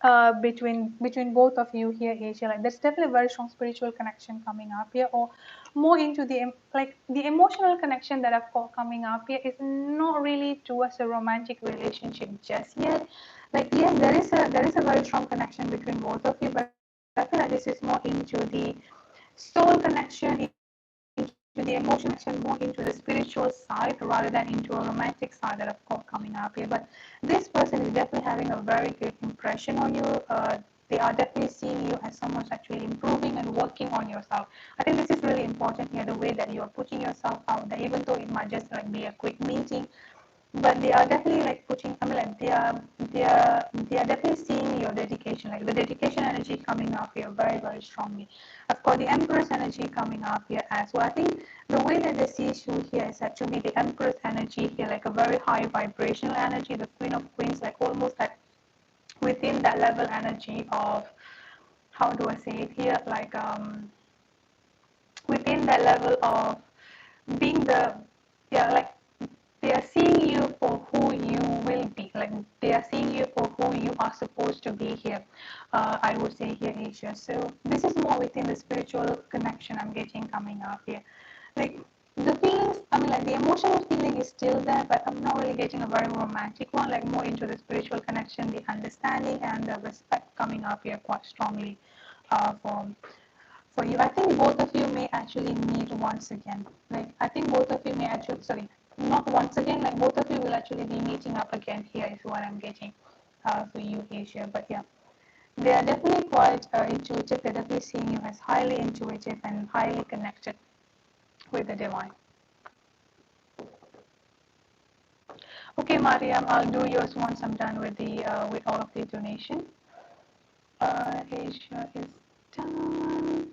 both of you here, Asia. Like there's definitely a very strong spiritual connection coming up here, or more into like the emotional connection that I've got coming up here is not really towards a romantic relationship just yet. Like yes, there is a very strong connection between both of you, but I feel like this is more into the soul connection, into the emotion connection, more into the spiritual side rather than into a romantic side that I've got coming up here. But this person is definitely having a very good impression on you. They are definitely seeing you as someone who's actually improving and working on yourself. I think this is really important here, the way that you are putting yourself out there, even though it might just like be a quick meeting, but they are definitely like putting, I mean, like they are definitely seeing your dedication, like the dedication energy coming up here very strongly. I've got the Empress energy coming up here as well. I think the way that they see you here is actually the Empress energy here, like a very high vibrational energy, the Queen of Queens, like almost like within that level energy of, how do I say it here, like within that level of being the, yeah, like they are seeing you for who you will be, like they are seeing you for who you are supposed to be here, I would say here, Asia. So this is more within the spiritual connection I'm getting coming up here. Like the feelings, I mean, like the emotional feeling is still there, but I'm not really getting a very romantic one, like more into the spiritual connection, the understanding and the respect coming up here quite strongly for you. I think both of you may actually meet once again. Like I think both of you may actually, sorry, not once again, like both of you will actually be meeting up again here is what I'm getting for you, Asia. But yeah, they are definitely quite intuitive. They're definitely seeing you as highly intuitive and highly connected with the divine. Okay, Maryam, I'll do yours once I'm done with the with all of the donation. Asia is done.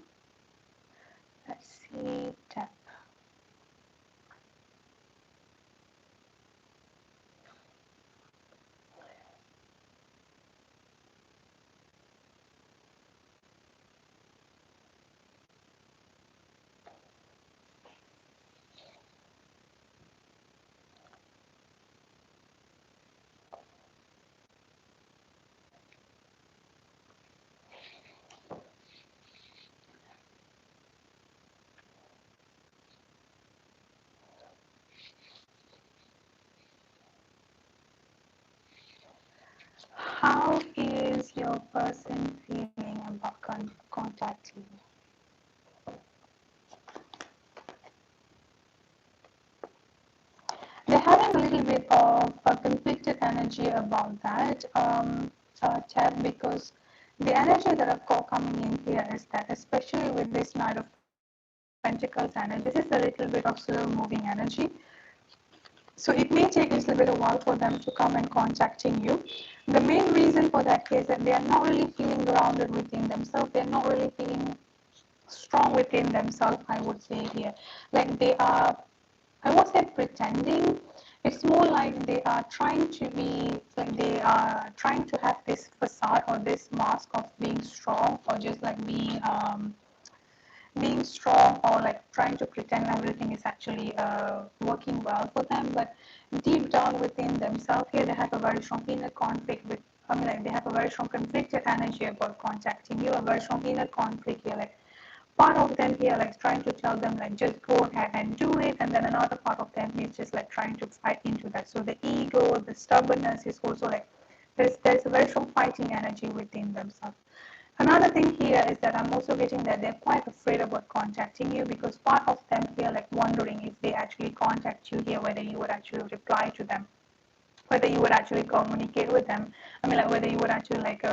Let's see. see, tap. How is your person feeling about contacting you? They're having a little bit of a conflicted energy about that, Ted, because the energy that I've got coming in here is that, especially with this Knight of Pentacles energy, this is a little bit of slow moving energy. So it may take a little bit of while for them to come and contacting you. The main reason for that is that they are not really feeling grounded within themselves. They're not really feeling strong within themselves, I would say here. Like they are, I won't say pretending. It's more like they are trying to be, like they are trying to have this facade or this mask of being strong, or just like being strong, or like trying to pretend everything is actually working well for them. But deep down within themselves here, they have a very strong inner conflict with, I mean, like they have a very strong conflicted energy about contacting you, a very strong inner conflict here. Like part of them here like trying to tell them like just go ahead and do it, and then another part of them is just like trying to fight into that. So the ego, the stubbornness is also like there's a very strong fighting energy within themselves. Another thing here is that I'm also getting that they're quite afraid about contacting you, because part of them here like wondering if they actually contact you here, whether you would actually reply to them, whether you would actually communicate with them. I mean, like whether you would actually like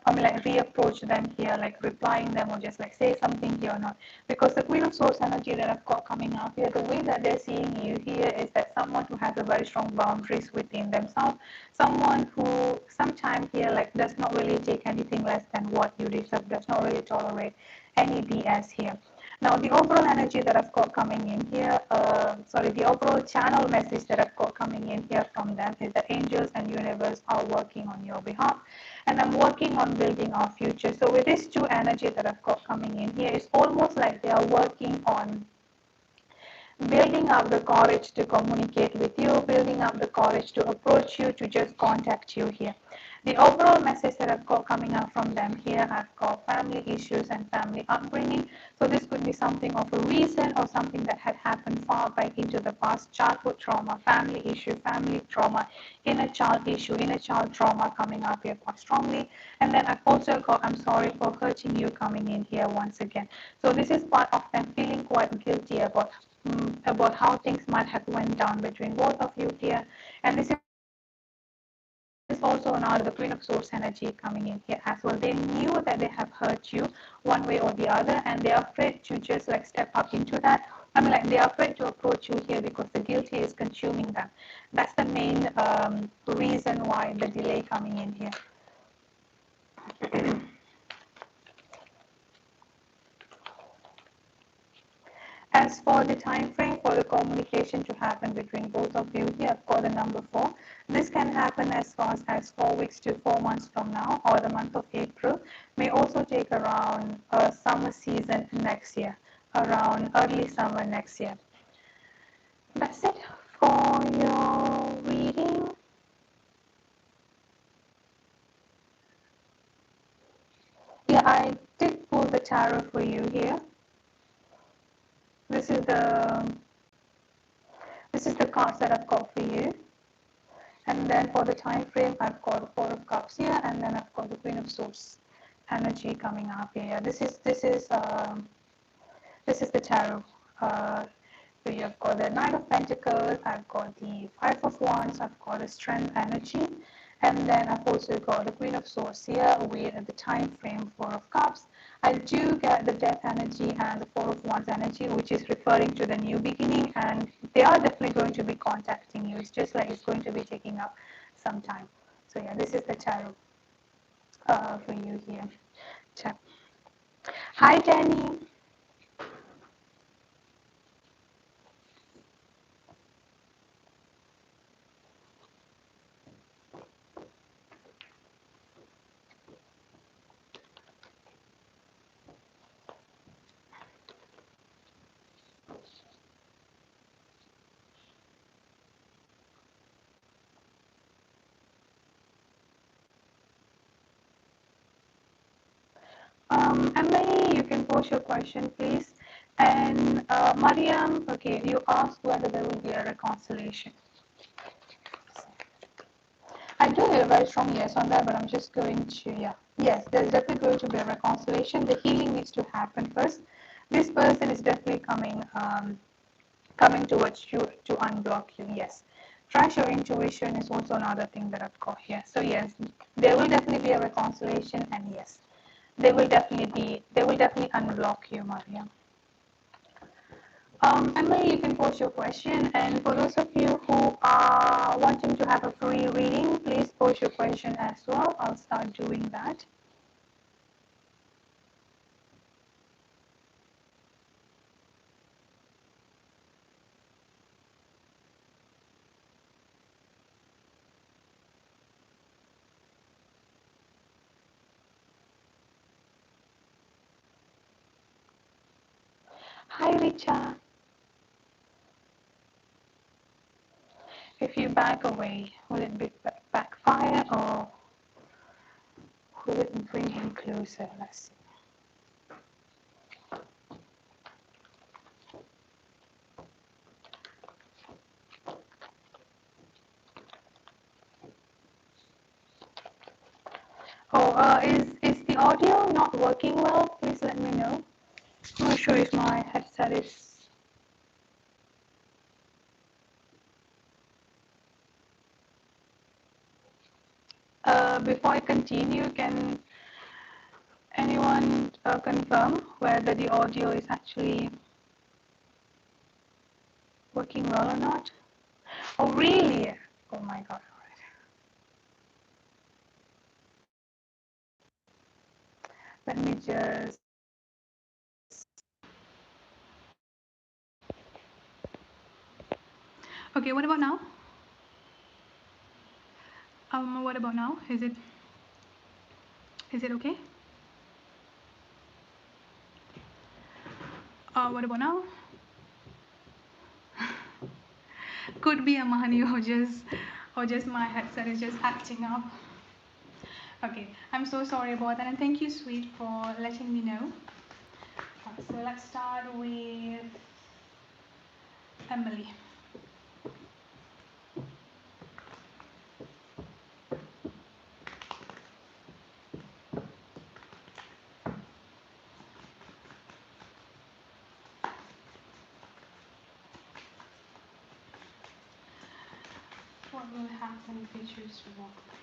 I mean, like reapproach them here, like replying them, or just like say something here or not. Because the Queen of Swords energy that I've got coming up here, the way that they're seeing you here is that someone who has a very strong boundaries within themselves, someone who sometimes here like does not really take anything less than what you deserve, does not really tolerate any BS here. Now, the overall energy that I've got coming in here, the overall channel message that I've got coming in here from them is that angels and universe are working on your behalf, and I'm working on building our future. So with these two energies that I've got coming in here, it's almost like they are working on building up the courage to communicate with you, building up the courage to approach you, to just contact you here. The overall message that I've got coming up from them here, I've got family issues and family upbringing. So this could be something of a reason or something that had happened far back into the past. Childhood trauma, family issue, family trauma, inner child issue, inner child trauma coming up here quite strongly. And then I've also got I'm sorry for hurting you coming in here once again. So this is part of them feeling quite guilty about how things might have went down between both of you here. And this is also now the Queen of Swords energy coming in here as well. They knew that they have hurt you one way or the other, and they are afraid to just like step up into that. I mean, like they are afraid to approach you here because the guilty is consuming them. That's the main reason why the delay coming in here. As for the time frame for the communication to happen between both of you here, I've got the number 4. This can happen as fast as 4 weeks to 4 months from now, or the month of April. May also take around summer season next year, around early summer next year. That's it for your reading. Yeah, I did pull the tarot for you here. This is the cards that I've got for you. And then for the time frame, I've got the Four of Cups here, and then I've got the Queen of Swords energy coming up here. This is the tarot. So you've got the Knight of Pentacles, I've got the Five of Wands, I've got the Strength energy, and then I've also got the Queen of Swords here with the time frame Four of Cups. I do get the Death energy and the Four of Wands energy, which is referring to the new beginning, and they are definitely going to be contacting you. It's just like it's going to be taking up some time. So yeah, this is the tarot for you here. Hi, Danny. Emily, you can post your question, please. And Maryam, okay, you asked whether there will be a reconciliation. I do hear a very strong yes on that, but I'm just going to, yeah. Yes, there's definitely going to be a reconciliation. The healing needs to happen first. This person is definitely coming towards you to unblock you. Yes. Trust your intuition is also another thing that I've got here. So yes, there will definitely be a reconciliation, and yes, they will definitely unblock you, Maria. Emily, you can post your question, and for those of you who are wanting to have a free reading, please post your question as well. I'll start doing that. Hi, Richa. If you back away, will it be backfire or will it bring him closer? Let's see. Oh, is the audio not working well? Please let me know. I'm not sure if my headset is. Before I continue, can anyone confirm whether the audio is actually working well or not? Oh, really? Oh my God. All right. Let me just. Okay, what about now? What about now? Is it okay? What about now? Could be Amani or just my headset is just acting up. Okay, I'm so sorry about that, and thank you, sweet, for letting me know. So let's start with Emily. What will happen if you choose to walk away?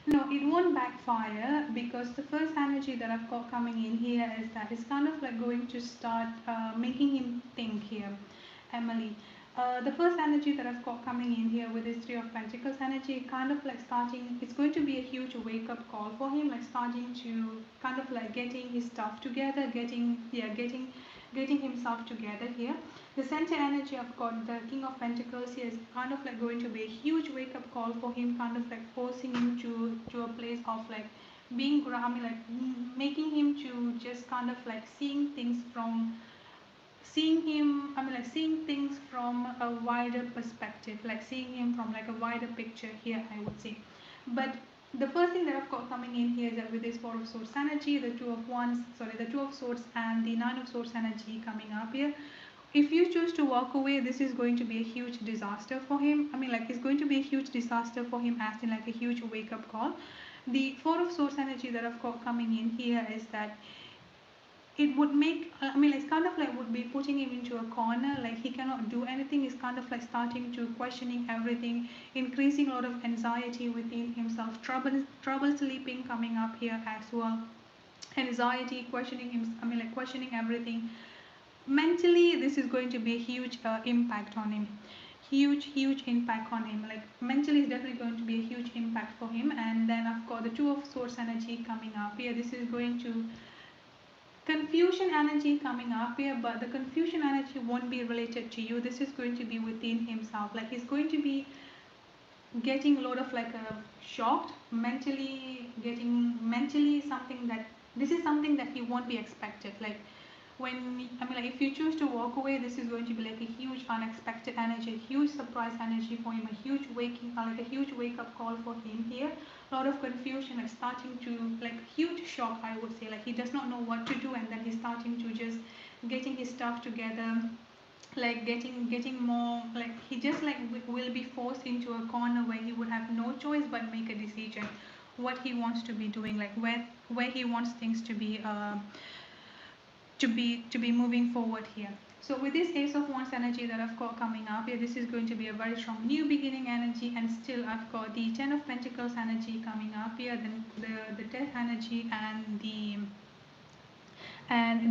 No, it won't backfire because the first energy that I've got coming in here is that it's kind of like going to start making him think here, Emily. The first energy that I've got coming in here with this Three of Pentacles energy, kind of like starting, it's going to be a huge wake up call for him, like starting to kind of like getting his stuff together, getting himself together here. The center energy I've got the King of Pentacles here is kind of like going to be a huge wake up call for him, kind of like forcing him to a place of like being like making him to just kind of like seeing things from a wider perspective, like seeing him from like a wider picture here, I would say. But the first thing that I've got coming in here is that with this Four of Swords energy, the Two of Swords and the Nine of Swords energy coming up here, if you choose to walk away, this is going to be a huge disaster for him. Like it's going to be a huge disaster for him, as in like a huge wake up call. The Four of Swords energy that I've got coming in here is that it would make, it's kind of like would be putting him into a corner, like he cannot do anything. It's kind of like starting to questioning everything, increasing a lot of anxiety within himself, trouble sleeping coming up here as well, anxiety, questioning him, like questioning everything. Mentally, this is going to be a huge impact on him. Huge impact on him. Like mentally, is definitely going to be a huge impact for him. And then I've got the Two of Swords energy coming up here. This is going to confusion energy coming up here, but the confusion energy won't be related to you. This is going to be within himself. Like he's going to be getting a lot of like a shocked mentally, getting mentally something that this is something that he won't be expected. Like when, I mean, like if you choose to walk away, this is going to be like a huge unexpected energy, a huge surprise energy for him, a huge waking, like a huge wake up call for him here. A lot of confusion, like starting to, like huge shock, I would say, like he does not know what to do, and then he's starting to just getting his stuff together, like getting more, like he just like will be forced into a corner where he would have no choice but make a decision what he wants to be doing, like where he wants things to be moving forward here. So with this Ace of Wands energy that I've got coming up here, this is going to be a very strong new beginning energy, and still I've got the Ten of Pentacles energy coming up here, then the Death energy, and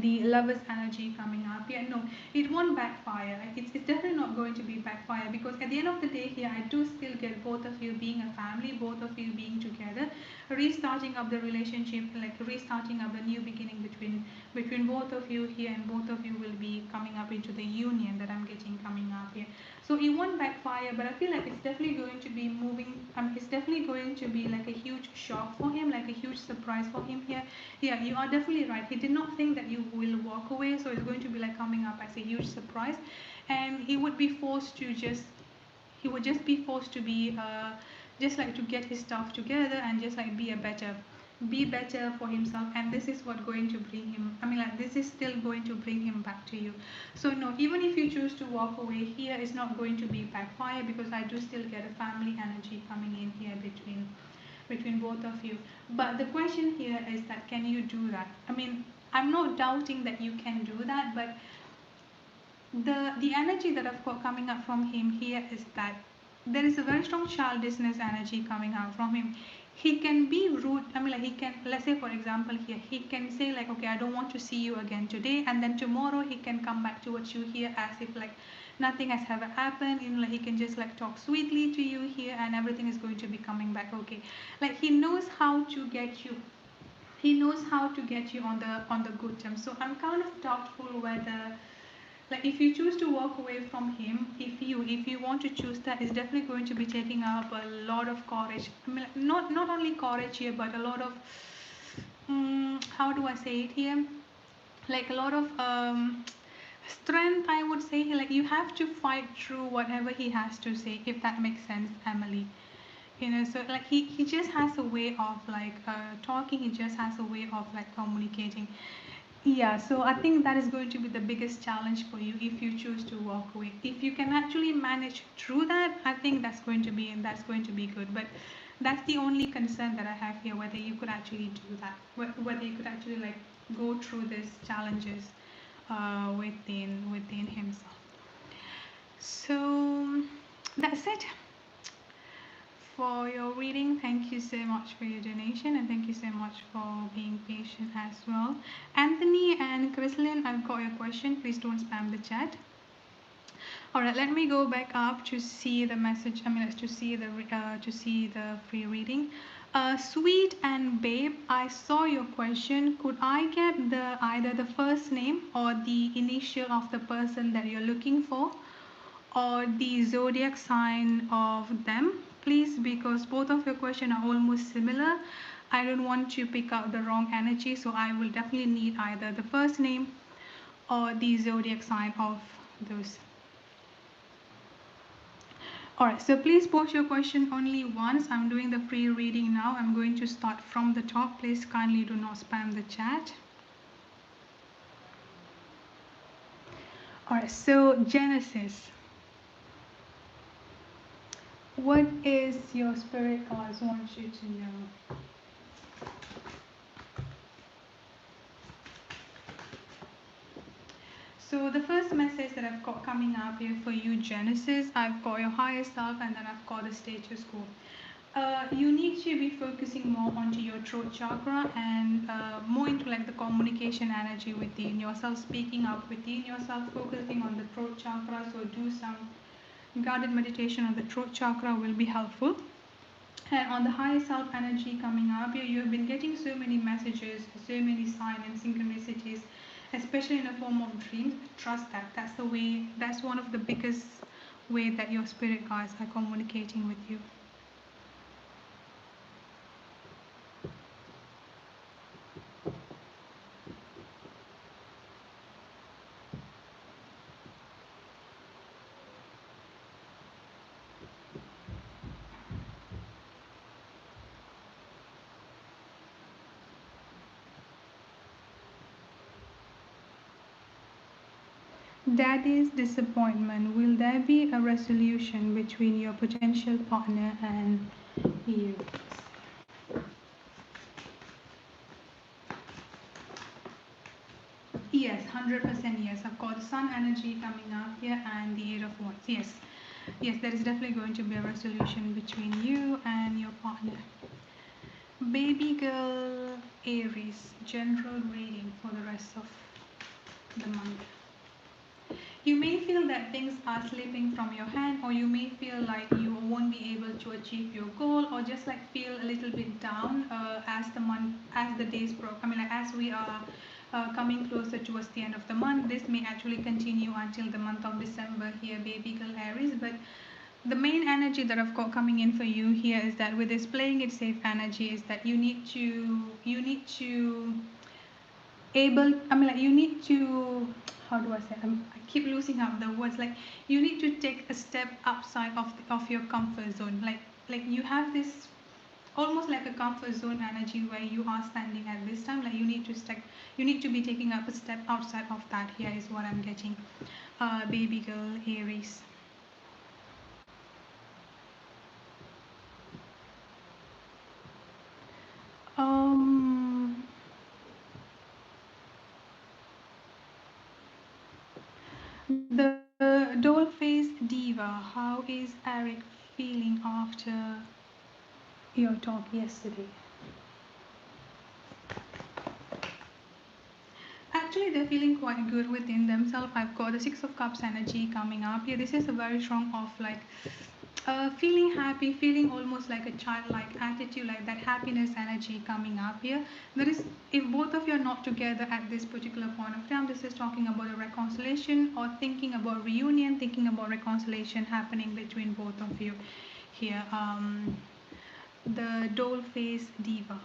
the Lover's energy coming up here. No, it won't backfire. It's definitely not going to be backfire, because at the end of the day here, I do still get both of you being a family, both of you being together, restarting up the relationship, like restarting up the new beginning between both of you here, and both of you will be coming up into the union that I'm getting coming up here. So it won't backfire, but I feel like it's definitely going to be moving. It's definitely going to be like a huge shock for him, like a huge surprise for him here. Yeah, you are definitely right. He did not think that you will walk away, so it's going to be like coming up as a huge surprise, and he would just be forced to be just like to get his stuff together and just like be better for himself, and this is what going to bring him, I mean, like this is still going to bring him back to you. So no, even if you choose to walk away here, it's not going to be backfire, because I do still get a family energy coming in here between both of you. But the question here is that, can you do that? I mean, I'm not doubting that you can do that, but the energy that I've got coming up from him here is that there is a very strong childishness energy coming out from him. He can be rude. I mean, like he can, let's say for example here, he can say like, okay, I don't want to see you again today, and then tomorrow he can come back towards you here as if like nothing has ever happened. You know, like he can just like talk sweetly to you here, and everything is going to be coming back okay. Like he knows how to get you. He knows how to get you on the good terms. So I'm kind of doubtful whether, like if you choose to walk away from him, if you want to choose that, it's definitely going to be taking up a lot of courage. I mean, like, not only courage here, but a lot of how do I say it here, like a lot of strength, I would say. Like you have to fight through whatever he has to say, if that makes sense, Emily. So like he just has a way of like talking. He just has a way of like communicating. Yeah, so I think that is going to be the biggest challenge for you if you choose to walk away. If you can actually manage through that, I think that's going to be good. But that's the only concern that I have here, whether you could actually do that, whether you could actually like go through these challenges within himself. So that's it for your reading. Thank you so much for your donation, and thank you so much for being patient as well. Anthony and Chrislyn, I've got your question. Please don't spam the chat. All right, let me go back up to see the message. I mean, to see the free reading. Sweet and Babe, I saw your question. Could I get either the first name or the initial of the person that you're looking for, or the zodiac sign of them, please, because both of your questions are almost similar. I don't want to pick out the wrong energy, so I will definitely need either the first name or the zodiac sign of those. Alright, so please post your question only once. I'm doing the free reading now. I'm going to start from the top. Please kindly do not spam the chat. Alright, so Genesis. What is your spirit guides want you to know? So the first message that I've got coming up here for you, Genesis, I've got your higher self, and then I've got the status quo. You need to be focusing more onto your throat chakra, and more into like the communication energy within yourself, speaking up within yourself, focusing on the throat chakra. So do some guided meditation on the throat chakra will be helpful. And on the higher self energy coming up here, you have been getting so many messages, so many signs and synchronicities, especially in the form of dreams. Trust that. That's the way, that's one of the biggest way that your spirit guides are communicating with you. Daddy's disappointment. Will there be a resolution between your potential partner and you? Yes, 100% yes. I've got the sun energy coming up here and the Eight of Wands. Yes, yes, there is definitely going to be a resolution between you and your partner. Baby girl Aries, general reading for the rest of the month. You may feel that things are slipping from your hand, or you may feel like you won't be able to achieve your goal, or just like feel a little bit down as the month, as the days like as we are coming closer towards the end of the month. This may actually continue until the month of December here, baby girl Aries. But the main energy that I've got coming in for you here is that with this playing it safe energy is that you need to able you need to, how do I say, I keep losing out the words, like you need to take a step outside of your comfort zone, like you have this almost like a comfort zone energy where you are standing at this time, like you need to be taking up a step outside of that. Here is what I'm getting, baby girl Aries. um The doll-faced diva, how is Eric feeling after your talk yesterday? Actually, they're feeling quite good within themselves. I've got the Six of Cups energy coming up here. This is a very strong of like feeling happy, feeling almost like a childlike attitude, like that happiness energy coming up here. There is, if both of you are not together at this particular point of time, this is talking about a reconciliation or thinking about reunion, thinking about reconciliation happening between both of you here. The doll face diva.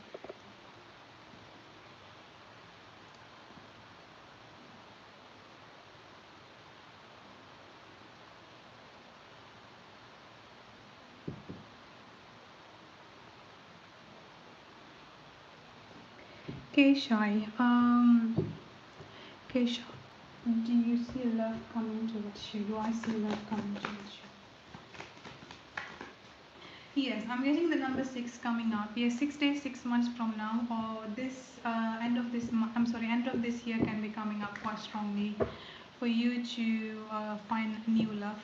Keshai, Kesha, do you see love coming towards you? Do I see love coming towards you? Yes, I'm getting the number 6 coming up. Yes, 6 days, 6 months from now, or this end of this month. I'm sorry, end of this year can be coming up quite strongly for you to find new love.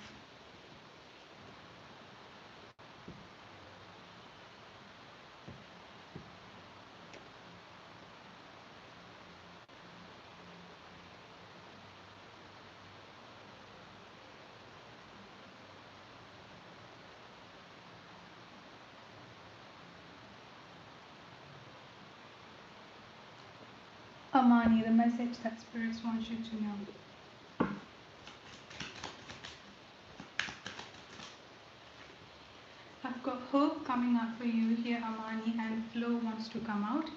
Amani, the message that spirits want you to know. I've got hope coming up for you here, Amani, and flow wants to come out.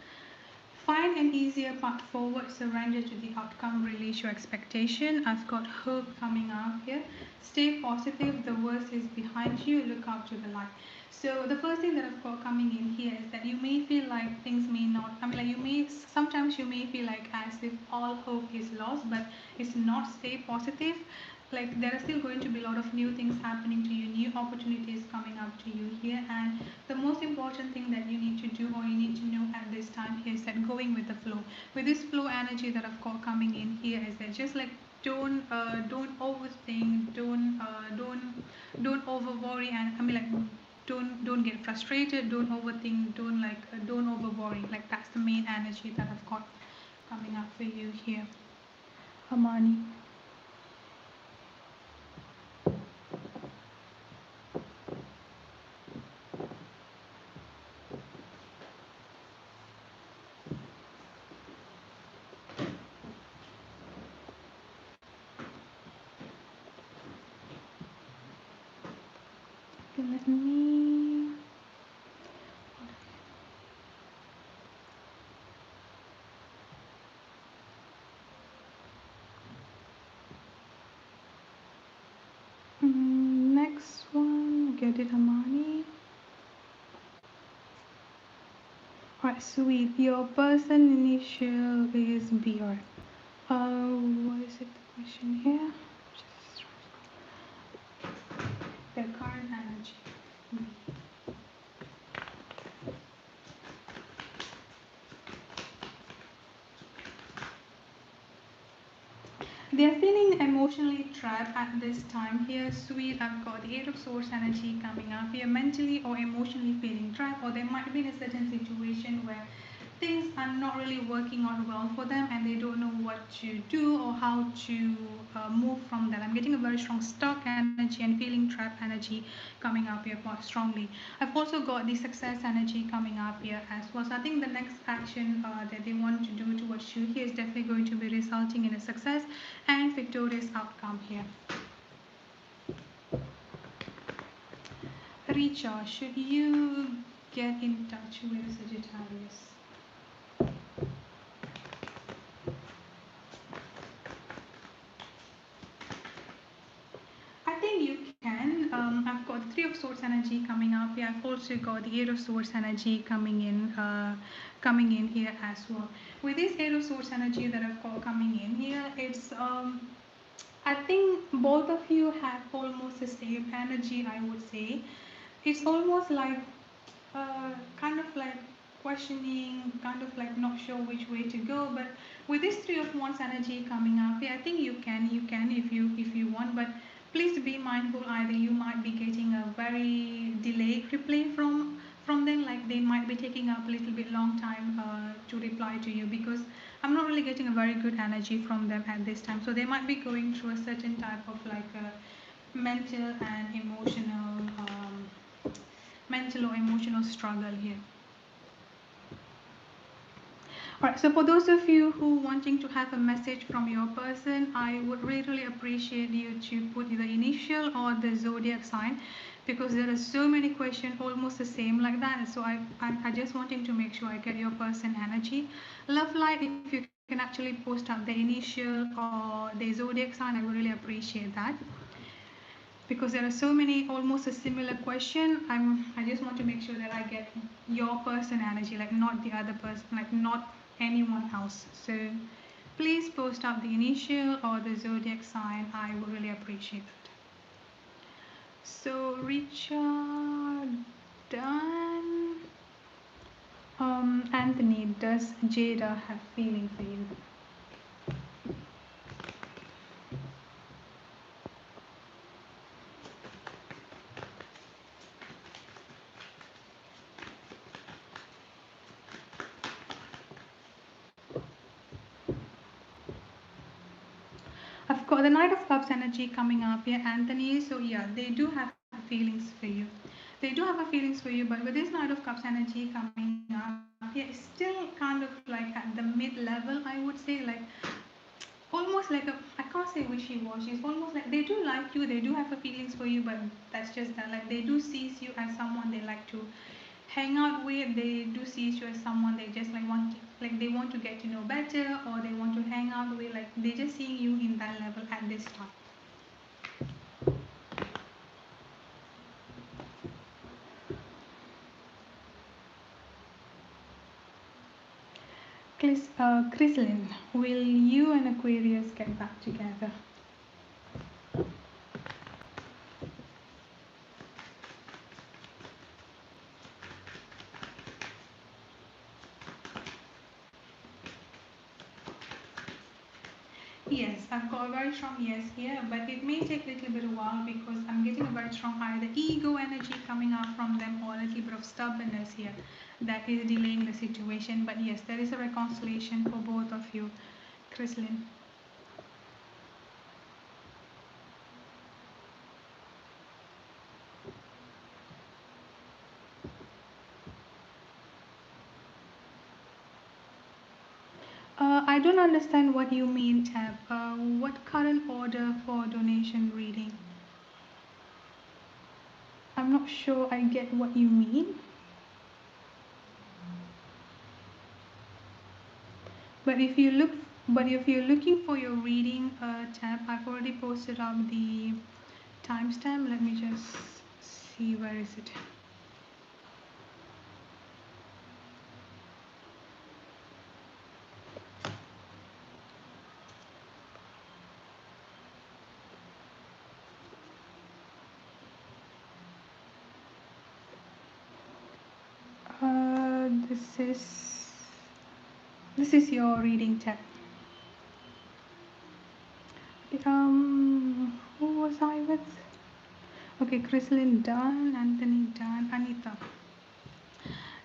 Find an easier path forward, surrender to the outcome, release your expectation. I've got hope coming up here. Stay positive, the worst is behind you, look out to the light. So the first thing that I've got coming in here is that you may feel like things may not, like you may, sometimes you may feel like as if all hope is lost, but it's not. Stay positive. Like there are still going to be a lot of new things happening to you, new opportunities coming up to you here, and the most important thing that you need to do or you need to know at this time here is that going with the flow. With this flow energy that I've got coming in here is that just like don't overthink, don't over worry, and like don't get frustrated, don't overthink, don't over worry. Like that's the main energy that I've got coming up for you here, Amani. Okay, let me. Next one, get it, Amani. Alright, sweet. Your person initial is BR. What is it? The question here? their current energy. They're feeling emotionally trapped at this time here. Sweet, I've got the Eight of Swords energy coming up here. Mentally or emotionally feeling trapped, or they might be in a certain situation where things are not really working out well for them and they don't know what to do or how to move from that. I'm getting a very strong stuck energy and feeling trapped energy coming up here quite strongly. I've also got the success energy coming up here as well. So I think the next action that they want to do towards you here is definitely going to be resulting in a success and victorious outcome here. Richa, should you get in touch with Sagittarius? I think you can. I've got the Three of Swords energy coming up here. I've also got the Eight of Swords energy coming in here as well. With this Eight of Swords energy that I've got coming in here, it's I think both of you have almost the same energy. I would say it's almost like kind of like questioning, kind of like not sure which way to go. But with this Three of Wands energy coming up, yeah, I think you can if you want, but please be mindful. Either you might be getting a very delayed reply from them, like they might be taking up a little bit long time to reply to you, because I'm not really getting a very good energy from them at this time. So they might be going through a certain type of like a mental or emotional struggle here. Alright, so for those of you who wanting to have a message from your person, I would really appreciate you to put the initial or the zodiac sign, because there are so many questions almost the same like that. So I just wanting to make sure I get your person energy. Love light, if you can actually post up the initial or the zodiac sign, I would really appreciate that, because there are so many almost a similar question. I just want to make sure that I get your person energy, like not the other person, like not anyone else. So please post up the initial or the zodiac sign. I would really appreciate it. So Richard done. Anthony, does Jada have feeling for you? I've got the Knight of Cups energy coming up here, Anthony. So yeah, they do have feelings for you. They do have a feelings for you, but with this Knight of Cups energy coming up, yeah, it's still kind of like at the mid-level, I would say, like almost like a, I can't say wishy-washy. It's almost like they do like you, they do have a feelings for you, but that's just that. Like they do see you as someone they like to hang out with. They do see you as someone they just like like they want to get to know better, or they want to hang out with. Like they just seeing you in that level at this time. Chrysalin, will you and Aquarius get back together? Yes, I've got a very strong yes here, but it may take a little bit of while, because I'm getting a very strong either ego energy coming out from them or a little bit of stubbornness here that is delaying the situation. But yes, there is a reconciliation for both of you, Chrysalin. I don't understand what you mean, Tab. What current order for donation reading? I'm not sure I get what you mean. But if you look, but if you're looking for your reading tab, I've already posted up the timestamp. Let me just see, where is it? this is your reading tab. Who was I with? Okay, Chrislyn done, Anthony done, Anita.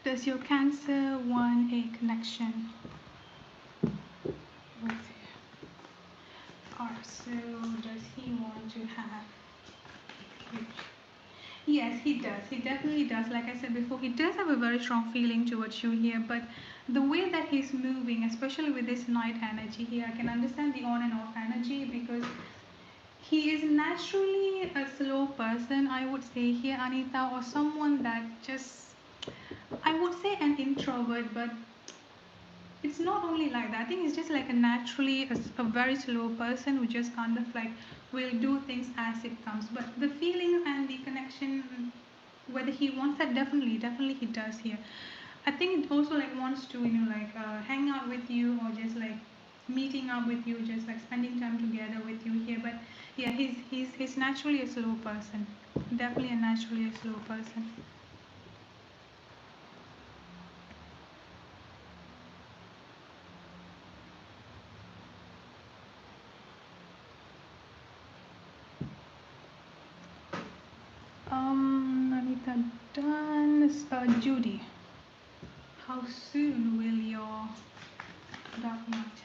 Does your Cancer want a connection with you? Alright, so does he want to have you? Yes, he does. He definitely does. Like I said before, he does have a very strong feeling towards you here, but the way that he's moving, especially with this night energy here, I can understand the on and off energy because he is naturally a slow person, I would say here, Anita, or someone that just, I would say an introvert, but it's not only like that. I think it's just like a naturally a very slow person who just kind of like will do things as it comes. But the feeling and the connection, whether he wants that, definitely he does here. I think it also like wants to like hang out with you or just like meeting up with you, just like spending time together with you here. But yeah, he's naturally a slow person. Definitely a naturally a slow person. Anita done. Judy, how soon will your dark night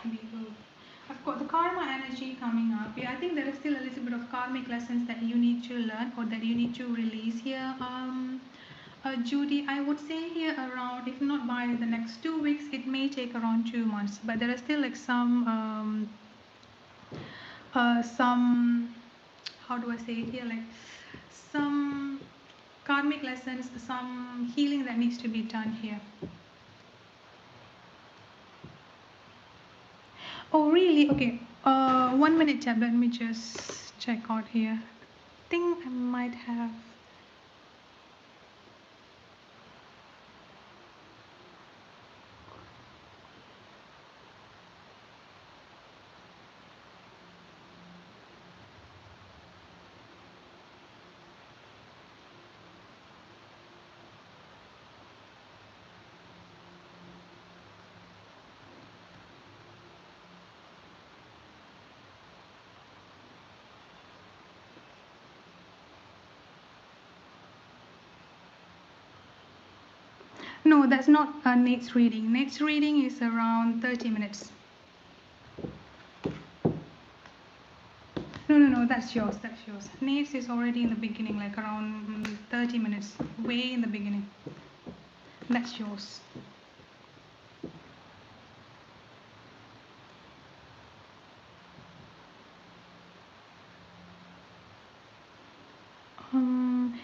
be over? I've got the karma energy coming up. Yeah, I think there is still a little bit of karmic lessons that you need to learn or that you need to release here. Judy, I would say here around, if not by the next 2 weeks, it may take around 2 months. But there are still like some, how do I say it here, like some karmic lessons, some healing that needs to be done here. Oh, really? Okay. 1 minute, Tab. Let me just check out here. I think I might have. No, that's not Nate's reading. Nate's reading is around 30 minutes. No, that's yours. That's yours. Nate's is already in the beginning, like around 30 minutes, way in the beginning. That's yours.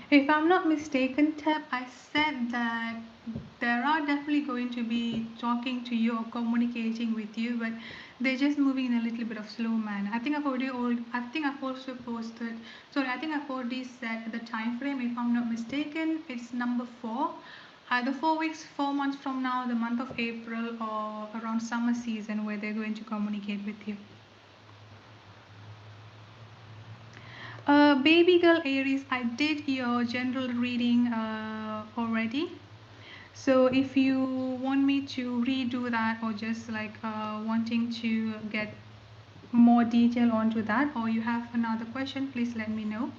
If I'm not mistaken, Tab, I said that there are definitely going to be talking to you or communicating with you, but they're just moving in a little bit of slow manner. I think I've also posted. Sorry, I think I've already set the time frame. If I'm not mistaken, it's number 4. Either 4 weeks, 4 months from now, the month of April, or around summer season, where they're going to communicate with you. Baby girl Aries, I did your general reading already. So if you want me to redo that or just like wanting to get more detail onto that, or you have another question, please let me know.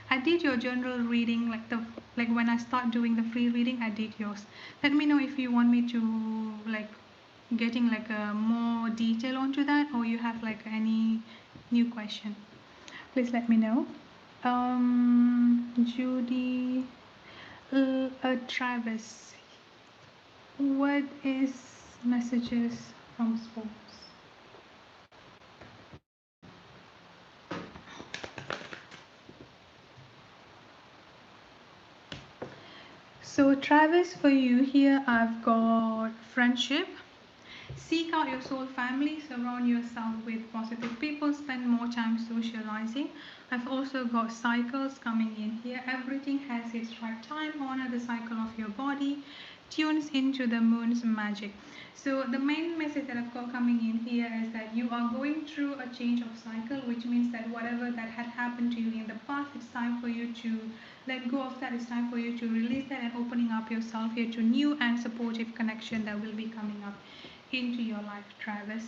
I did your general reading like when I start doing the free reading, I did yours. Let me know if you want me to like getting like a more detail onto that, or you have like any new question. Please let me know. Judy, Travis, what is messages from sports? So Travis, for you here, I've got friendship. Seek out your soul family, surround yourself with positive people, spend more time socializing. I've also got cycles coming in here. Everything has its right time. Honor the cycle of your body. tunes into the moon's magic. So the main message that I've got coming in here is that you are going through a change of cycle, which means that whatever that had happened to you in the past, it's time for you to let go of that. It's time for you to release that and opening up yourself here to new and supportive connection that will be coming up into your life, Travis.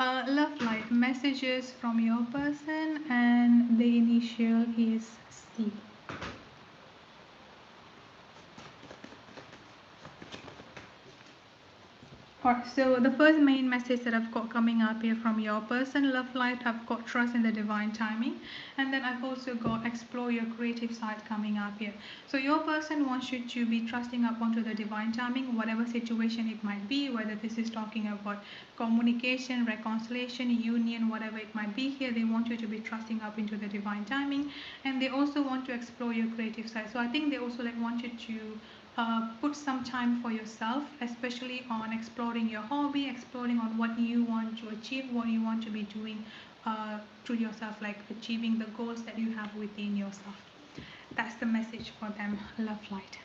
Love light messages from your person, and the initial is C. Alright, so the first main message that I've got coming up here from your person, love light, I've got trust in the divine timing, and then I've also got explore your creative side coming up here. So your person wants you to be trusting up onto the divine timing, whatever situation it might be, whether this is talking about communication, reconciliation, union, whatever it might be here, they want you to be trusting up into the divine timing, and they also want to explore your creative side. So I think they also like want you to put some time for yourself, especially on exploring your hobby, exploring on what you want to achieve, what you want to be doing to yourself, like achieving the goals that you have within yourself. That's the message for them, love light.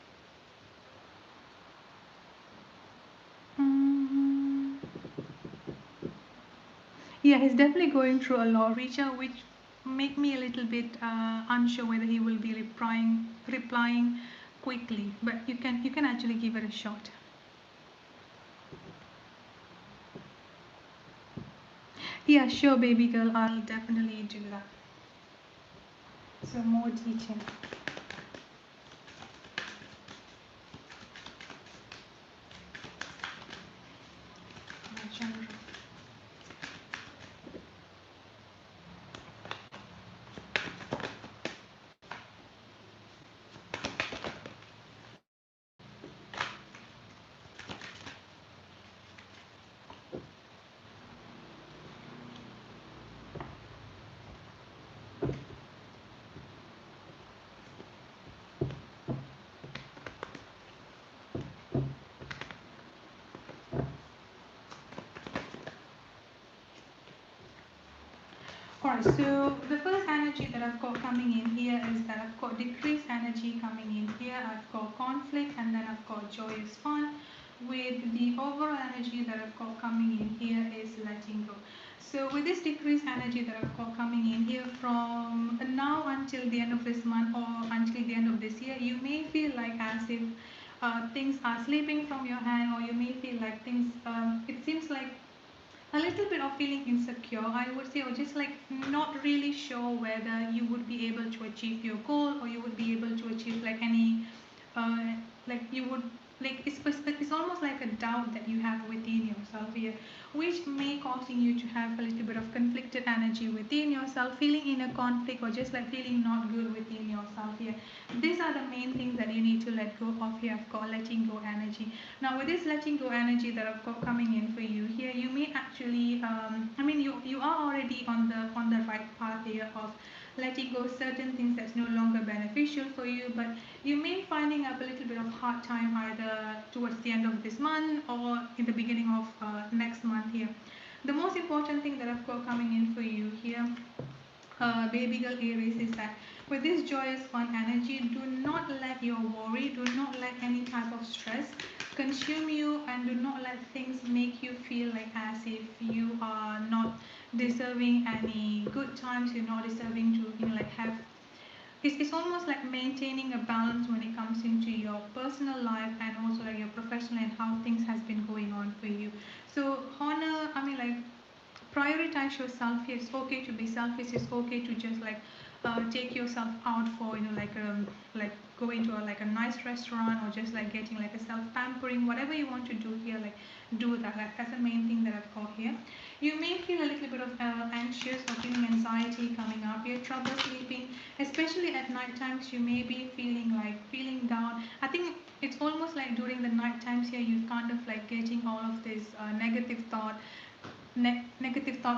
Yeah, he's definitely going through a lot, Richa, which make me a little bit unsure whether he will be replying quickly, but you can actually give it a shot. Yeah, sure, baby girl, I'll definitely do that. So more teaching. Alright, so the first energy that I've got coming in here is that I've got decreased energy coming in here, I've got conflict, and then I've got joyous fun. With the overall energy that I've got coming in here is letting go. So with this decreased energy that I've got coming in here from now until the end of this month or until the end of this year, you may feel like as if things are slipping from your hand, or you may feel like things, it seems like a little bit of feeling insecure, I would say, or just like not really sure whether you would be able to achieve your goal, or you would be able to achieve like any like you would like it's almost like a doubt that you have within yourself here, which may causing you to have a little bit of conflicted energy within yourself, feeling in a conflict, or just like feeling not good within yourself here. These are the main things that you need to let go of here. I've got letting go energy. Now with this letting go energy that I've got coming in for you here, you may actually I mean you are already on the right path here of letting go certain things that's no longer beneficial for you, but you may finding up a little bit of hard time either towards the end of this month or in the beginning of next month here. The most important thing that I've got coming in for you here, baby girl Aries, is that with this joyous fun energy, do not let your worry, do not let any type of stress consume you, and do not let things make you feel like as if you are not deserving any good times, you're not deserving to like have it's almost like maintaining a balance when it comes into your personal life and also like your professional and how things has been going on for you. So honor, I mean, like prioritize yourself. It's okay to be selfish. It's okay to just like take yourself out for like going to like a nice restaurant, or just like getting like a self pampering, whatever you want to do here, like do that. Like that's the main thing that I've got here. You may feel a little bit of anxious or feeling anxiety coming up here, trouble sleeping, especially at night times. You may be feeling down. I think it's almost like during the night times here, you kind of like getting all of this negative thought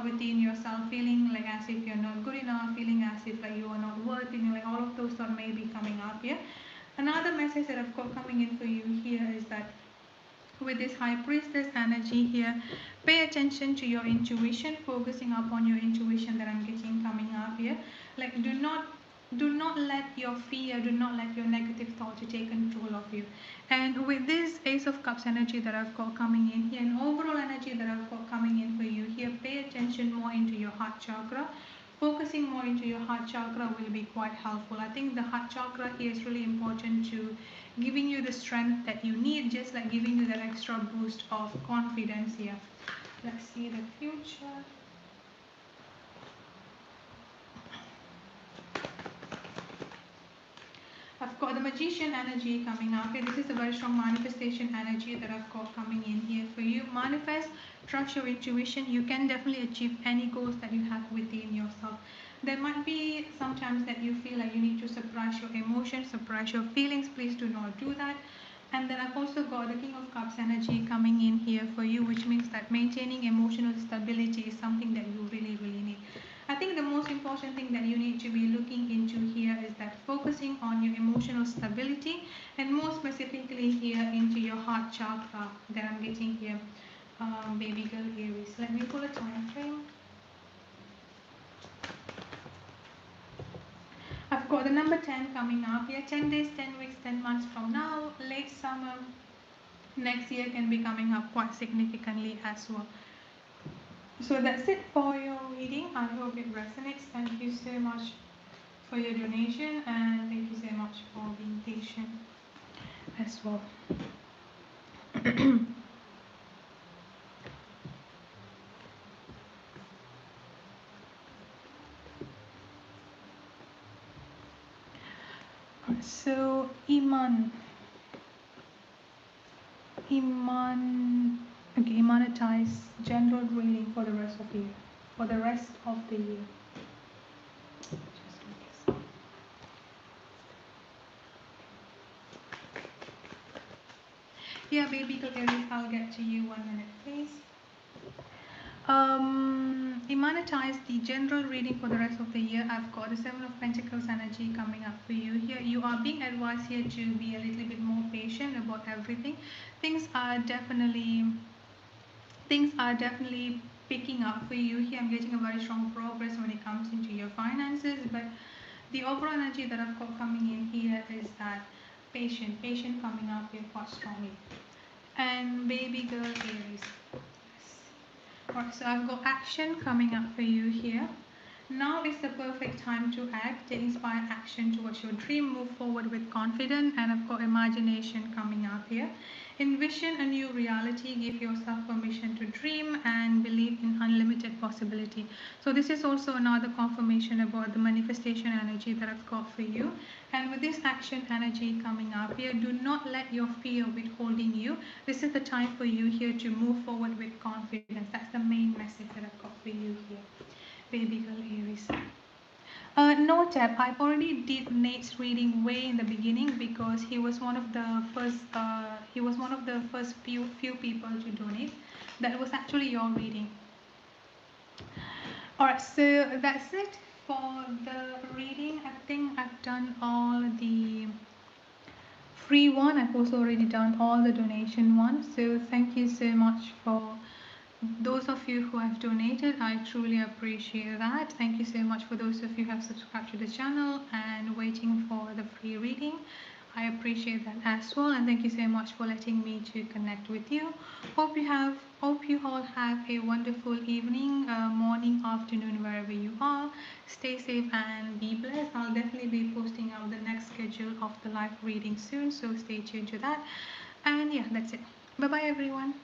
within yourself, feeling like as if you're not good enough, feeling as if like you are not worthy, like all of those thoughts may be coming up here. Another message that I've got coming in for you here is that with this high priestess energy here, pay attention to your intuition, focusing upon your intuition that I'm getting coming up here. Like do not do not let your fear, do not let your negative thoughts to take control of you. And with this Ace of Cups energy that I've got coming in here, and overall energy that I've got coming in for you here, pay attention more into your heart chakra. Focusing more into your heart chakra will be quite helpful. I think the heart chakra here is really important to giving you the strength that you need, just like giving you that extra boost of confidence here. Let's see the future. I've got the Magician energy coming up here. This is a very strong manifestation energy that I've got coming in here for you. Manifest, trust your intuition. You can definitely achieve any goals that you have within yourself. There might be sometimes that you feel like you need to suppress your emotions, suppress your feelings. Please do not do that. And then I've also got the King of Cups energy coming in here for you, which means that maintaining emotional stability is something that you really, really need. I think the most important thing that you need to be looking into here is that focusing on your emotional stability, and more specifically here into your heart chakra that I'm getting here, baby girl Aries. Let me pull a time frame. I've got the number 10 coming up here. 10 days, 10 weeks, 10 months from now, late summer next year can be coming up quite significantly as well. So that's it for your reading. I hope it resonates. Thank you so much for your donation, and thank you so much for being patient as well. So Imanitize general reading for the rest of the year. For the rest of the year. Yeah, baby girl Aries, I'll get to you 1 minute, please. Monetize the general reading for the rest of the year. I've got the Seven of Pentacles energy coming up for you here. You are being advised here to be a little bit more patient about everything. Things are definitely picking up for you here. I'm getting a very strong progress when it comes into your finances, but the overall energy that I've got coming in here is that patient coming up here quite strongly. And baby girl Aries. Alright, so I've got action coming up for you here. Now is the perfect time to act, take inspired action towards your dream, move forward with confidence, and I've got imagination coming up here. Envision a new reality, give yourself permission to dream and believe in unlimited possibility. So this is also another confirmation about the manifestation energy that I've got for you. And with this action energy coming up here, do not let your fear withholding you. This is the time for you here to move forward with confidence. That's the main message that I've got for you here, baby girl Aries. No, Tab. I've already did Nate's reading way in the beginning because he was one of the first. Few people to donate. That was actually your reading. All right, so that's it for the reading. I think I've done all the free one. I've also already done all the donation ones. So thank you so much for those of you who have donated. I truly appreciate that. Thank you so much for those of you who have subscribed to the channel and waiting for the free reading. I appreciate that as well, and thank you so much for letting me to connect with you. Hope you all have a wonderful evening, morning, afternoon, wherever you are. Stay safe and be blessed. I'll definitely be posting out the next schedule of the live reading soon, so stay tuned to that. And yeah, that's it. Bye bye everyone.